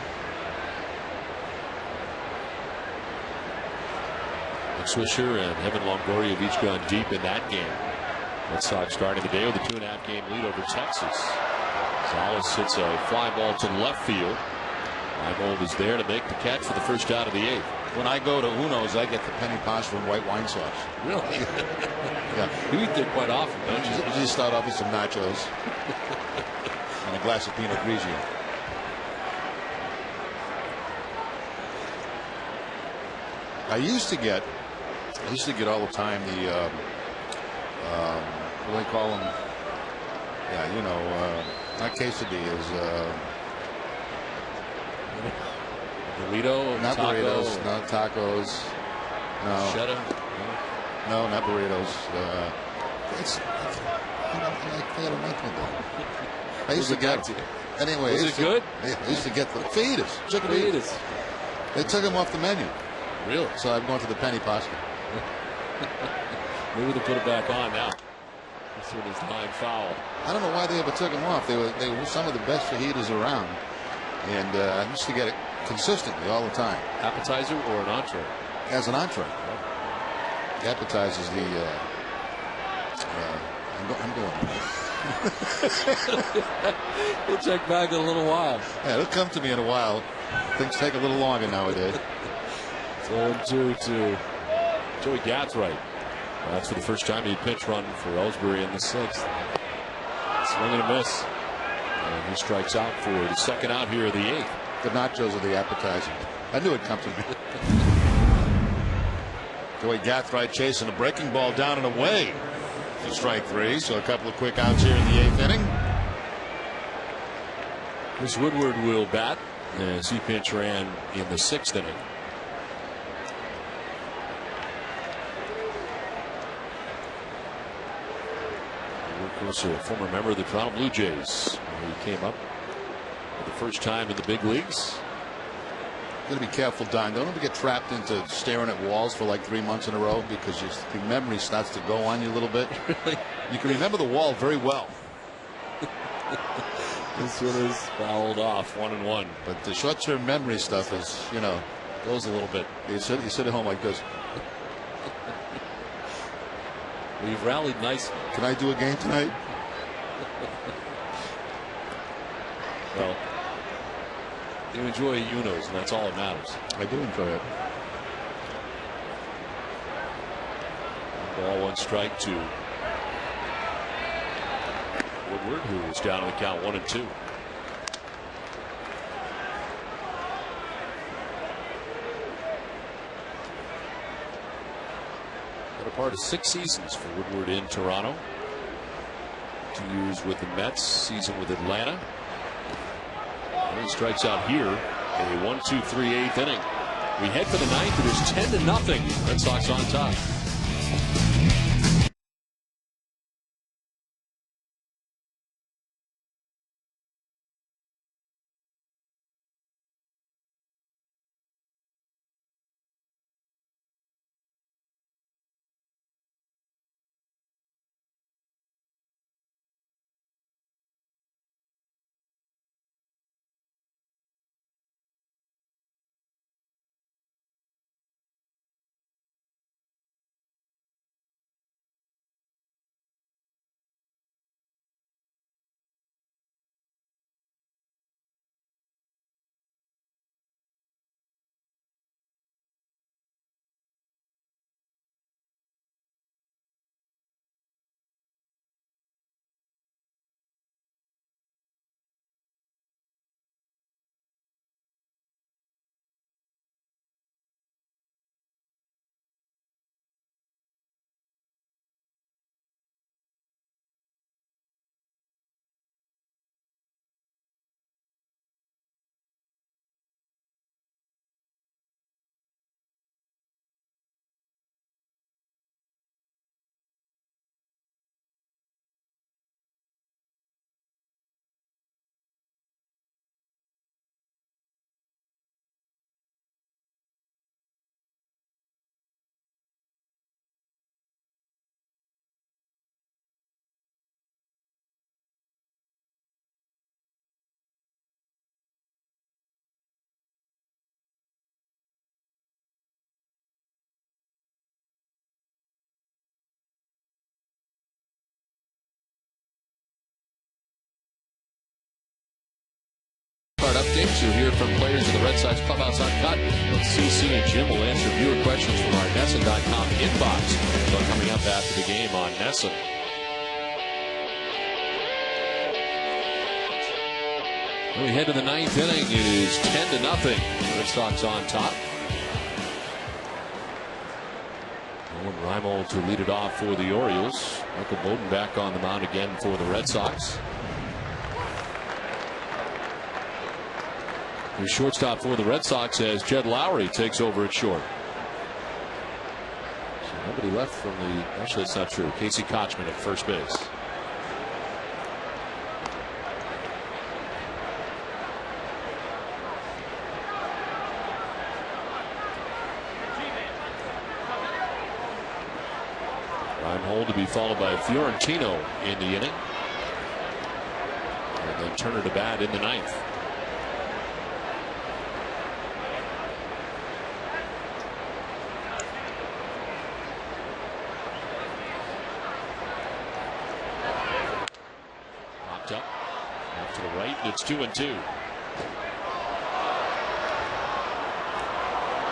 Swisher and Evan Longoria have each gone deep in that game. Red Sox starting the day with a 2.5 game lead over Texas. Gonzalez hits a fly ball to left field. Leibold is there to make the catch for the first out of the 8th. When I go to Uno's, I get the penny pasta and white wine sauce. Really? Yeah. You eat there quite often, don't you? You just start off with some nachos and a glass of Pinot Grigio. I used to get all the time the what do they call them? Yeah, you know, not quesadillas. Burrito, not taco, burritos, not tacos. No. Cheddar. No, not burritos. It's I don't make them. I used to get. Anyway, is it good? I used to get the fajitas, chicken fajitas. They took them off the menu. Really? So I'm going to the penny pasta. Maybe they put it back on now. This one is line foul. I don't know why they ever took them off. They were some of the best fajitas around, and I used to get it consistently all the time. Appetizer or an entree? As an entree. The appetizer is the. I'm going. We'll check back in a little while. Yeah, it'll come to me in a while. Things take a little longer nowadays. 0-2 to Joey Gathright. That's for the first time he pinch run for Ellsbury in the 6th. Swing and a miss. And he strikes out for the second out here of the 8th. The nachos are the appetizer. I knew it'd come to me. Joey Gathright chasing a breaking ball down and away for strike 3. So a couple of quick outs here in the 8th inning. Chris Woodward will bat as he pinch ran in the 6th inning. Of course, a former member of the Toronto Blue Jays. He came up for the first time in the big leagues. You got to be careful, Don. Don't ever get trapped into staring at walls for like 3 months in a row, because your memory starts to go on you a little bit. Really? You can remember the wall very well. This one is fouled off, 1-1. But the short-term memory stuff is, you know, goes a little bit. You sit at home like this. We've rallied nicely. Can I do a game tonight? Well, you enjoy Uno's, and that's all that matters. I do enjoy it. Ball 1 strike to Woodward, who is down on the count 1-2. Got a part of 6 seasons for Woodward in Toronto. 2 years with the Mets, season with Atlanta. And he strikes out here, a 1-2-3 8th inning. We head for the 9th. It is 10-0. Red Sox on top. updates. You'll hear from players in the Red Sox Clubhouse Uncut. And CC and Jim will answer viewer questions from our NESN.com inbox. So coming up after the game on NESN. We head to the ninth inning. It is 10-0. Red Sox on top. Owen Reimold to lead it off for the Orioles. Michael Bowden back on the mound again for the Red Sox. The shortstop for the Red Sox as Jed Lowry takes over at short. So nobody left from the. Actually, that's not true. Casey Kochman at first base. Hold to be followed by Fiorentino in the inning. And then Turner to bat in the ninth. Popped up. Off to the right. It's 2-2.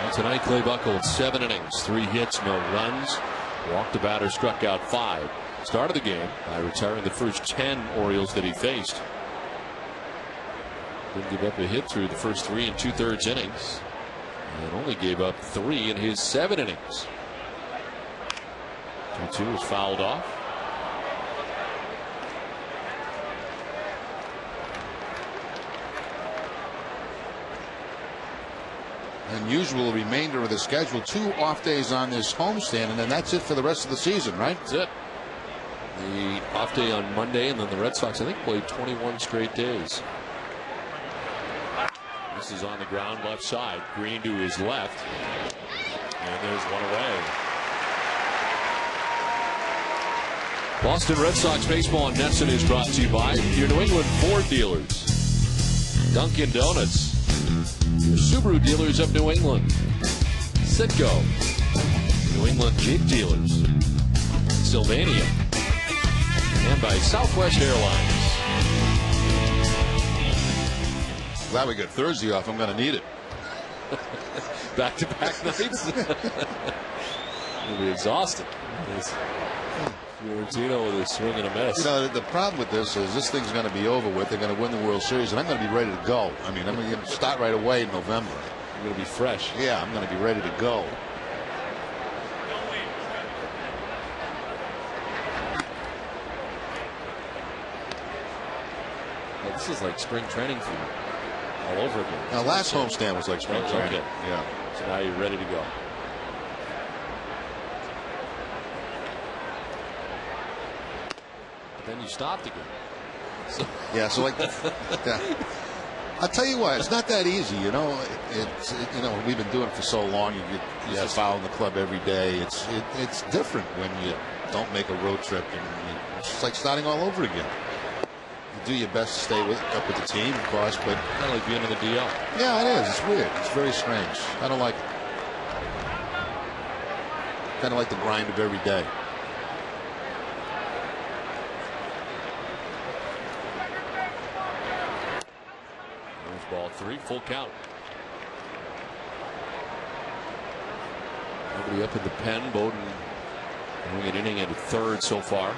And tonight, Clay Buchholz, 7 innings, 3 hits, no runs. Walked the batter, struck out 5. Started the game by retiring the first 10 Orioles that he faced. Didn't give up a hit through the first 3 2/3 innings. And only gave up 3 in his 7 innings. 2-2 was fouled off. Unusual remainder of the schedule. 2 off days on this homestand, and then that's it for the rest of the season, right? That's it. The off day on Monday, and then the Red Sox, I think, played 21 straight days. This is on the ground left side. Green to his left. And there's one away. Boston Red Sox baseball on NESN is brought to you by your New England Ford dealers, Dunkin' Donuts, your Subaru dealers of New England, Citgo, New England Jeep dealers, Sylvania, and by Southwest Airlines. Glad we got Thursday off. I'm going to need it. Back-to-back nights. You'll be exhausted. Fiorentino with a swing and a miss. You know, the problem with this is this thing's going to be over with. They're going to win the World Series, and I'm going to be ready to go. I mean, I'm going to start right away in November. You're going to be fresh. Yeah, I'm going to be ready to go. Well, this is like spring training for you all over again. Now, last homestand was like spring training. Okay. Yeah. So now you're ready to go. Then you stopped again. So. Yeah, so like, yeah. I'll tell you what, it's not that easy, you know. You know, we've been doing it for so long. You're just following the club every day. It's different when you don't make a road trip, and it's just like starting all over again. You do your best to stay up with the team, of course, but kind of like being in the DL. Yeah, it is. It's weird. It's very strange. I don't like it. Kind of like the grind of every day. Ball 3, full count. Nobody up in the pen. Bowden doing an inning into third so far.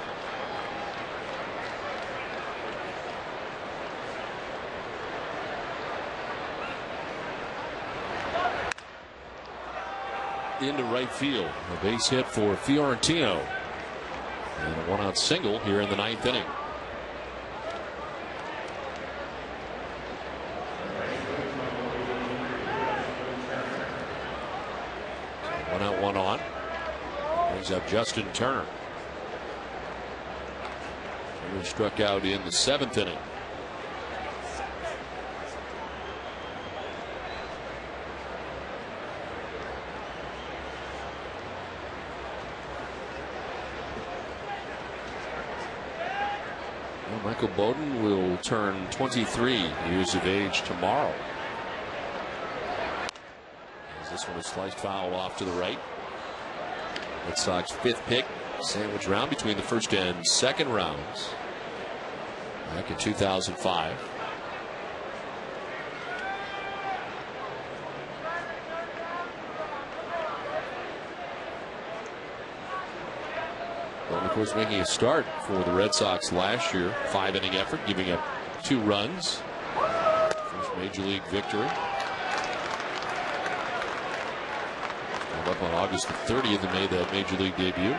Into right field. A base hit for Fiorentino. And a 1-out single here in the ninth inning. 1 out, 1 on. Brings up Justin Turner. Turner struck out in the 7th inning. Well, Michael Bowden will turn 23 years of age tomorrow. This one is sliced foul off to the right. Red Sox 5th pick, sandwich round between the first and second rounds back in 2005. Well, of course, making a start for the Red Sox last year. 5-inning effort, giving up 2 runs. First Major League victory. Up on August the 30th and made that Major League debut.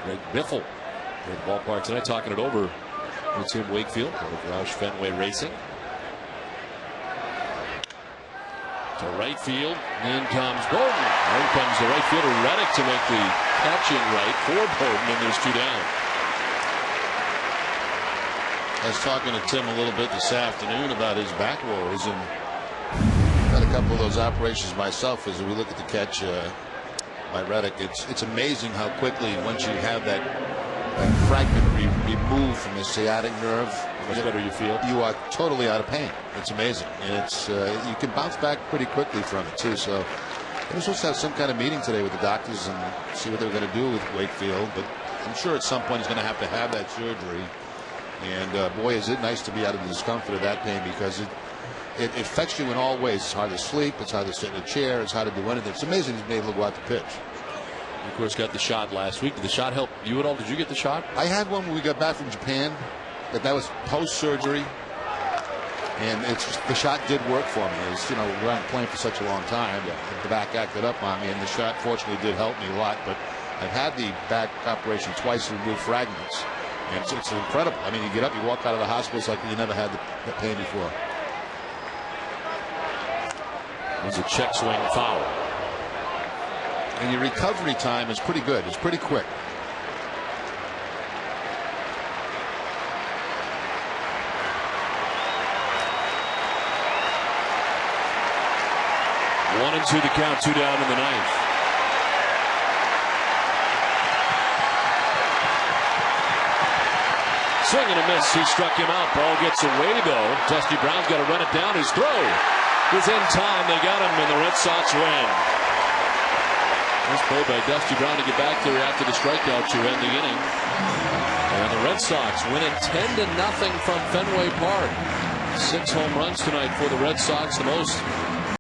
Greg Biffle at the ballpark tonight, talking it over with Tim Wakefield of Roush Fenway Racing. To right field, in comes Bowden. In comes the right fielder Reddick to make the catching right for Bowden, and there's 2 down. I was talking to Tim a little bit this afternoon about his back woes, and had a couple of those operations myself. As we look at the catch by Reddick, it's amazing how quickly, once you have that fragment removed from the sciatic nerve, how much better you feel. You are totally out of pain. It's amazing, and it's you can bounce back pretty quickly from it too. So they were supposed to have some kind of meeting today with the doctors and see what they were going to do with Wakefield, but I'm sure at some point he's going to have that surgery. And boy, is it nice to be out of the discomfort of that pain, because it affects you in all ways. It's hard to sleep. It's hard to sit in a chair. It's hard to do anything. It's amazing he's been able to go out to pitch. You, of course, got the shot last week. Did the shot help you at all? Did you get the shot? I had one when we got back from Japan. That was post-surgery. And the shot did work for me. It's, we weren't playing for such a long time. The back acted up on me, and the shot fortunately did help me a lot. But I've had the back operation twice to remove fragments. And it's incredible. I mean, you get up, you walk out of the hospital, it's like you never had the pain before. It's a check swing foul. And your recovery time is pretty good. It's pretty quick. One and 2 the count, 2 down in the ninth. Swing and a miss. He struck him out. Ball gets away though. Dusty Brown's got to run it down. His throw is in time. They got him, and the Red Sox win. Nice play by Dusty Brown to get back there after the strikeout to end the inning. And the Red Sox win it 10-0 from Fenway Park. 6 home runs tonight for the Red Sox, the most